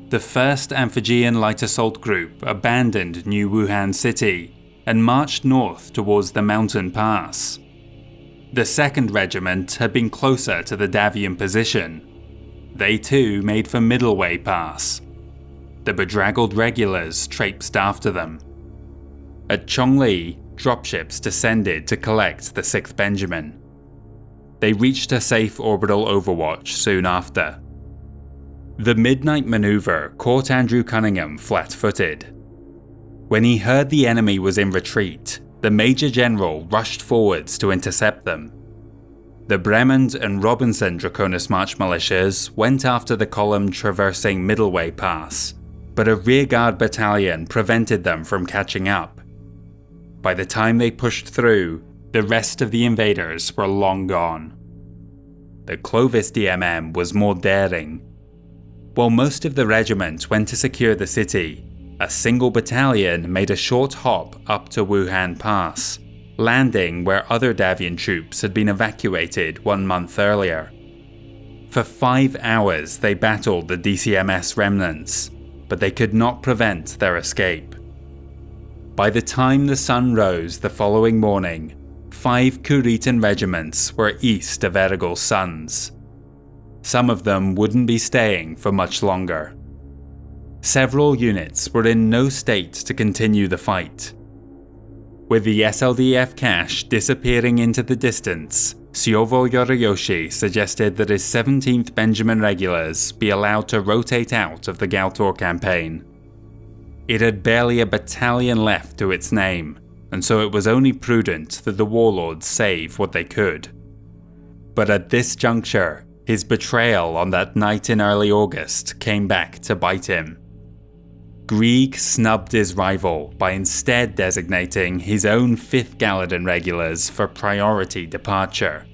The 1st Amphigean Light Assault Group abandoned New Wuhan City and marched north towards the mountain pass. The 2nd Regiment had been closer to the Davion position. They too made for Middleway Pass. The bedraggled regulars traipsed after them. At Chongli, dropships descended to collect the 6th Benjamin. They reached a safe orbital overwatch soon after. The midnight maneuver caught Andrew Cunningham flat-footed. When he heard the enemy was in retreat, the Major General rushed forwards to intercept them. The Bremond and Robinson Draconis March militias went after the column traversing Middleway Pass, but a rearguard battalion prevented them from catching up. By the time they pushed through, the rest of the invaders were long gone. The Clovis DMM was more daring. While most of the regiment went to secure the city, a single battalion made a short hop up to Wuhan Pass, landing where other Davion troops had been evacuated 1 month earlier. For 5 hours they battled the DCMS remnants, but they could not prevent their escape. By the time the sun rose the following morning, 5 Kuritan regiments were east of Ergol's Sons. Some of them wouldn't be staying for much longer. Several units were in no state to continue the fight. With the SLDF cache disappearing into the distance, Siovo Yoriyoshi suggested that his 17th Benjamin Regulars be allowed to rotate out of the Galtor campaign. It had barely a battalion left to its name, and so it was only prudent that the warlords save what they could. But at this juncture, his betrayal on that night in early August came back to bite him. Grieg snubbed his rival by instead designating his own 5th Galladon regulars for priority departure.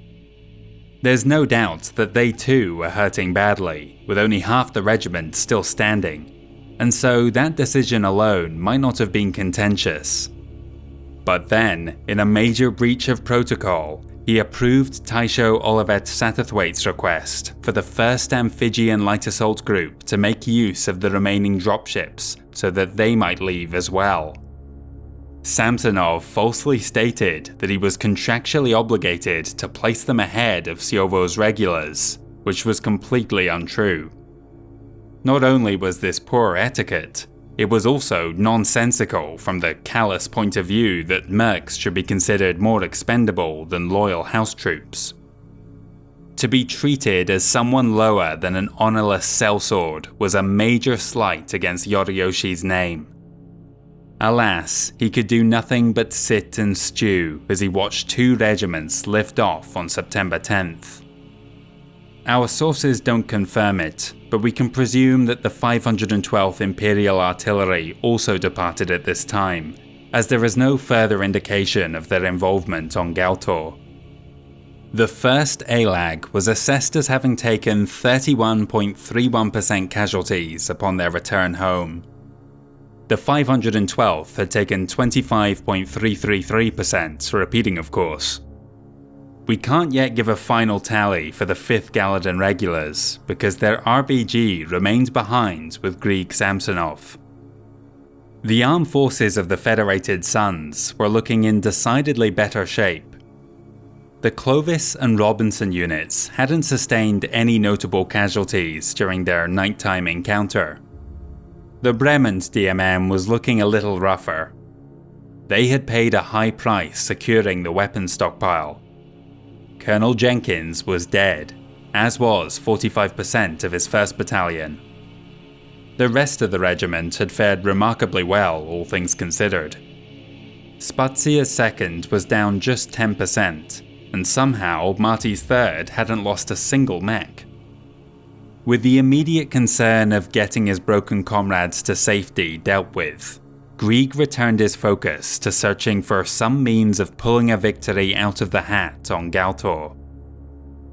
There's no doubt that they too were hurting badly, with only half the regiment still standing, and so that decision alone might not have been contentious. But then, in a major breach of protocol, he approved Taisho Olivet Satterthwaite's request for the 1st Amphigean Light Assault Group to make use of the remaining dropships so that they might leave as well. Samsonov falsely stated that he was contractually obligated to place them ahead of Siovo's regulars, which was completely untrue. Not only was this poor etiquette, it was also nonsensical from the callous point of view that mercs should be considered more expendable than loyal house troops. To be treated as someone lower than an honorless sellsword was a major slight against Yoriyoshi's name. Alas, he could do nothing but sit and stew as he watched 2 regiments lift off on September 10th. Our sources don't confirm it, but we can presume that the 512th Imperial Artillery also departed at this time, as there is no further indication of their involvement on Galtor. The first ALAG was assessed as having taken 31.31% casualties upon their return home. The 512th had taken 25.333%, repeating of course. We can't yet give a final tally for the 5th Galladon regulars because their RBG remained behind with Grieg Samsonov. The armed forces of the Federated Sons were looking in decidedly better shape. The Clovis and Robinson units hadn't sustained any notable casualties during their nighttime encounter. The Bremen's DMM was looking a little rougher. They had paid a high price securing the weapons stockpile. Colonel Jenkins was dead, as was 45% of his 1st Battalion. The rest of the regiment had fared remarkably well, all things considered. Spazia's 2nd was down just 10%, and somehow Marty's 3rd hadn't lost a single mech. With the immediate concern of getting his broken comrades to safety dealt with, Grieg returned his focus to searching for some means of pulling a victory out of the hat on Galtor.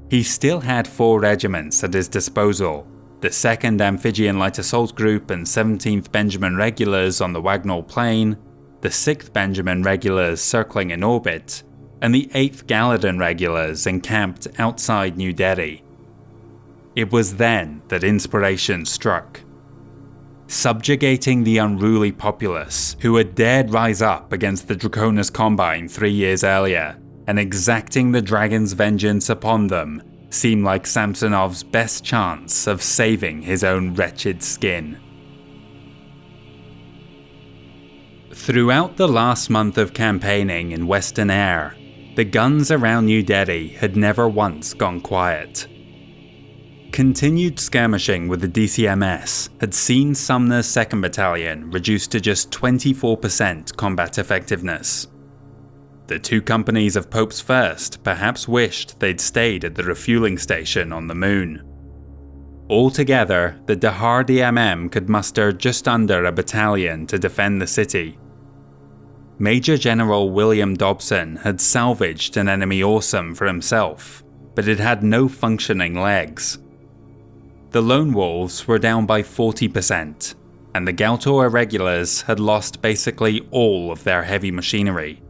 He still had 4 regiments at his disposal, the 2nd Amphibian Light Assault Group and 17th Benjamin Regulars on the Wagnall Plain, the 6th Benjamin Regulars circling in orbit, and the 8th Galladon Regulars encamped outside New Delhi. It was then that inspiration struck. Subjugating the unruly populace who had dared rise up against the Draconis Combine 3 years earlier, and exacting the dragon's vengeance upon them seemed like Samsonov's best chance of saving his own wretched skin. Throughout the last month of campaigning in Western Air, the guns around New Delhi had never once gone quiet. Continued skirmishing with the DCMS had seen Sumner's 2nd Battalion reduced to just 24% combat effectiveness. The 2 companies of Pope's 1st perhaps wished they'd stayed at the refueling station on the moon. Altogether, the Dahar DMM could muster just under a battalion to defend the city. Major General William Dobson had salvaged an enemy awesome for himself, but it had no functioning legs. The Lone Wolves were down by 40%, and the Galtor Irregulars had lost basically all of their heavy machinery.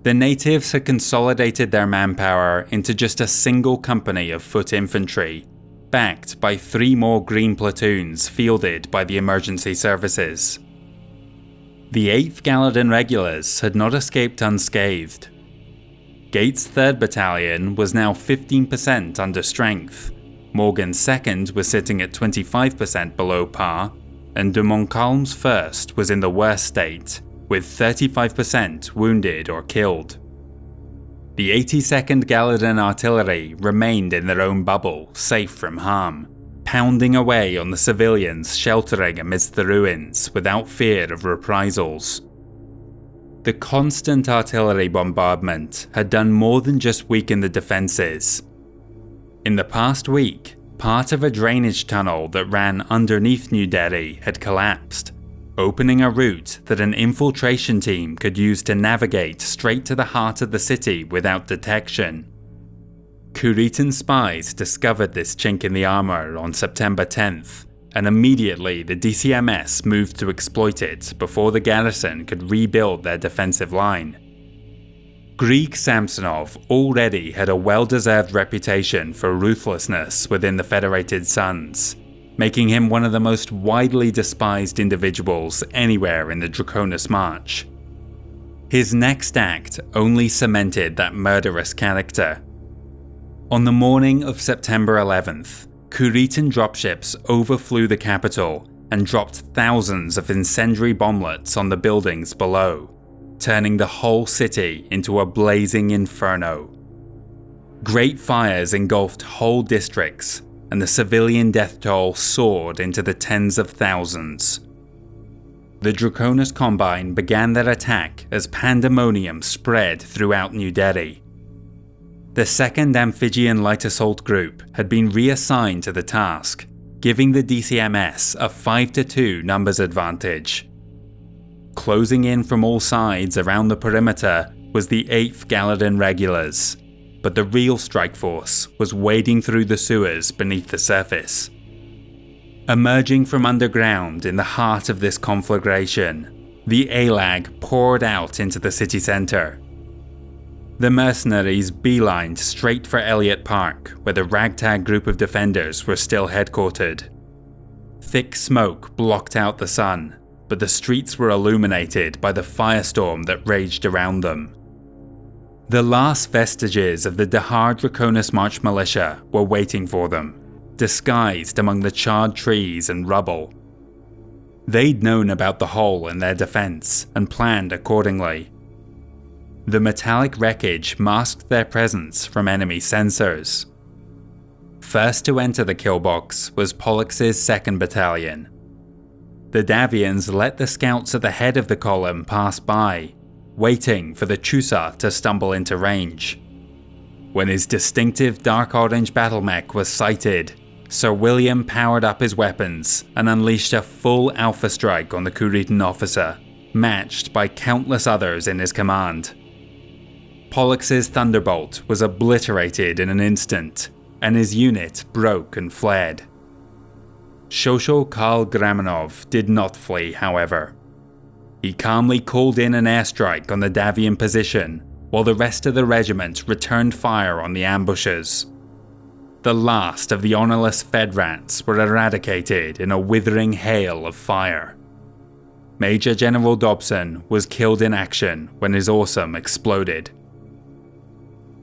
The natives had consolidated their manpower into just a single company of foot infantry, backed by 3 more green platoons fielded by the emergency services. The 8th Galladon Regulars had not escaped unscathed. Gates' 3rd Battalion was now 15% under strength, Morgan's 2nd was sitting at 25% below par, and de Montcalm's 1st was in the worst state, with 35% wounded or killed. The 82nd Galladon Artillery remained in their own bubble, safe from harm, pounding away on the civilians sheltering amidst the ruins without fear of reprisals. The constant artillery bombardment had done more than just weaken the defences. In the past week, part of a drainage tunnel that ran underneath New Delhi had collapsed, opening a route that an infiltration team could use to navigate straight to the heart of the city without detection. Kuritan spies discovered this chink in the armour on September 10th, and immediately the DCMS moved to exploit it before the garrison could rebuild their defensive line. Grieg Samsonov already had a well-deserved reputation for ruthlessness within the Federated Sons, making him one of the most widely despised individuals anywhere in the Draconis March. His next act only cemented that murderous character. On the morning of September 11th, Kuritan dropships overflew the capital and dropped thousands of incendiary bomblets on the buildings below, turning the whole city into a blazing inferno. Great fires engulfed whole districts, and the civilian death toll soared into the tens of thousands. The Draconis Combine began their attack as pandemonium spread throughout New Delhi. The 2nd Amphibian Light Assault Group had been reassigned to the task, giving the DCMS a 5-2 numbers advantage. Closing in from all sides around the perimeter was the 8th Galladon Regulars, but the real strike force was wading through the sewers beneath the surface. Emerging from underground in the heart of this conflagration, the ALAG poured out into the city centre. The mercenaries beelined straight for Elliott Park, where the ragtag group of defenders were still headquartered. Thick smoke blocked out the sun, but the streets were illuminated by the firestorm that raged around them. The last vestiges of the Dahar Draconis March militia were waiting for them, disguised among the charred trees and rubble. They'd known about the hole in their defense and planned accordingly. The metallic wreckage masked their presence from enemy sensors. First to enter the kill box was Pollux's 2nd Battalion. The Davions let the scouts at the head of the column pass by, waiting for the Chusa to stumble into range. When his distinctive dark orange battle mech was sighted, Sir William powered up his weapons and unleashed a full alpha strike on the Kuritan officer, matched by countless others in his command. Pollux's Thunderbolt was obliterated in an instant, and his unit broke and fled. Shosho Karl Gramanov did not flee, however. He calmly called in an airstrike on the Davion position, while the rest of the regiment returned fire on the ambushes. The last of the honourless Fed rats were eradicated in a withering hail of fire. Major General Dobson was killed in action when his awesome exploded.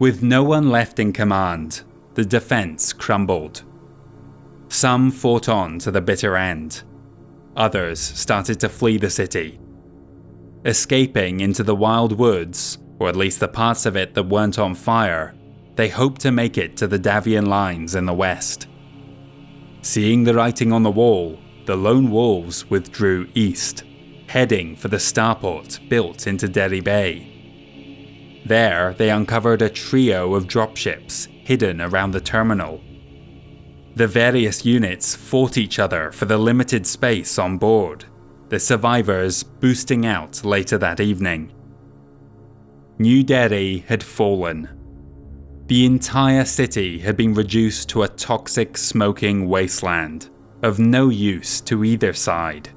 With no one left in command, the defence crumbled. Some fought on to the bitter end. Others started to flee the city. Escaping into the wild woods, or at least the parts of it that weren't on fire, they hoped to make it to the Davion lines in the west. Seeing the writing on the wall, the Lone Wolves withdrew east, heading for the starport built into Derry Bay. There, they uncovered a trio of dropships hidden around the terminal. The various units fought each other for the limited space on board, the survivors boosting out later that evening. New Delhi had fallen. The entire city had been reduced to a toxic, smoking wasteland, of no use to either side.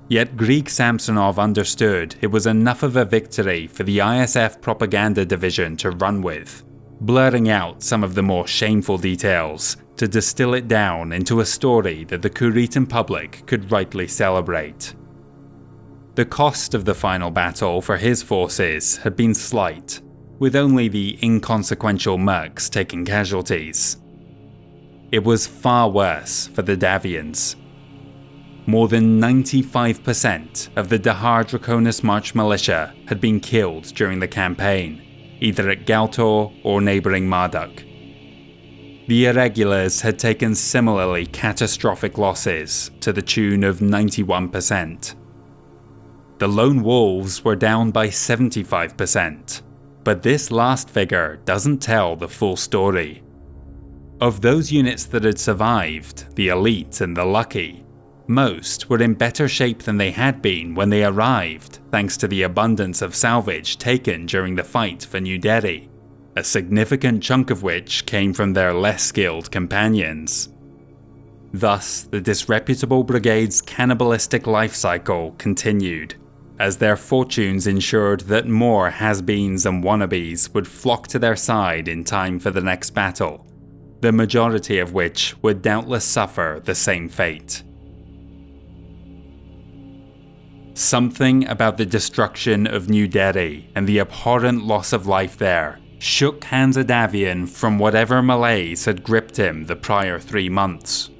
Yet Greek Samsonov understood it was enough of a victory for the ISF propaganda division to run with, blurring out some of the more shameful details to distill it down into a story that the Kuritan public could rightly celebrate. The cost of the final battle for his forces had been slight, with only the inconsequential mercs taking casualties. It was far worse for the Davions. More than 95% of the Dahar Draconis March militia had been killed during the campaign, either at Galtor or neighbouring Marduk. The irregulars had taken similarly catastrophic losses to the tune of 91%. The Lone Wolves were down by 75%, but this last figure doesn't tell the full story. Of those units that had survived, the elite and the lucky, most were in better shape than they had been when they arrived, thanks to the abundance of salvage taken during the fight for New Delhi, a significant chunk of which came from their less skilled companions. Thus, the disreputable brigade's cannibalistic life cycle continued, as their fortunes ensured that more has-beens and wannabes would flock to their side in time for the next battle, the majority of which would doubtless suffer the same fate. Something about the destruction of New Delhi and the abhorrent loss of life there shook Hansa Davion from whatever malaise had gripped him the prior 3 months.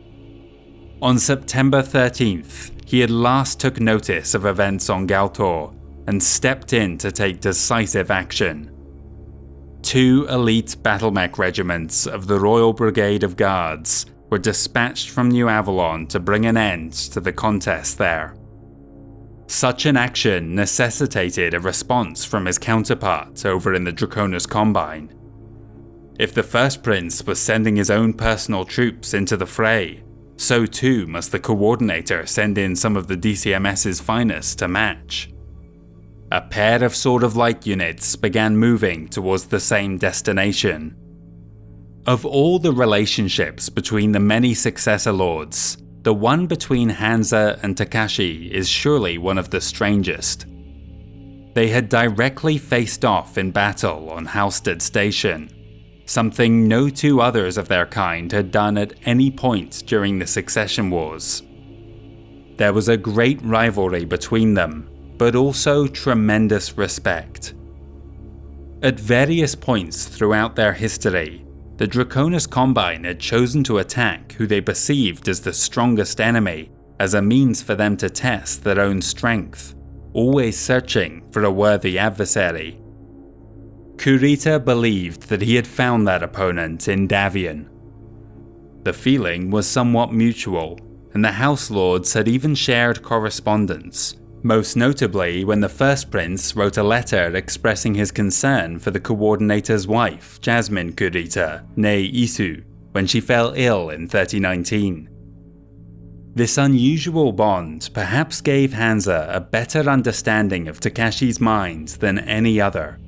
On September 13th, he at last took notice of events on Galtor and stepped in to take decisive action. 2 elite battlemech regiments of the Royal Brigade of Guards were dispatched from New Avalon to bring an end to the contest there. Such an action necessitated a response from his counterpart over in the Draconis Combine. If the First Prince was sending his own personal troops into the fray, so too must the Coordinator send in some of the DCMS's finest to match. a pair of Sword of Light units began moving towards the same destination. Of all the relationships between the many successor lords, the one between Hansa and Takashi is surely one of the strangest. They had directly faced off in battle on Halstead Station, something no two others of their kind had done at any point during the Succession Wars. There was a great rivalry between them, but also tremendous respect. At various points throughout their history, the Draconis Combine had chosen to attack who they perceived as the strongest enemy as a means for them to test their own strength, always searching for a worthy adversary. Kurita believed that he had found that opponent in Davion. The feeling was somewhat mutual, and the House Lords had even shared correspondence, most notably when the First Prince wrote a letter expressing his concern for the Coordinator's wife, Jasmine Kurita, née Isu, when she fell ill in 3019. This unusual bond perhaps gave Hansa a better understanding of Takashi's mind than any other.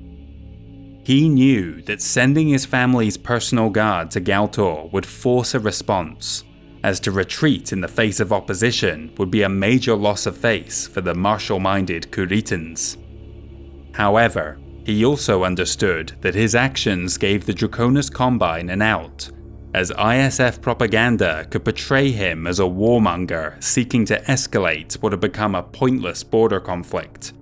He knew that sending his family's personal guard to Galtor would force a response, as to retreat in the face of opposition would be a major loss of face for the martial-minded Kuritans. However, he also understood that his actions gave the Draconis Combine an out, as ISF propaganda could portray him as a warmonger seeking to escalate what had become a pointless border conflict.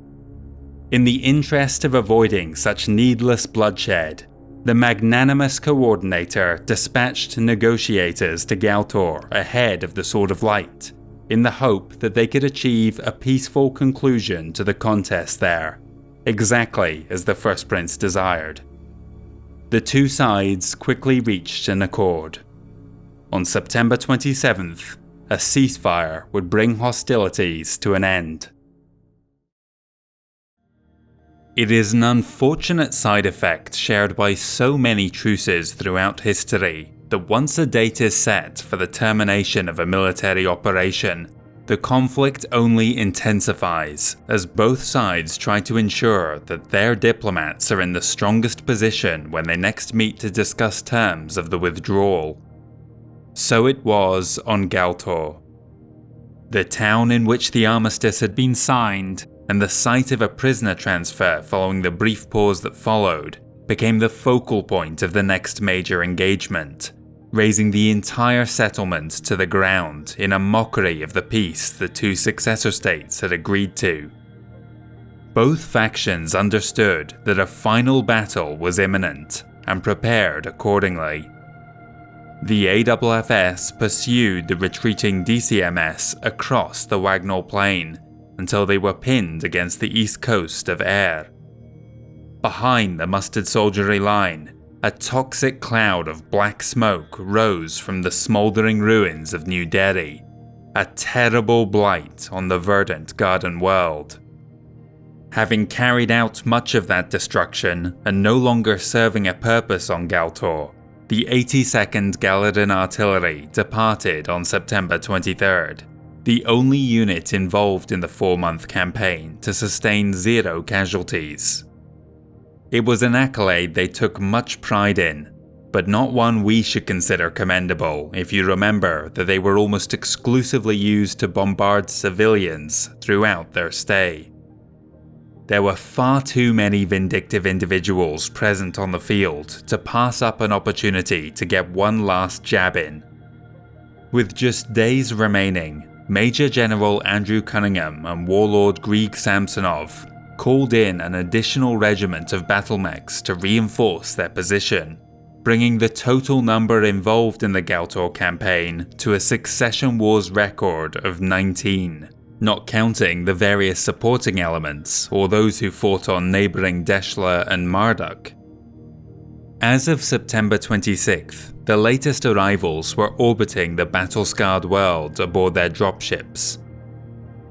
In the interest of avoiding such needless bloodshed, the magnanimous Coordinator dispatched negotiators to Galtor ahead of the Sword of Light, in the hope that they could achieve a peaceful conclusion to the contest there, exactly as the First Prince desired. The two sides quickly reached an accord. On September 27th, a ceasefire would bring hostilities to an end. It is an unfortunate side effect shared by so many truces throughout history that once a date is set for the termination of a military operation, the conflict only intensifies as both sides try to ensure that their diplomats are in the strongest position when they next meet to discuss terms of the withdrawal. So it was on Galtor. The town in which the armistice had been signed, and the site of a prisoner transfer following the brief pause that followed, became the focal point of the next major engagement, raising the entire settlement to the ground in a mockery of the peace the two successor states had agreed to. Both factions understood that a final battle was imminent and prepared accordingly. The AFFS pursued the retreating DCMS across the Wagnall Plain until they were pinned against the east coast of Ayr. Behind the mustard soldiery line, a toxic cloud of black smoke rose from the smouldering ruins of New Delhi, a terrible blight on the verdant garden world. Having carried out much of that destruction and no longer serving a purpose on Galtor, the 82nd Galladon Artillery departed on September 23rd, the only unit involved in the 4-month campaign to sustain 0 casualties. It was an accolade they took much pride in, but not one we should consider commendable if you remember that they were almost exclusively used to bombard civilians throughout their stay. There were far too many vindictive individuals present on the field to pass up an opportunity to get one last jab in. With just days remaining, Major General Andrew Cunningham and Warlord Grieg Samsonov called in an additional regiment of battlemechs to reinforce their position, bringing the total number involved in the Galtor campaign to a Succession Wars record of 19, not counting the various supporting elements or those who fought on neighbouring Deshla and Marduk. As of September 26th, the latest arrivals were orbiting the battle-scarred world aboard their dropships.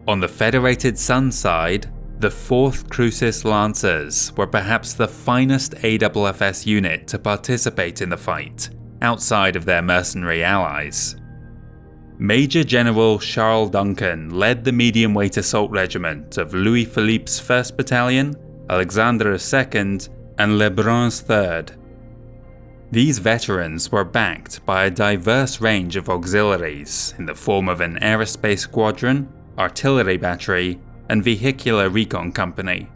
On the Federated Sun side, the 4th Crucis Lancers were perhaps the finest AFFS unit to participate in the fight, outside of their mercenary allies. Major General Charles Duncan led the medium-weight assault regiment of Louis-Philippe's 1st Battalion, Alexandre's 2nd, and Lebrun's 3rd. These veterans were backed by a diverse range of auxiliaries in the form of an aerospace squadron, artillery battery, and vehicular recon company.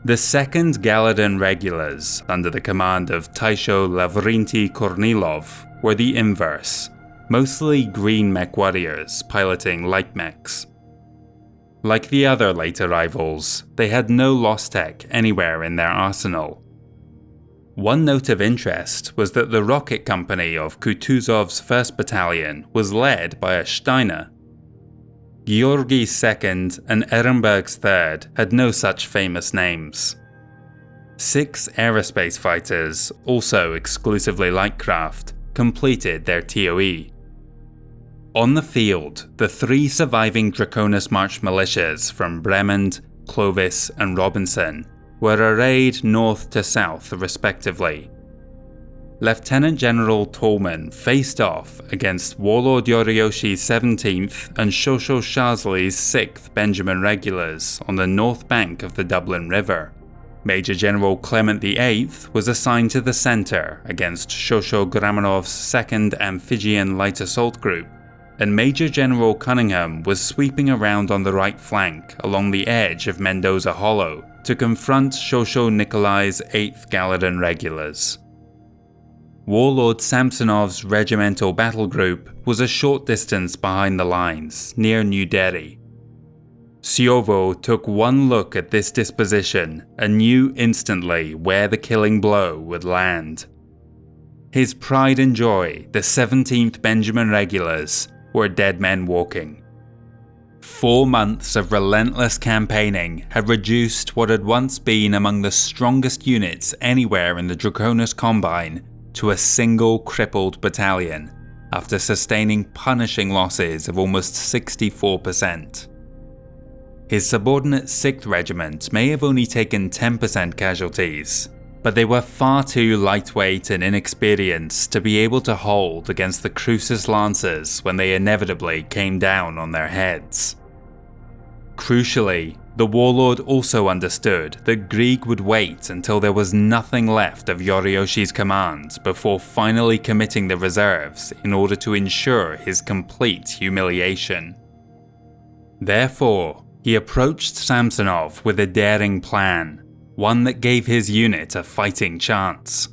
The 2nd Galadin Regulars, under the command of Taisho Lavrinti Kornilov, were the inverse, mostly green MechWarriors piloting light mechs. Like the other late arrivals, they had no lost tech anywhere in their arsenal. One note of interest was that the rocket company of Kutuzov's 1st Battalion was led by a Steiner. Georgi's 2nd and Ehrenberg's 3rd had no such famous names. 6 aerospace fighters, also exclusively lightcraft, completed their TOE. On the field, the 3 surviving Draconis March militias from Bremond, Clovis, and Robinson were arrayed north to south respectively. Lieutenant General Tolman faced off against Warlord Yoriyoshi's 17th and Shosho Shazli's 6th Benjamin Regulars on the north bank of the Dublin River. Major General Clement VIII was assigned to the centre against Shosho Gramenov's 2nd Amphibian Light Assault Group, and Major General Cunningham was sweeping around on the right flank along the edge of Mendoza Hollow to confront Shosho Nikolai's 8th Galadin Regulars. Warlord Samsonov's regimental battle group was a short distance behind the lines, near New Delhi. Siovo took one look at this disposition and knew instantly where the killing blow would land. His pride and joy, the 17th Benjamin Regulars, were dead men walking. 4 months of relentless campaigning had reduced what had once been among the strongest units anywhere in the Draconis Combine to a single crippled battalion, after sustaining punishing losses of almost 64%. His subordinate 6th Regiment may have only taken 10% casualties, but they were far too lightweight and inexperienced to be able to hold against the Crucis Lancers when they inevitably came down on their heads. Crucially, the warlord also understood that Grieg would wait until there was nothing left of Yoriyoshi's command before finally committing the reserves in order to ensure his complete humiliation. Therefore, he approached Samsonov with a daring plan, one that gave his unit a fighting chance.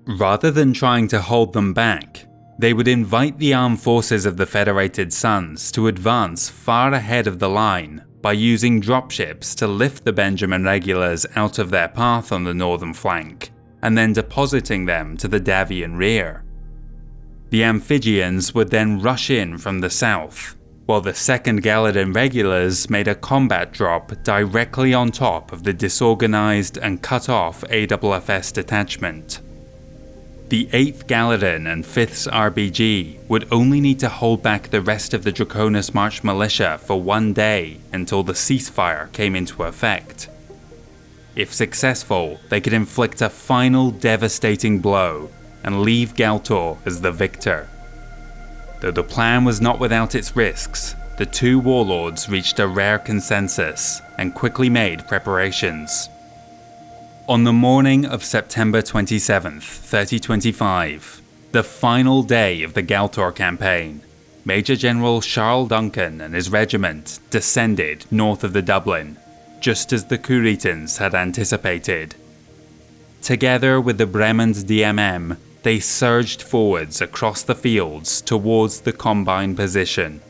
Rather than trying to hold them back, they would invite the armed forces of the Federated Sons to advance far ahead of the line by using dropships to lift the Benjamin Regulars out of their path on the northern flank, and then depositing them to the Davion rear. The Amphibians would then rush in from the south, while the 2nd Galadin Regulars made a combat drop directly on top of the disorganized and cut-off AFFS detachment. The 8th Galadin and 5th RBG would only need to hold back the rest of the Draconis March militia for 1 day until the ceasefire came into effect. If successful, they could inflict a final devastating blow and leave Galtor as the victor. Though the plan was not without its risks, the 2 warlords reached a rare consensus and quickly made preparations. On the morning of September 27th, 3025, the final day of the Galtor campaign, Major General Charles Duncan and his regiment descended north of the Dublin, just as the Kuritans had anticipated. Together with the Bremond DMM, they surged forwards across the fields towards the Combine position.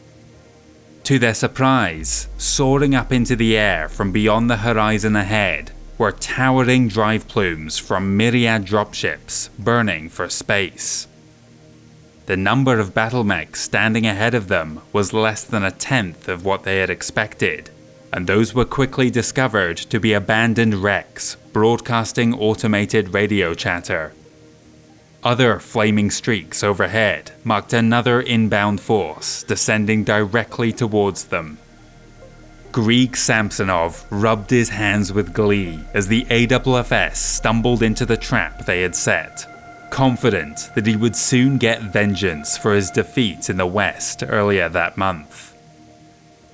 To their surprise, soaring up into the air from beyond the horizon ahead were towering drive plumes from myriad dropships burning for space. The number of battle mechs standing ahead of them was less than a tenth of what they had expected, and those were quickly discovered to be abandoned wrecks broadcasting automated radio chatter. Other flaming streaks overhead marked another inbound force descending directly towards them. Grieg Samsonov rubbed his hands with glee as the AFFS stumbled into the trap they had set. confident that he would soon get vengeance for his defeat in the west earlier that month.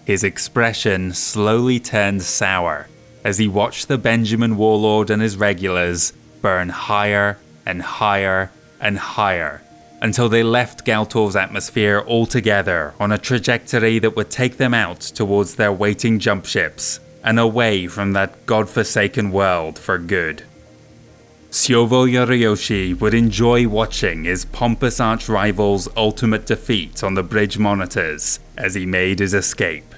His expression slowly turned sour as he watched the Benjamin warlord and his regulars burn higher and higher and higher until they left Galtor's atmosphere altogether on a trajectory that would take them out towards their waiting jump ships and away from that godforsaken world for good. Syovo Yoriyoshi would enjoy watching his pompous arch-rival's ultimate defeat on the bridge monitors as he made his escape.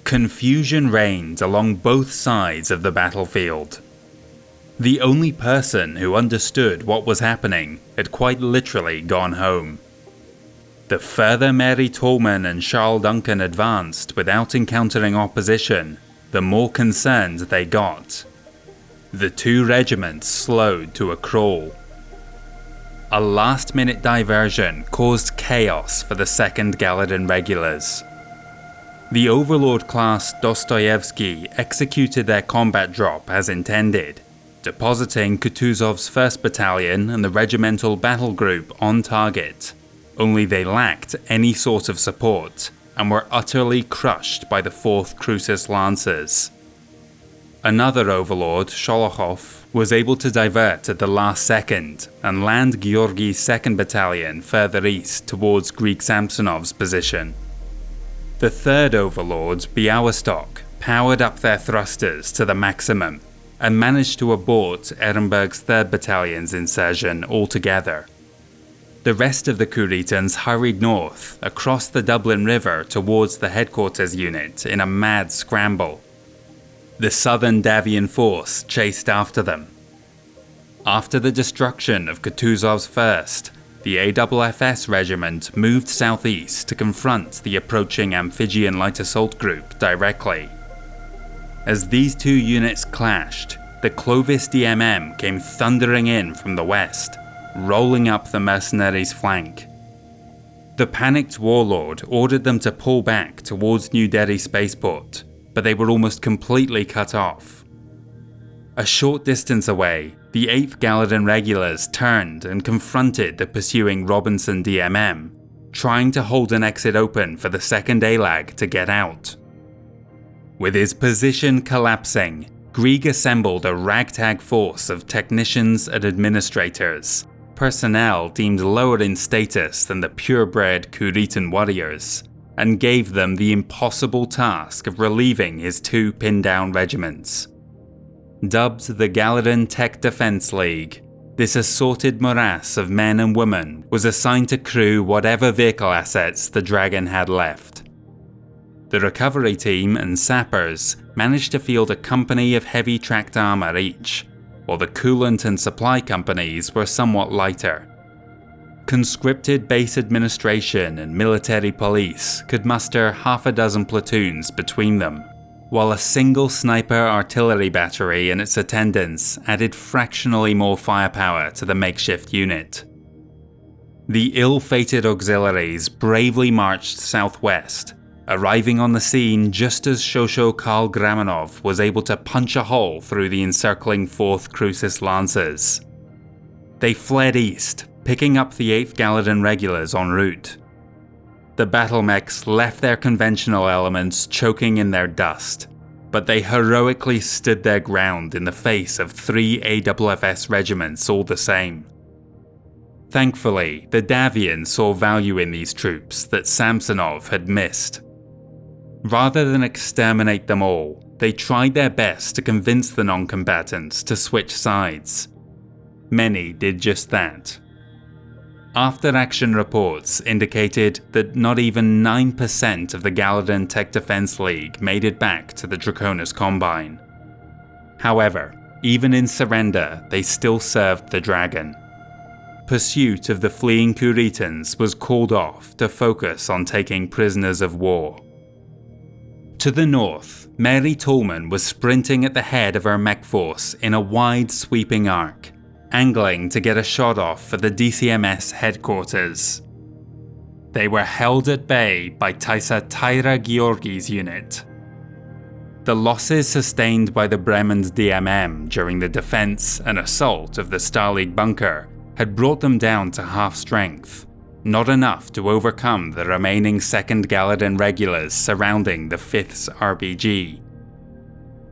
Confusion reigned along both sides of the battlefield. The only person who understood what was happening had quite literally gone home. The further Mary Tolman and Charles Duncan advanced without encountering opposition, the more concerned they got. The two regiments slowed to a crawl. A last-minute diversion caused chaos for the 2nd Gallatin regulars. The Overlord-class Dostoevsky executed their combat drop as intended, depositing Kutuzov's 1st Battalion and the regimental battle group on target, only they lacked any sort of support and were utterly crushed by the 4th Crucis Lancers. Another Overlord, Sholokhov, was able to divert at the last second and land Georgi's 2nd Battalion further east towards Greek Samsonov's position. The 3rd Overlord, Białystok, powered up their thrusters to the maximum and managed to abort Ehrenberg's 3rd Battalion's insertion altogether. The rest of the Kuritans hurried north across the Dublin River towards the headquarters unit in a mad scramble. The southern Davion force chased after them. After the destruction of Kutuzov's 1st, the AFFS regiment moved southeast to confront the approaching Amphibian Light Assault Group directly. As these two units clashed, the Clovis DMM came thundering in from the west, rolling up the mercenaries' flank. The panicked warlord ordered them to pull back towards New Delhi spaceport, but they were almost completely cut off. A short distance away, the 8th Gallatin regulars turned and confronted the pursuing Robinson DMM, trying to hold an exit open for the 2nd ALAG to get out. With his position collapsing, Grieg assembled a ragtag force of technicians and administrators, personnel deemed lower in status than the purebred Kuritan warriors, and gave them the impossible task of relieving his 2 pinned-down regiments. Dubbed the Gallatin Tech Defense League, this assorted morass of men and women was assigned to crew whatever vehicle assets the Dragon had left. The recovery team and sappers managed to field a company of heavy tracked armor each, while the coolant and supply companies were somewhat lighter. Conscripted base administration and military police could muster half a dozen platoons between them, while a single sniper artillery battery and its attendants added fractionally more firepower to the makeshift unit. The ill-fated auxiliaries bravely marched southwest, arriving on the scene just as Shosho Karl Gramanov was able to punch a hole through the encircling 4th Crucis Lancers. They fled east, picking up the 8th Gallatin regulars en route. The battle mechs left their conventional elements choking in their dust, but they heroically stood their ground in the face of 3 AFFS regiments all the same. Thankfully, the Davion saw value in these troops that Samsonov had missed. Rather than exterminate them all, they tried their best to convince the non-combatants to switch sides. Many did just that. After-action reports indicated that not even 9% of the Gallatin Tech Defense League made it back to the Draconis Combine. However, even in surrender, they still served the Dragon. Pursuit of the fleeing Kuritans was called off to focus on taking prisoners of war. To the north, Mary Tolman was sprinting at the head of her mech force in a wide sweeping arc, angling to get a shot off for the DCMS headquarters. They were held at bay by Taisa Taira Georgi's unit. The losses sustained by the Bremen's DMM during the defense and assault of the Starleague bunker had brought them down to half strength, not enough to overcome the remaining 2nd Galladon regulars surrounding the 5th's RPG.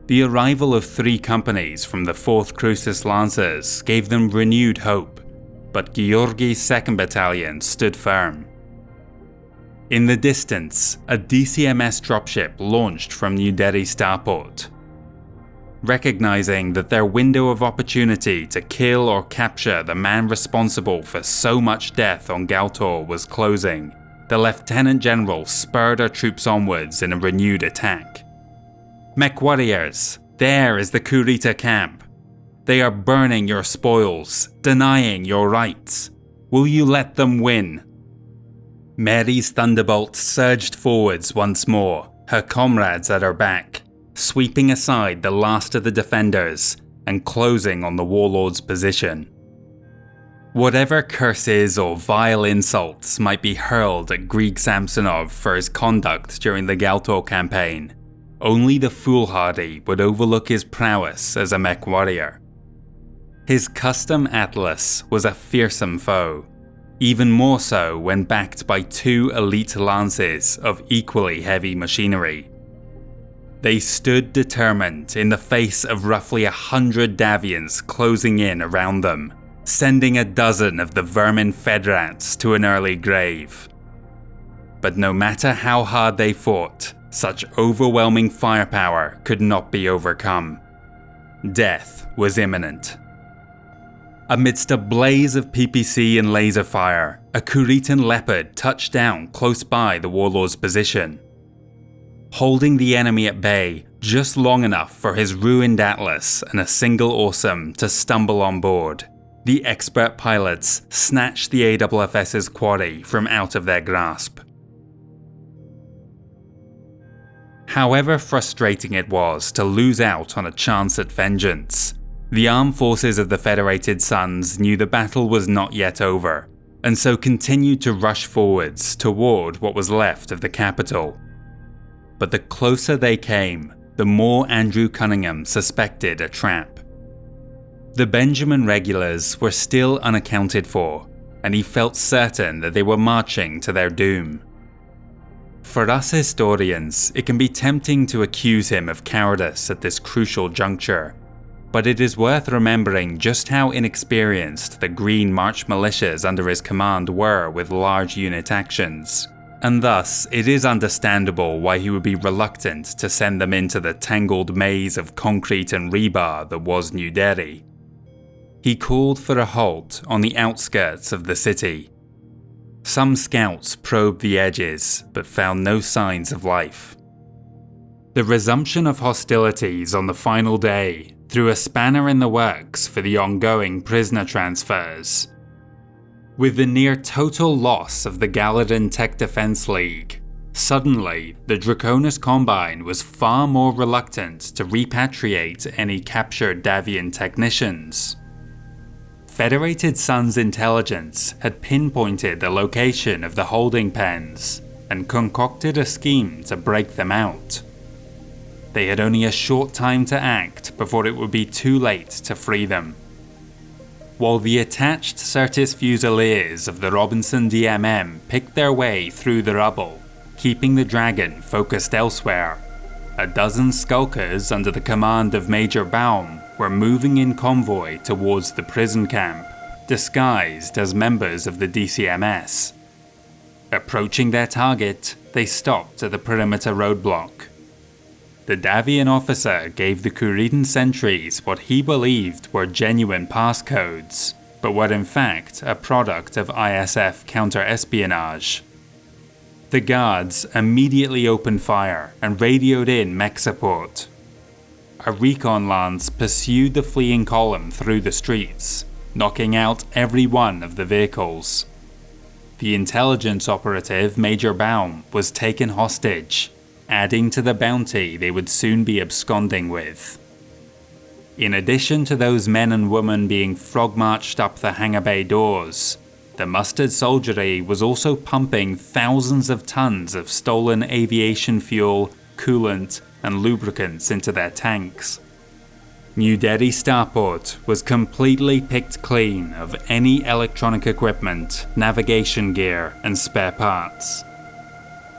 The arrival of 3 companies from the 4th Crucis Lancers gave them renewed hope, but Georgi's 2nd Battalion stood firm. In the distance, a DCMS dropship launched from New Delhi starport. Recognizing that their window of opportunity to kill or capture the man responsible for so much death on Galtor was closing, the Lieutenant General spurred her troops onwards in a renewed attack. MechWarriors, there is the Kurita camp. They are burning your spoils, denying your rights. Will you let them win? Mary's thunderbolt surged forwards once more, her comrades at her back, sweeping aside the last of the defenders and closing on the warlord's position. Whatever curses or vile insults might be hurled at Grieg Samsonov for his conduct during the Galtor campaign, only the foolhardy would overlook his prowess as a mech warrior. His custom Atlas was a fearsome foe, even more so when backed by 2 elite lances of equally heavy machinery. They stood determined in the face of roughly 100 Davions closing in around them, sending a dozen of the vermin Fedrats to an early grave. But no matter how hard they fought, such overwhelming firepower could not be overcome. Death was imminent. Amidst a blaze of PPC and laser fire, a Kuritan Leopard touched down close by the warlord's position, holding the enemy at bay just long enough for his ruined Atlas and a single Awesome to stumble on board. The expert pilots snatched the AWFS's quarry from out of their grasp. However frustrating it was to lose out on a chance at vengeance, the armed forces of the Federated Suns knew the battle was not yet over, and so continued to rush forwards toward what was left of the capital. But the closer they came, the more Andrew Cunningham suspected a trap. The Benjamin regulars were still unaccounted for, and he felt certain that they were marching to their doom. For us historians, it can be tempting to accuse him of cowardice at this crucial juncture, but it is worth remembering just how inexperienced the Green March militias under his command were with large unit actions, and thus it is understandable why he would be reluctant to send them into the tangled maze of concrete and rebar that was New Delhi. He called for a halt on the outskirts of the city. Some scouts probed the edges, but found no signs of life. The resumption of hostilities on the final day threw a spanner in the works for the ongoing prisoner transfers. With the near total loss of the Galladon Tech Defense League, suddenly the Draconis Combine was far more reluctant to repatriate any captured Davion technicians. Federated Suns intelligence had pinpointed the location of the holding pens and concocted a scheme to break them out. They had only a short time to act before it would be too late to free them. While the attached Certis Fusiliers of the Robinson DMM picked their way through the rubble, keeping the Dragon focused elsewhere, a dozen skulkers under the command of Major Baum were moving in convoy towards the prison camp, disguised as members of the DCMS. Approaching their target, they stopped at the perimeter roadblock. The Davion officer gave the Kuritan sentries what he believed were genuine passcodes, but were in fact a product of ISF counter-espionage. The guards immediately opened fire and radioed in mech support. A recon lance pursued the fleeing column through the streets, knocking out every one of the vehicles. The intelligence operative Major Baum was taken hostage, adding to the bounty they would soon be absconding with. In addition to those men and women being frog-marched up the hangar bay doors, the mustered soldiery was also pumping thousands of tons of stolen aviation fuel, coolant, and lubricants into their tanks. New Delhi starport was completely picked clean of any electronic equipment, navigation gear, and spare parts.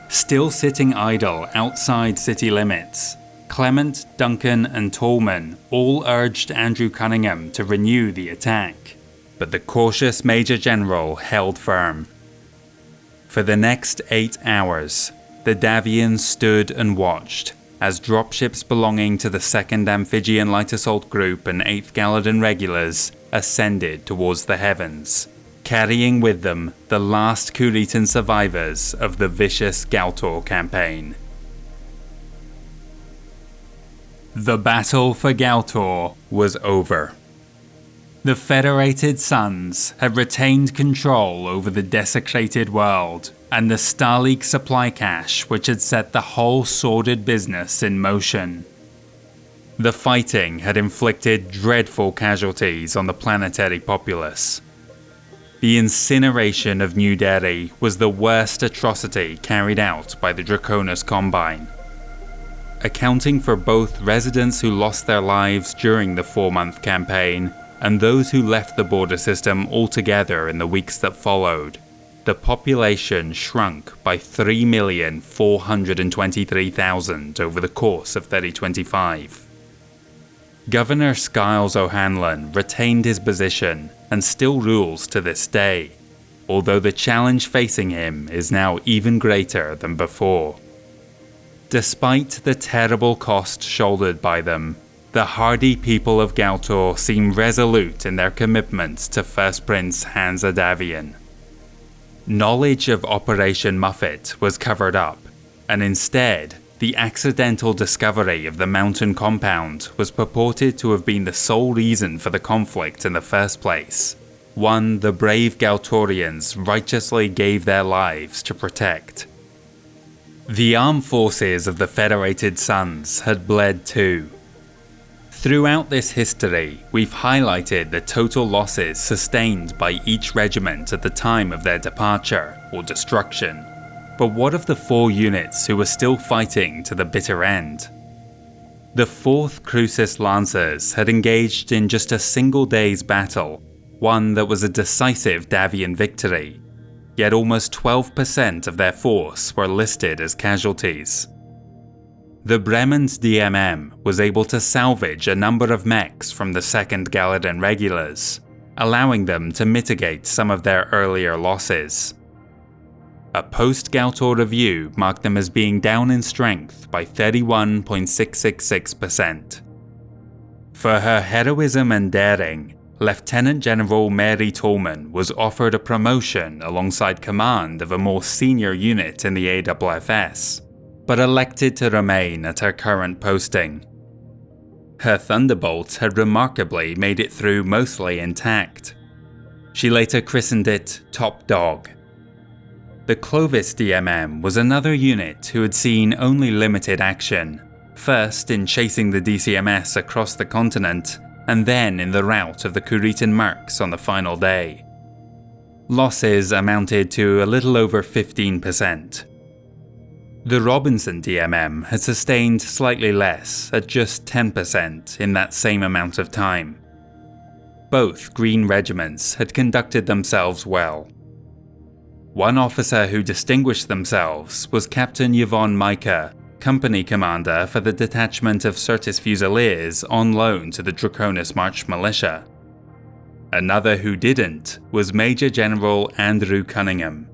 Still sitting idle outside city limits, Clement, Duncan, and Tolman all urged Andrew Cunningham to renew the attack, but the cautious Major General held firm. For the next 8 hours, the Davion stood and watched as dropships belonging to the 2nd Amphibian Light Assault Group and 8th Galladon Regulars ascended towards the heavens, carrying with them the last Kuritan survivors of the vicious Galtor campaign. The battle for Galtor was over. The Federated Suns had retained control over the desecrated world and the Starleague supply cache which had set the whole sordid business in motion. The fighting had inflicted dreadful casualties on the planetary populace. The incineration of New Delhi was the worst atrocity carried out by the Draconis Combine, accounting for both residents who lost their lives during the 4-month campaign and those who left the border system altogether in the weeks that followed. The population shrunk by 3,423,000 over the course of 3025. Governor Skiles O'Hanlon retained his position and still rules to this day, although the challenge facing him is now even greater than before. Despite the terrible cost shouldered by them, the hardy people of Galtor seem resolute in their commitment to First Prince Hansa Davion. Knowledge of Operation Muffet was covered up, and instead, the accidental discovery of the mountain compound was purported to have been the sole reason for the conflict in the first place, one the brave Galtorians righteously gave their lives to protect. The armed forces of the Federated Suns had bled too. Throughout this history, we've highlighted the total losses sustained by each regiment at the time of their departure or destruction. But what of the 4 units who were still fighting to the bitter end? The 4th Crucis Lancers had engaged in just a single day's battle, one that was a decisive Davion victory, yet almost 12% of their force were listed as casualties. The Bremen's DMM was able to salvage a number of mechs from the 2nd Galladon Regulars, allowing them to mitigate some of their earlier losses. A post-Galtor review marked them as being down in strength by 31.666%. For her heroism and daring, Lieutenant General Mary Tolman was offered a promotion alongside command of a more senior unit in the AFFS, but elected to remain at her current posting. Her Thunderbolt had remarkably made it through mostly intact. She later christened it Top Dog. The Clovis DMM was another unit who had seen only limited action, first in chasing the DCMS across the continent, and then in the rout of the Kuritan Mercs on the final day. Losses amounted to a little over 15%. The Robinson DMM had sustained slightly less, at just 10% in that same amount of time. Both Green regiments had conducted themselves well. One officer who distinguished themselves was Captain Yvonne Micah, company commander for the detachment of Certis Fusiliers on loan to the Draconis March Militia. Another who didn't was Major General Andrew Cunningham.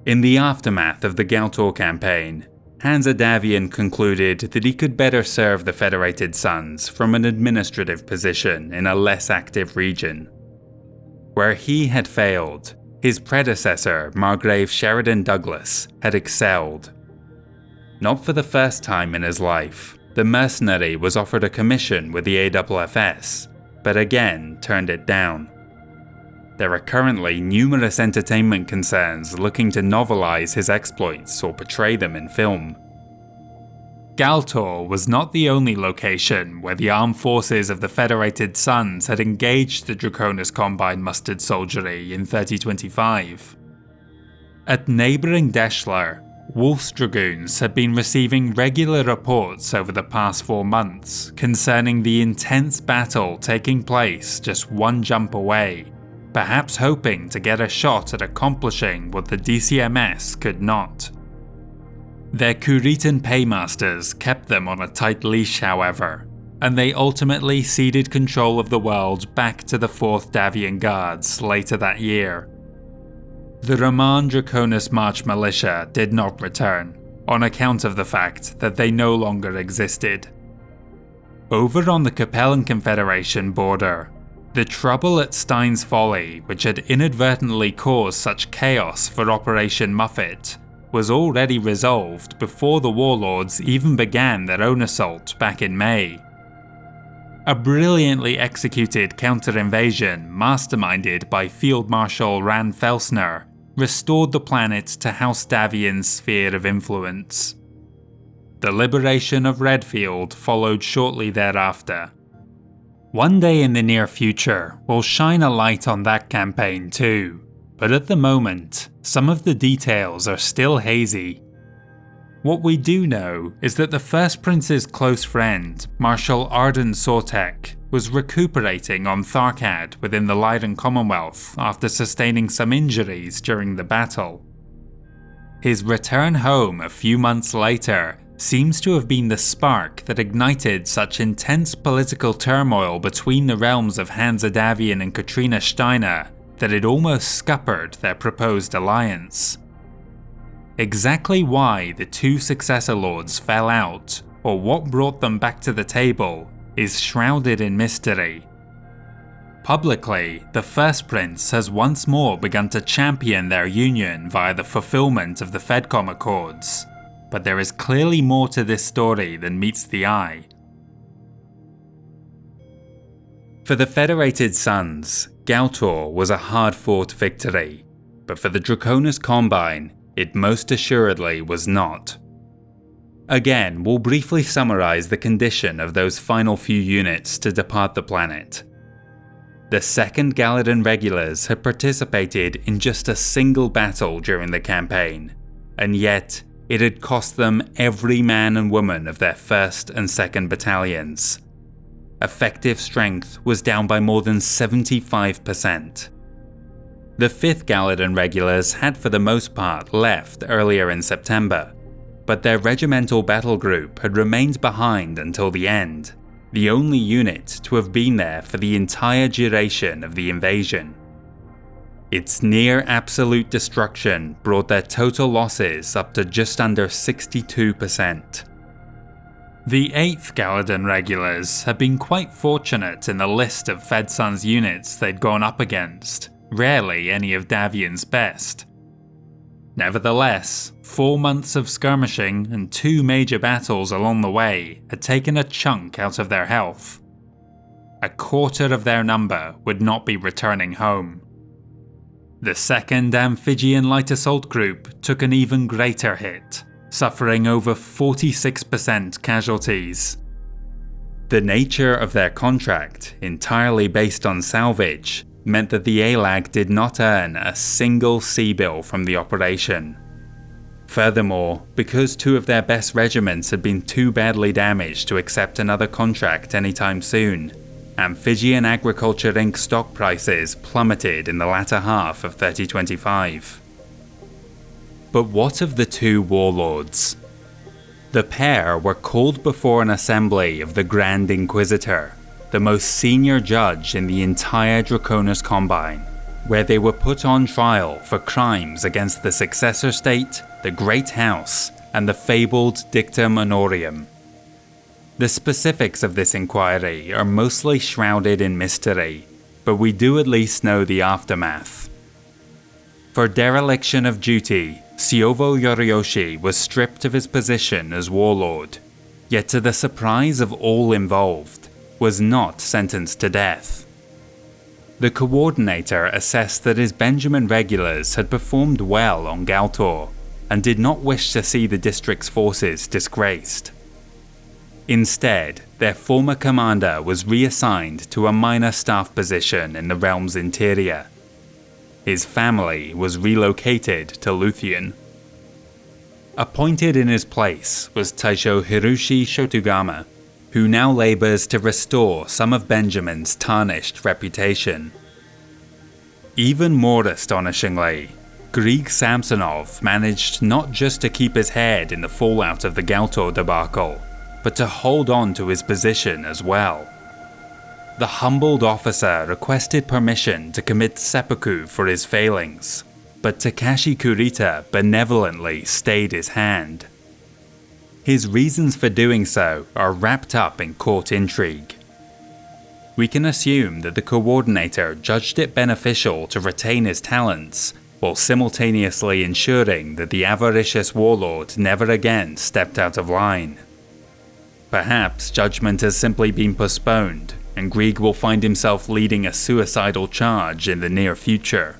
In the aftermath of the Galtor campaign, Hansa Davion concluded that he could better serve the Federated Suns from an administrative position in a less active region. Where he had failed, his predecessor, Margrave Sheridan Douglas, had excelled. Not for the first time in his life, the mercenary was offered a commission with the AFFS, but again turned it down. There are currently numerous entertainment concerns looking to novelize his exploits or portray them in film. Galtor was not the only location where the armed forces of the Federated Suns had engaged the Draconis Combine mustered soldiery in 3025. At neighbouring Deschler, Wolf's Dragoons had been receiving regular reports over the past 4 months concerning the intense battle taking place just one jump away, perhaps hoping to get a shot at accomplishing what the DCMS could not. Their Kuritan paymasters kept them on a tight leash, however, and they ultimately ceded control of the world back to the 4th Davion Guards later that year. The Roman Draconis March militia did not return, on account of the fact that they no longer existed. Over on the Capellan Confederation border, the trouble at Stein's Folly, which had inadvertently caused such chaos for Operation Muffet, was already resolved before the warlords even began their own assault back in May. A brilliantly executed counter-invasion masterminded by Field Marshal Ran Felsner restored the planet to House Davion's sphere of influence. The liberation of Redfield followed shortly thereafter. One day in the near future will shine a light on that campaign too, but at the moment, some of the details are still hazy. What we do know is that the First Prince's close friend, Marshal Arden Sortek, was recuperating on Tharkad within the Lyran Commonwealth after sustaining some injuries during the battle. His return home a few months later seems to have been the spark that ignited such intense political turmoil between the realms of Hansa Davion and Katrina Steiner that it almost scuppered their proposed alliance. Exactly why the two successor lords fell out, or what brought them back to the table, is shrouded in mystery. Publicly, the First Prince has once more begun to champion their union via the fulfillment of the Fedcom Accords, but there is clearly more to this story than meets the eye. For the Federated Sons, Galtor was a hard-fought victory, but for the Draconis Combine, it most assuredly was not. Again, we'll briefly summarize the condition of those final few units to depart the planet. The 2nd Galladon Regulars had participated in just a single battle during the campaign, and yet it had cost them every man and woman of their 1st and 2nd battalions. Effective strength was down by more than 75%. The 5th Galladon Regulars had for the most part left earlier in September, but their regimental battle group had remained behind until the end, the only unit to have been there for the entire duration of the invasion. Its near absolute destruction brought their total losses up to just under 62%. The 8th Galladon Regulars had been quite fortunate in the list of FedSons units they'd gone up against, rarely any of Davion's best. Nevertheless, 4 months of skirmishing and 2 major battles along the way had taken a chunk out of their health. A quarter of their number would not be returning home. The 2nd Amphibian Light Assault Group took an even greater hit, suffering over 46% casualties. The nature of their contract, entirely based on salvage, meant that the ALAG did not earn a single sea bill from the operation. Furthermore, because 2 of their best regiments had been too badly damaged to accept another contract anytime soon, Amphibian Agriculture Inc. stock prices plummeted in the latter half of 3025. But what of the 2 warlords? The pair were called before an assembly of the Grand Inquisitor, the most senior judge in the entire Draconis Combine, where they were put on trial for crimes against the successor state, the Great House, and the fabled Dictum Honorium. The specifics of this inquiry are mostly shrouded in mystery, but we do at least know the aftermath. For dereliction of duty, Siovo Yoriyoshi was stripped of his position as warlord, yet to the surprise of all involved, was not sentenced to death. The coordinator assessed that his Benjamin regulars had performed well on Galtor, and did not wish to see the district's forces disgraced. Instead, their former commander was reassigned to a minor staff position in the realm's interior. His family was relocated to Luthien. Appointed in his place was Taisho Hiroshi Shotugama, who now labors to restore some of Benjamin's tarnished reputation. Even more astonishingly, Greg Samsonov managed not just to keep his head in the fallout of the Galtor debacle, but to hold on to his position as well. The humbled officer requested permission to commit seppuku for his failings, but Takashi Kurita benevolently stayed his hand. His reasons for doing so are wrapped up in court intrigue. We can assume that the coordinator judged it beneficial to retain his talents, while simultaneously ensuring that the avaricious warlord never again stepped out of line. Perhaps judgment has simply been postponed, and Greg will find himself leading a suicidal charge in the near future.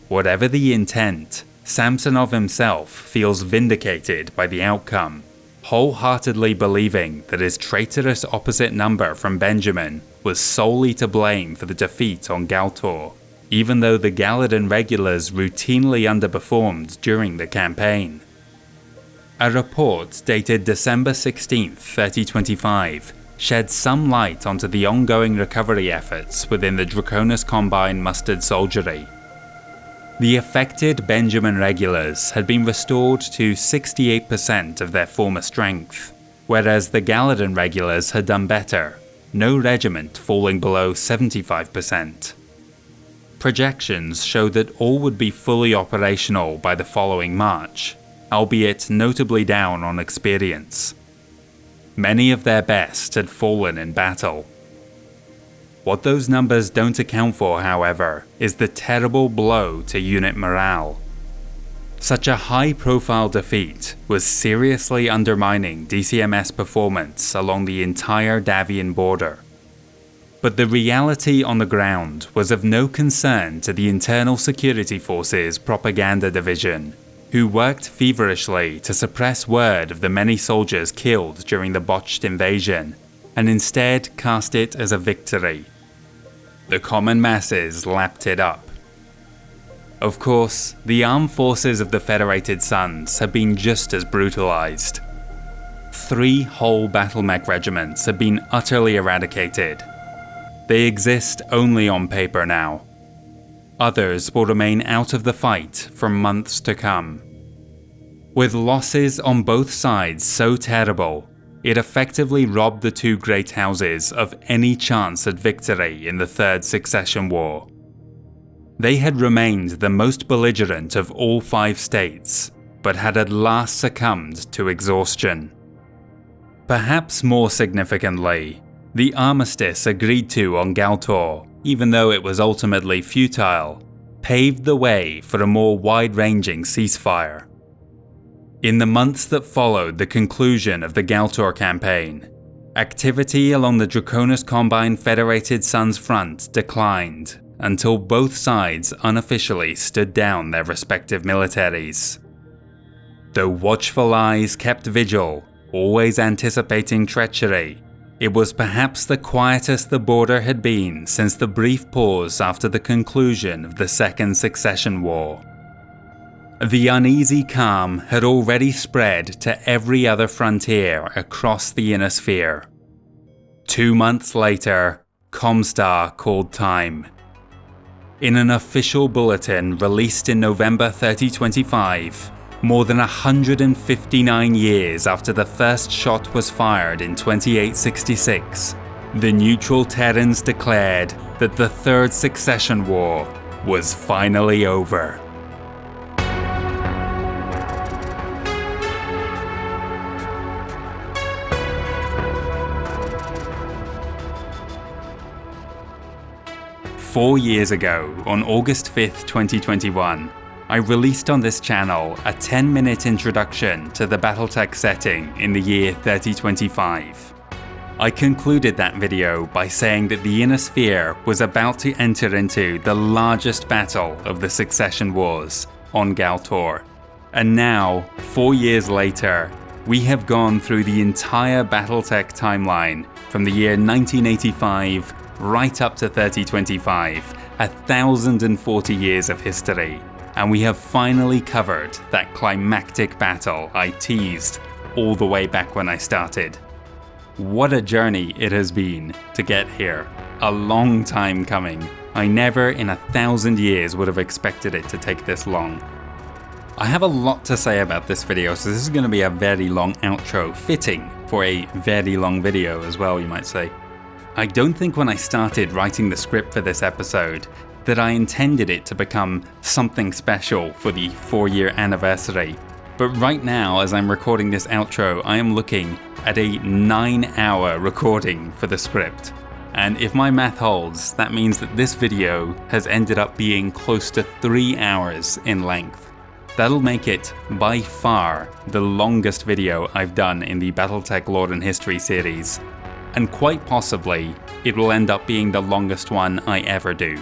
Whatever the intent, Samsonov himself feels vindicated by the outcome, wholeheartedly believing that his traitorous opposite number from Benjamin was solely to blame for the defeat on Galtor, even though the Galladon regulars routinely underperformed during the campaign. A report dated December 16, 3025, shed some light onto the ongoing recovery efforts within the Draconis Combine mustered soldiery. The affected Benjamin regulars had been restored to 68% of their former strength, whereas the Galladon regulars had done better, no regiment falling below 75%. Projections showed that all would be fully operational by the following March, albeit notably down on experience. Many of their best had fallen in battle. What those numbers don't account for, however, is the terrible blow to unit morale. Such a high-profile defeat was seriously undermining DCMS performance along the entire Davion border. But the reality on the ground was of no concern to the Internal Security Forces Propaganda Division, who worked feverishly to suppress word of the many soldiers killed during the botched invasion, and instead cast it as a victory. The common masses lapped it up. Of course, the armed forces of the Federated Sons have been just as brutalized. 3 whole battlemech regiments have been utterly eradicated. They exist only on paper now. Others will remain out of the fight for months to come. With losses on both sides so terrible, it effectively robbed the 2 great houses of any chance at victory in the Third Succession War. They had remained the most belligerent of all 5 states, but had at last succumbed to exhaustion. Perhaps more significantly, the armistice agreed to on Galtor, even though it was ultimately futile, paved the way for a more wide-ranging ceasefire. In the months that followed the conclusion of the Galtor campaign, activity along the Draconis Combine Federated Sons front declined until both sides unofficially stood down their respective militaries. Though watchful eyes kept vigil, always anticipating treachery, it was perhaps the quietest the border had been since the brief pause after the conclusion of the Second Succession War. The uneasy calm had already spread to every other frontier across the Inner Sphere. 2 months later, ComStar called time. In an official bulletin released in November 3025, more than 159 years after the first shot was fired in 2866, the neutral Terrans declared that the Third Succession War was finally over. Four years ago, on August 5th, 2021, I released on this channel a 10-minute introduction to the BattleTech setting in the year 3025. I concluded that video by saying that the Inner Sphere was about to enter into the largest battle of the Succession Wars, on Galtor. And now, 4 years later, we have gone through the entire BattleTech timeline from the year 1985 right up to 3025, 1,040 years of history, and we have finally covered that climactic battle I teased all the way back when I started. What a journey it has been to get here. A long time coming. I never in 1,000 years would have expected it to take this long. I have a lot to say about this video, so this is going to be a very long outro, fitting for a very long video as well, you might say. I don't think when I started writing the script for this episode that I intended it to become something special for the 4-year anniversary. But right now, as I'm recording this outro, I am looking at a 9-hour recording for the script. And if my math holds, that means that this video has ended up being close to 3 hours in length. That'll make it, by far, the longest video I've done in the BattleTech Lore History series. And quite possibly, it will end up being the longest one I ever do.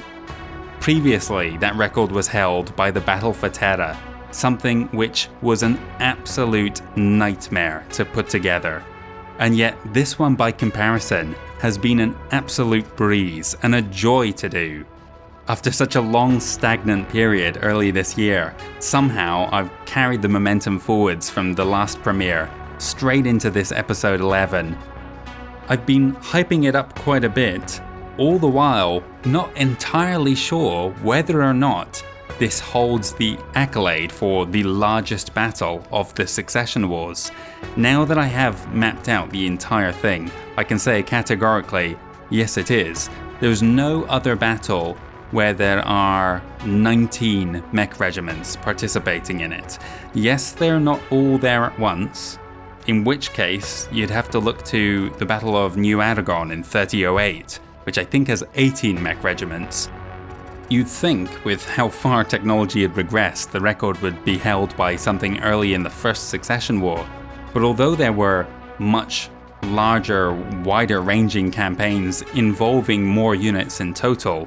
Previously, that record was held by the Battle for Terra, something which was an absolute nightmare to put together. And yet, this one by comparison has been an absolute breeze and a joy to do. After such a long stagnant period early this year, somehow I've carried the momentum forwards from the last premiere straight into this episode 11. I've been hyping it up quite a bit, all the while not entirely sure whether or not this holds the accolade for the largest battle of the Succession Wars. Now that I have mapped out the entire thing, I can say categorically, yes it is. There's no other battle where there are 19 mech regiments participating in it. Yes, they're not all there at once, in which case you'd have to look to the Battle of New Aragon in 3008, which I think has 18 mech regiments. You'd think, with how far technology had regressed, the record would be held by something early in the First Succession War, but although there were much larger, wider-ranging campaigns involving more units in total,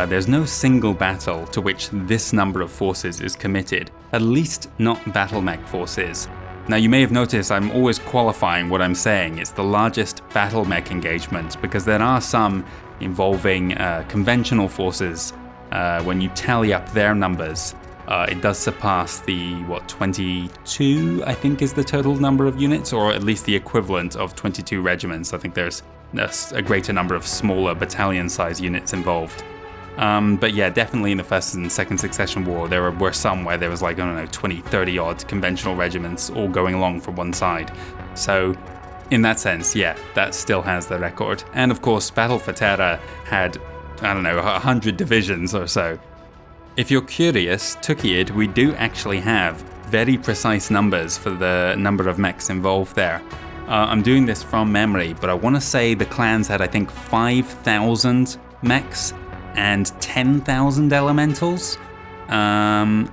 there's no single battle to which this number of forces is committed, at least not battle mech forces. Now you may have noticed I'm always qualifying what I'm saying. It's the largest battle mech engagement because there are some involving conventional forces. When you tally up their numbers, it does surpass the, 22 I think is the total number of units, or at least the equivalent of 22 regiments. I think there's a greater number of smaller battalion-sized units involved. But yeah, definitely in the First and Second Succession War, there were some where there was 20, 30 odd conventional regiments all going along for one side. So in that sense, yeah, that still has the record. And of course, Battle for Terra had, 100 divisions or so. If you're curious, SUCKit, we do actually have very precise numbers for the number of mechs involved there. I'm doing this from memory, but I want to say the clans had, I think, 5,000 mechs and 10,000 elementals. And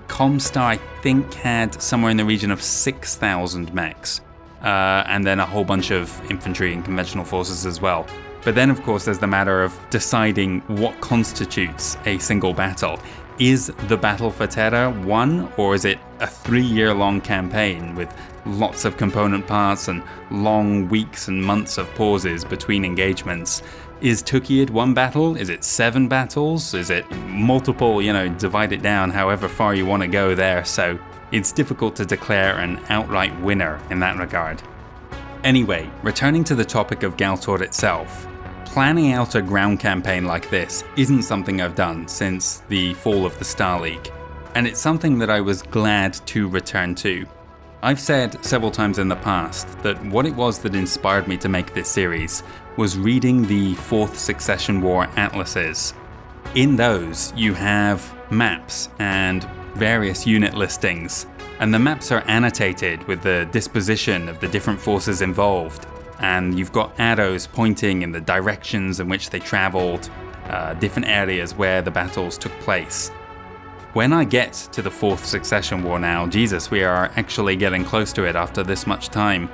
ComStar, I think, had somewhere in the region of 6,000 mechs. And then a whole bunch of infantry and conventional forces as well. But then, of course, there's the matter of deciding what constitutes a single battle. Is the Battle for Terra one, or is it a 3-year-long campaign with lots of component parts and long weeks and months of pauses between engagements? Is SUCKit one battle? Is it 7 battles? Is it multiple, divide it down however far you want to go there? So it's difficult to declare an outright winner in that regard. Anyway, returning to the topic of Galtor itself, planning out a ground campaign like this isn't something I've done since the fall of the Star League, and it's something that I was glad to return to. I've said several times in the past that what it was that inspired me to make this series was reading the 4th Succession War atlases. In those, you have maps and various unit listings, and the maps are annotated with the disposition of the different forces involved, and you've got arrows pointing in the directions in which they traveled, different areas where the battles took place. When I get to the 4th Succession War now, Jesus, we are actually getting close to it after this much time,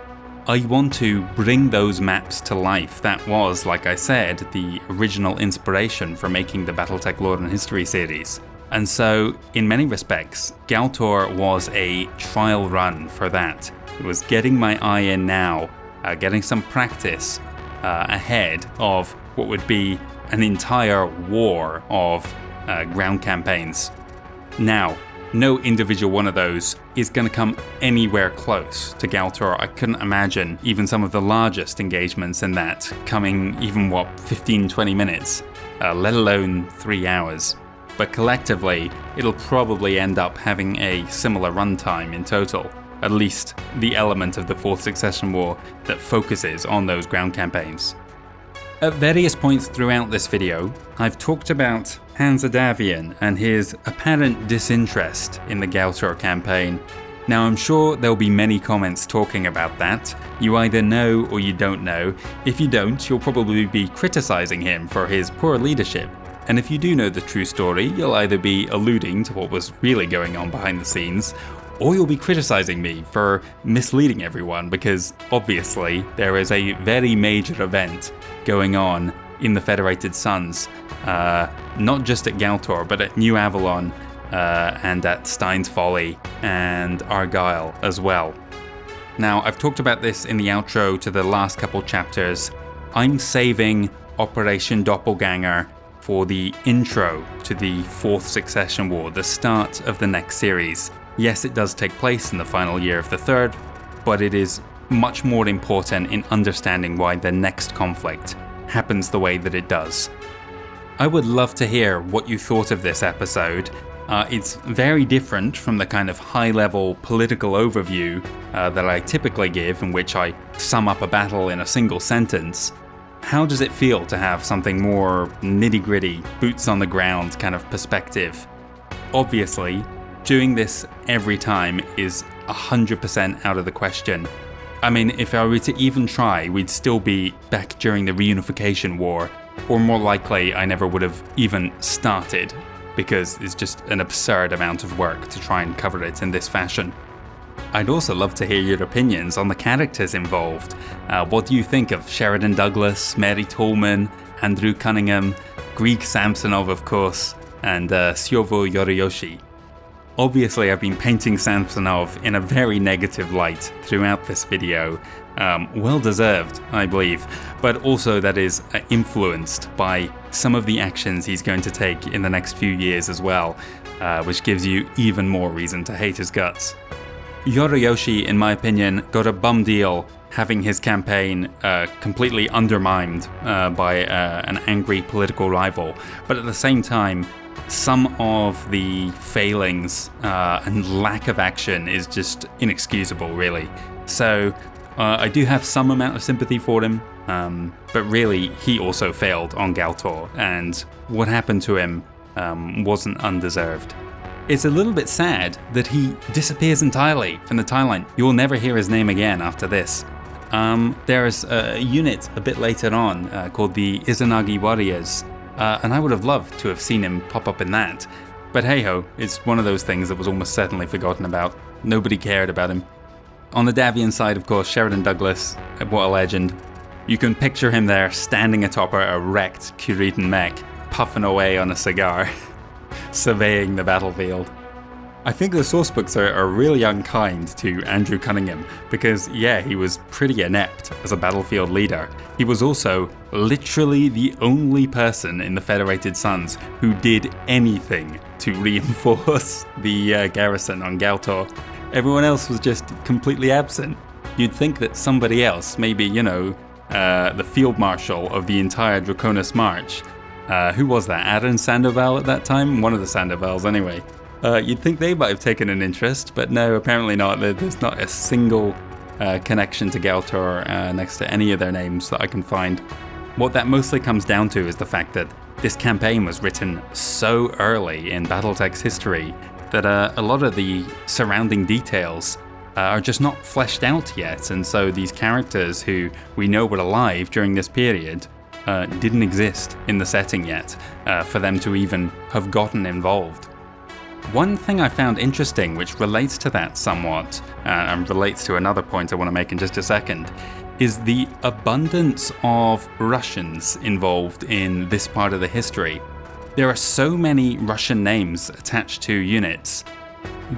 I want to bring those maps to life. That was, like I said, the original inspiration for making the BattleTech Lore History series. And so, in many respects, Galtor was a trial run for that. It was getting my eye in now, getting some practice ahead of what would be an entire war of ground campaigns. Now, no individual one of those is going to come anywhere close to Galtor. I couldn't imagine even some of the largest engagements in that coming even, 15-20 minutes, let alone 3 hours. But collectively, it'll probably end up having a similar runtime in total, at least the element of the Fourth Succession War that focuses on those ground campaigns. At various points throughout this video, I've talked about Hansa Davion and his apparent disinterest in the Galtor campaign. Now I'm sure there'll be many comments talking about that. You either know or you don't know. If you don't, you'll probably be criticizing him for his poor leadership. And if you do know the true story, you'll either be alluding to what was really going on behind the scenes, or you'll be criticizing me for misleading everyone, because obviously there is a very major event going on in the Federated Suns, not just at Galtor, but at New Avalon and at Stein's Folly and Argyle as well. Now, I've talked about this in the outro to the last couple chapters. I'm saving Operation Doppelganger for the intro to the Fourth Succession War, the start of the next series. Yes, it does take place in the final year of the Third, but it is much more important in understanding why the next conflict happens the way that it does. I would love to hear what you thought of this episode. It's very different from the kind of high-level political overview that I typically give, in which I sum up a battle in a single sentence. How does it feel to have something more nitty-gritty, boots-on-the-ground kind of perspective? Obviously, doing this every time is 100% out of the question. I mean, if I were to even try, we'd still be back during the Reunification War, or more likely, I never would have even started, because it's just an absurd amount of work to try and cover it in this fashion. I'd also love to hear your opinions on the characters involved. What do you think of Sheridan Douglas, Mary Tolman, Andrew Cunningham, Grieg Samsonov, of course, and Siovo Yoriyoshi? Obviously, I've been painting Samsonov in a very negative light throughout this video. Well deserved, I believe, but also that is influenced by some of the actions he's going to take in the next few years as well, which gives you even more reason to hate his guts. Yoriyoshi, in my opinion, got a bum deal having his campaign completely undermined by an angry political rival, but at the same time, some of the failings and lack of action is just inexcusable, really. So I do have some amount of sympathy for him, but really he also failed on Galtor, and what happened to him wasn't undeserved. It's a little bit sad that he disappears entirely from the timeline. You'll never hear his name again after this. There's a unit a bit later on called the Izanagi Warriors, and I would have loved to have seen him pop up in that. But hey-ho, it's one of those things that was almost certainly forgotten about. Nobody cared about him. On the Davion side, of course, Sheridan Douglas, what a legend. You can picture him there standing atop a wrecked Kuritan mech, puffing away on a cigar, surveying the battlefield. I think the sourcebooks are really unkind to Andrew Cunningham, because yeah, he was pretty inept as a battlefield leader. He was also literally the only person in the Federated Suns who did anything to reinforce the garrison on Galtor. Everyone else was just completely absent. You'd think that somebody else, maybe, the field marshal of the entire Draconis march, who was that? Aaron Sandoval at that time? One of the Sandovals anyway. You'd think they might have taken an interest, but no, apparently not. There's not a single connection to Galtor next to any of their names that I can find. What that mostly comes down to is the fact that this campaign was written so early in BattleTech's history that a lot of the surrounding details are just not fleshed out yet, and so these characters who we know were alive during this period didn't exist in the setting yet for them to even have gotten involved. One thing I found interesting, which relates to that somewhat, and relates to another point I want to make in just a second, is the abundance of Russians involved in this part of the history. There are so many Russian names attached to units.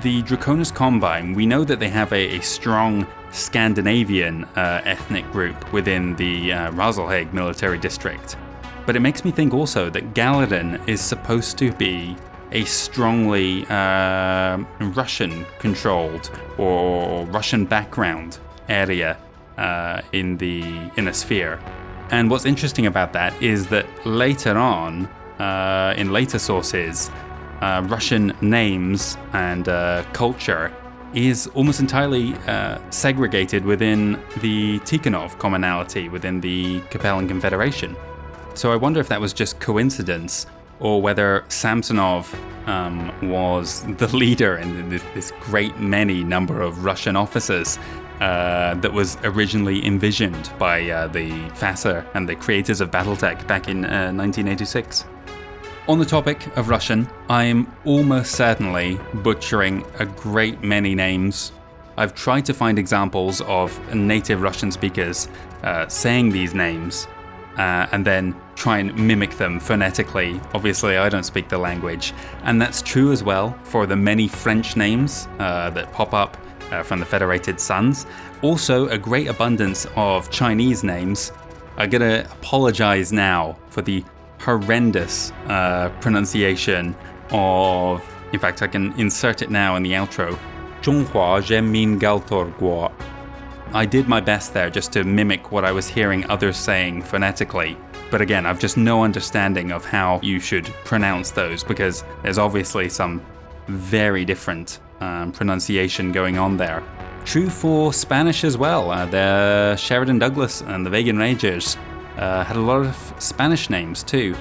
The Draconis Combine, we know that they have a strong Scandinavian ethnic group within the Razelhague military district, but it makes me think also that Galleran is supposed to be a strongly Russian-controlled or Russian background area in the inner sphere. And what's interesting about that is that later on, in later sources, Russian names and culture is almost entirely segregated within the Tikhonov commonality, within the Capellan Confederation. So I wonder if that was just coincidence, or whether Samsonov was the leader in this great many number of Russian officers that was originally envisioned by the FASA and the creators of BattleTech back in 1986. On the topic of Russian, I am almost certainly butchering a great many names. I've tried to find examples of native Russian speakers saying these names, and then try and mimic them phonetically. Obviously, I don't speak the language, and that's true as well for the many French names that pop up from the Federated Sons. Also, a great abundance of Chinese names. I'm gonna apologize now for the horrendous pronunciation of, in fact, I can insert it now in the outro, 中华人民共和国. I did my best there just to mimic what I was hearing others saying phonetically. But again, I've just no understanding of how you should pronounce those, because there's obviously some very different pronunciation going on there. True for Spanish as well. The Sheridan Douglas and the Vegan Rangers had a lot of Spanish names too.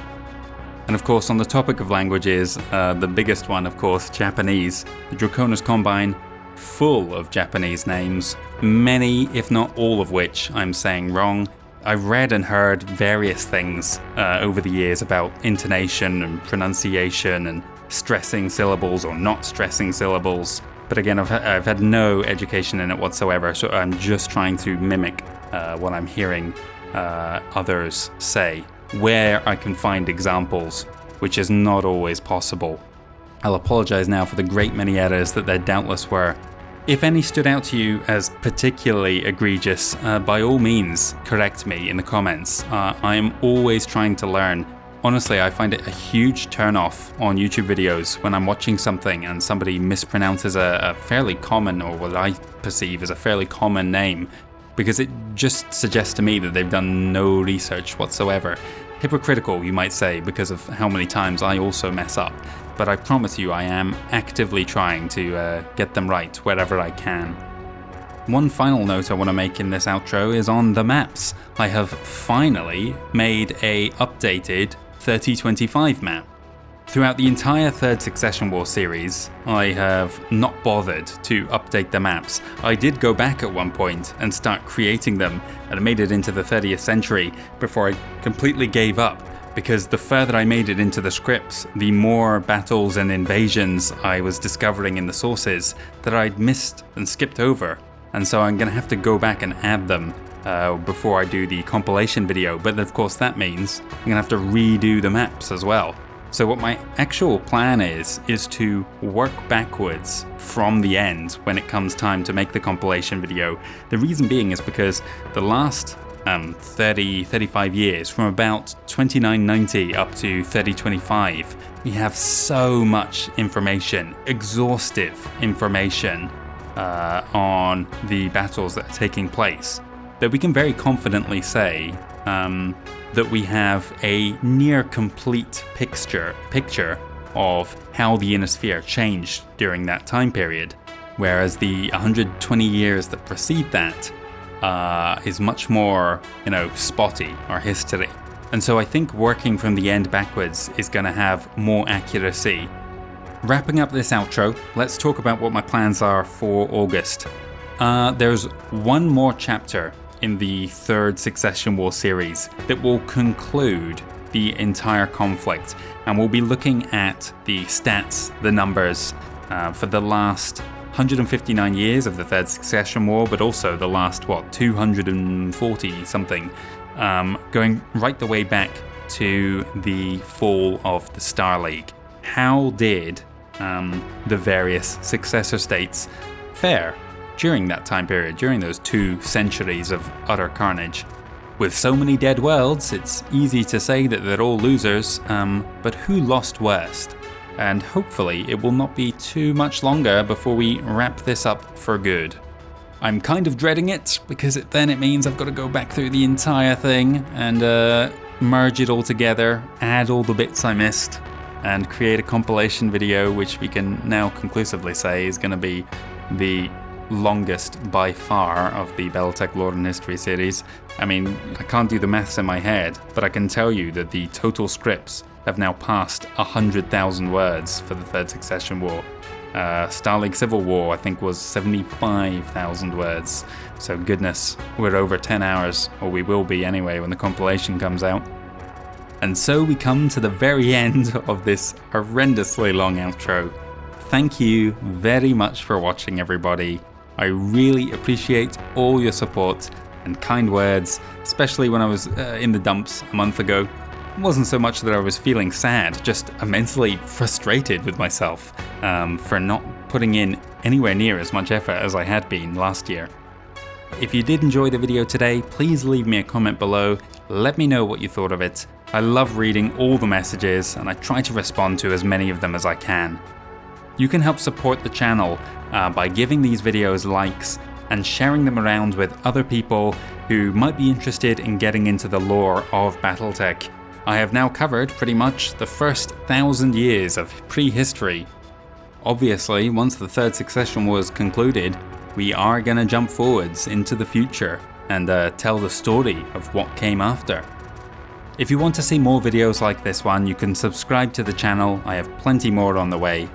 And of course, on the topic of languages, the biggest one, of course, Japanese. The Draconis Combine, full of Japanese names, many, if not all of which I'm saying wrong. I've read and heard various things over the years about intonation and pronunciation and stressing syllables or not stressing syllables. But again, I've had no education in it whatsoever, so I'm just trying to mimic what I'm hearing others say, where I can find examples, which is not always possible. I'll apologize now for the great many errors that there doubtless were. If any stood out to you as particularly egregious, by all means, correct me in the comments. I am always trying to learn. Honestly, I find it a huge turn-off on YouTube videos when I'm watching something and somebody mispronounces a fairly common, or what I perceive as a fairly common name, because it just suggests to me that they've done no research whatsoever. Hypocritical, you might say, because of how many times I also mess up. But I promise you, I am actively trying to get them right wherever I can. One final note I want to make in this outro is on the maps. I have finally made a updated 3025 map. Throughout the entire Third Succession War series, I have not bothered to update the maps. I did go back at one point and start creating them, and I made it into the 30th century before I completely gave up, because the further I made it into the scripts, the more battles and invasions I was discovering in the sources that I'd missed and skipped over. And so I'm going to have to go back and add them before I do the compilation video, but of course that means I'm going to have to redo the maps as well. So what my actual plan is to work backwards from the end when it comes time to make the compilation video. The reason being is because the last 35 years, from about 2990 up to 3025, we have so much information, exhaustive information on the battles that are taking place, that we can very confidently say that we have a near complete picture of how the Inner Sphere changed during that time period, whereas the 120 years that precede that is much more, spotty or history. And so I think working from the end backwards is going to have more accuracy. Wrapping up this outro, let's talk about what my plans are for August. There's one more chapter in the Third Succession War series that will conclude the entire conflict, and we'll be looking at the stats, the numbers, for the last 159 years of the Third Succession War, but also the last, 240 something, going right the way back to the fall of the Star League. How did the various successor states fare during that time period, during those 2 centuries of utter carnage? With so many dead worlds, it's easy to say that they're all losers, but who lost worst? and hopefully it will not be too much longer before we wrap this up for good. I'm kind of dreading it, because then it means I've got to go back through the entire thing and merge it all together, add all the bits I missed, and create a compilation video which we can now conclusively say is going to be the longest by far of the BattleTech Lore History series. I mean, I can't do the maths in my head, but I can tell you that the total scripts have now passed 100,000 words for the Third Succession War. Starlink Civil War, I think, was 75,000 words. So goodness, we're over 10 hours, or we will be anyway when the compilation comes out. And so we come to the very end of this horrendously long outro. Thank you very much for watching, everybody. I really appreciate all your support and kind words, especially when I was in the dumps a month ago. It wasn't so much that I was feeling sad, just immensely frustrated with myself for not putting in anywhere near as much effort as I had been last year. If you did enjoy the video today, please leave me a comment below. Let me know what you thought of it. I love reading all the messages, and I try to respond to as many of them as I can. You can help support the channel by giving these videos likes and sharing them around with other people who might be interested in getting into the lore of BattleTech. I have now covered pretty much the first 1,000 years of prehistory. Obviously, once the Third Succession was concluded, we are going to jump forwards into the future and tell the story of what came after. If you want to see more videos like this one, you can subscribe to the channel. I have plenty more on the way.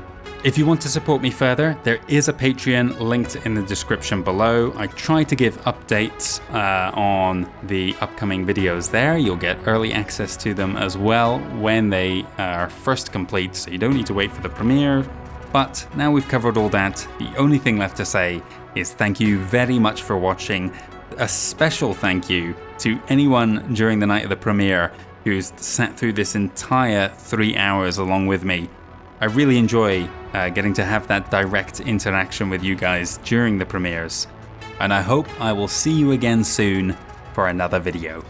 If you want to support me further, there is a Patreon linked in the description below. I try to give updates on the upcoming videos there. You'll get early access to them as well when they are first complete, so you don't need to wait for the premiere. But now we've covered all that, the only thing left to say is thank you very much for watching. A special thank you to anyone during the night of the premiere who's sat through this entire 3 hours along with me. I really enjoy getting to have that direct interaction with you guys during the premieres, and I hope I will see you again soon for another video.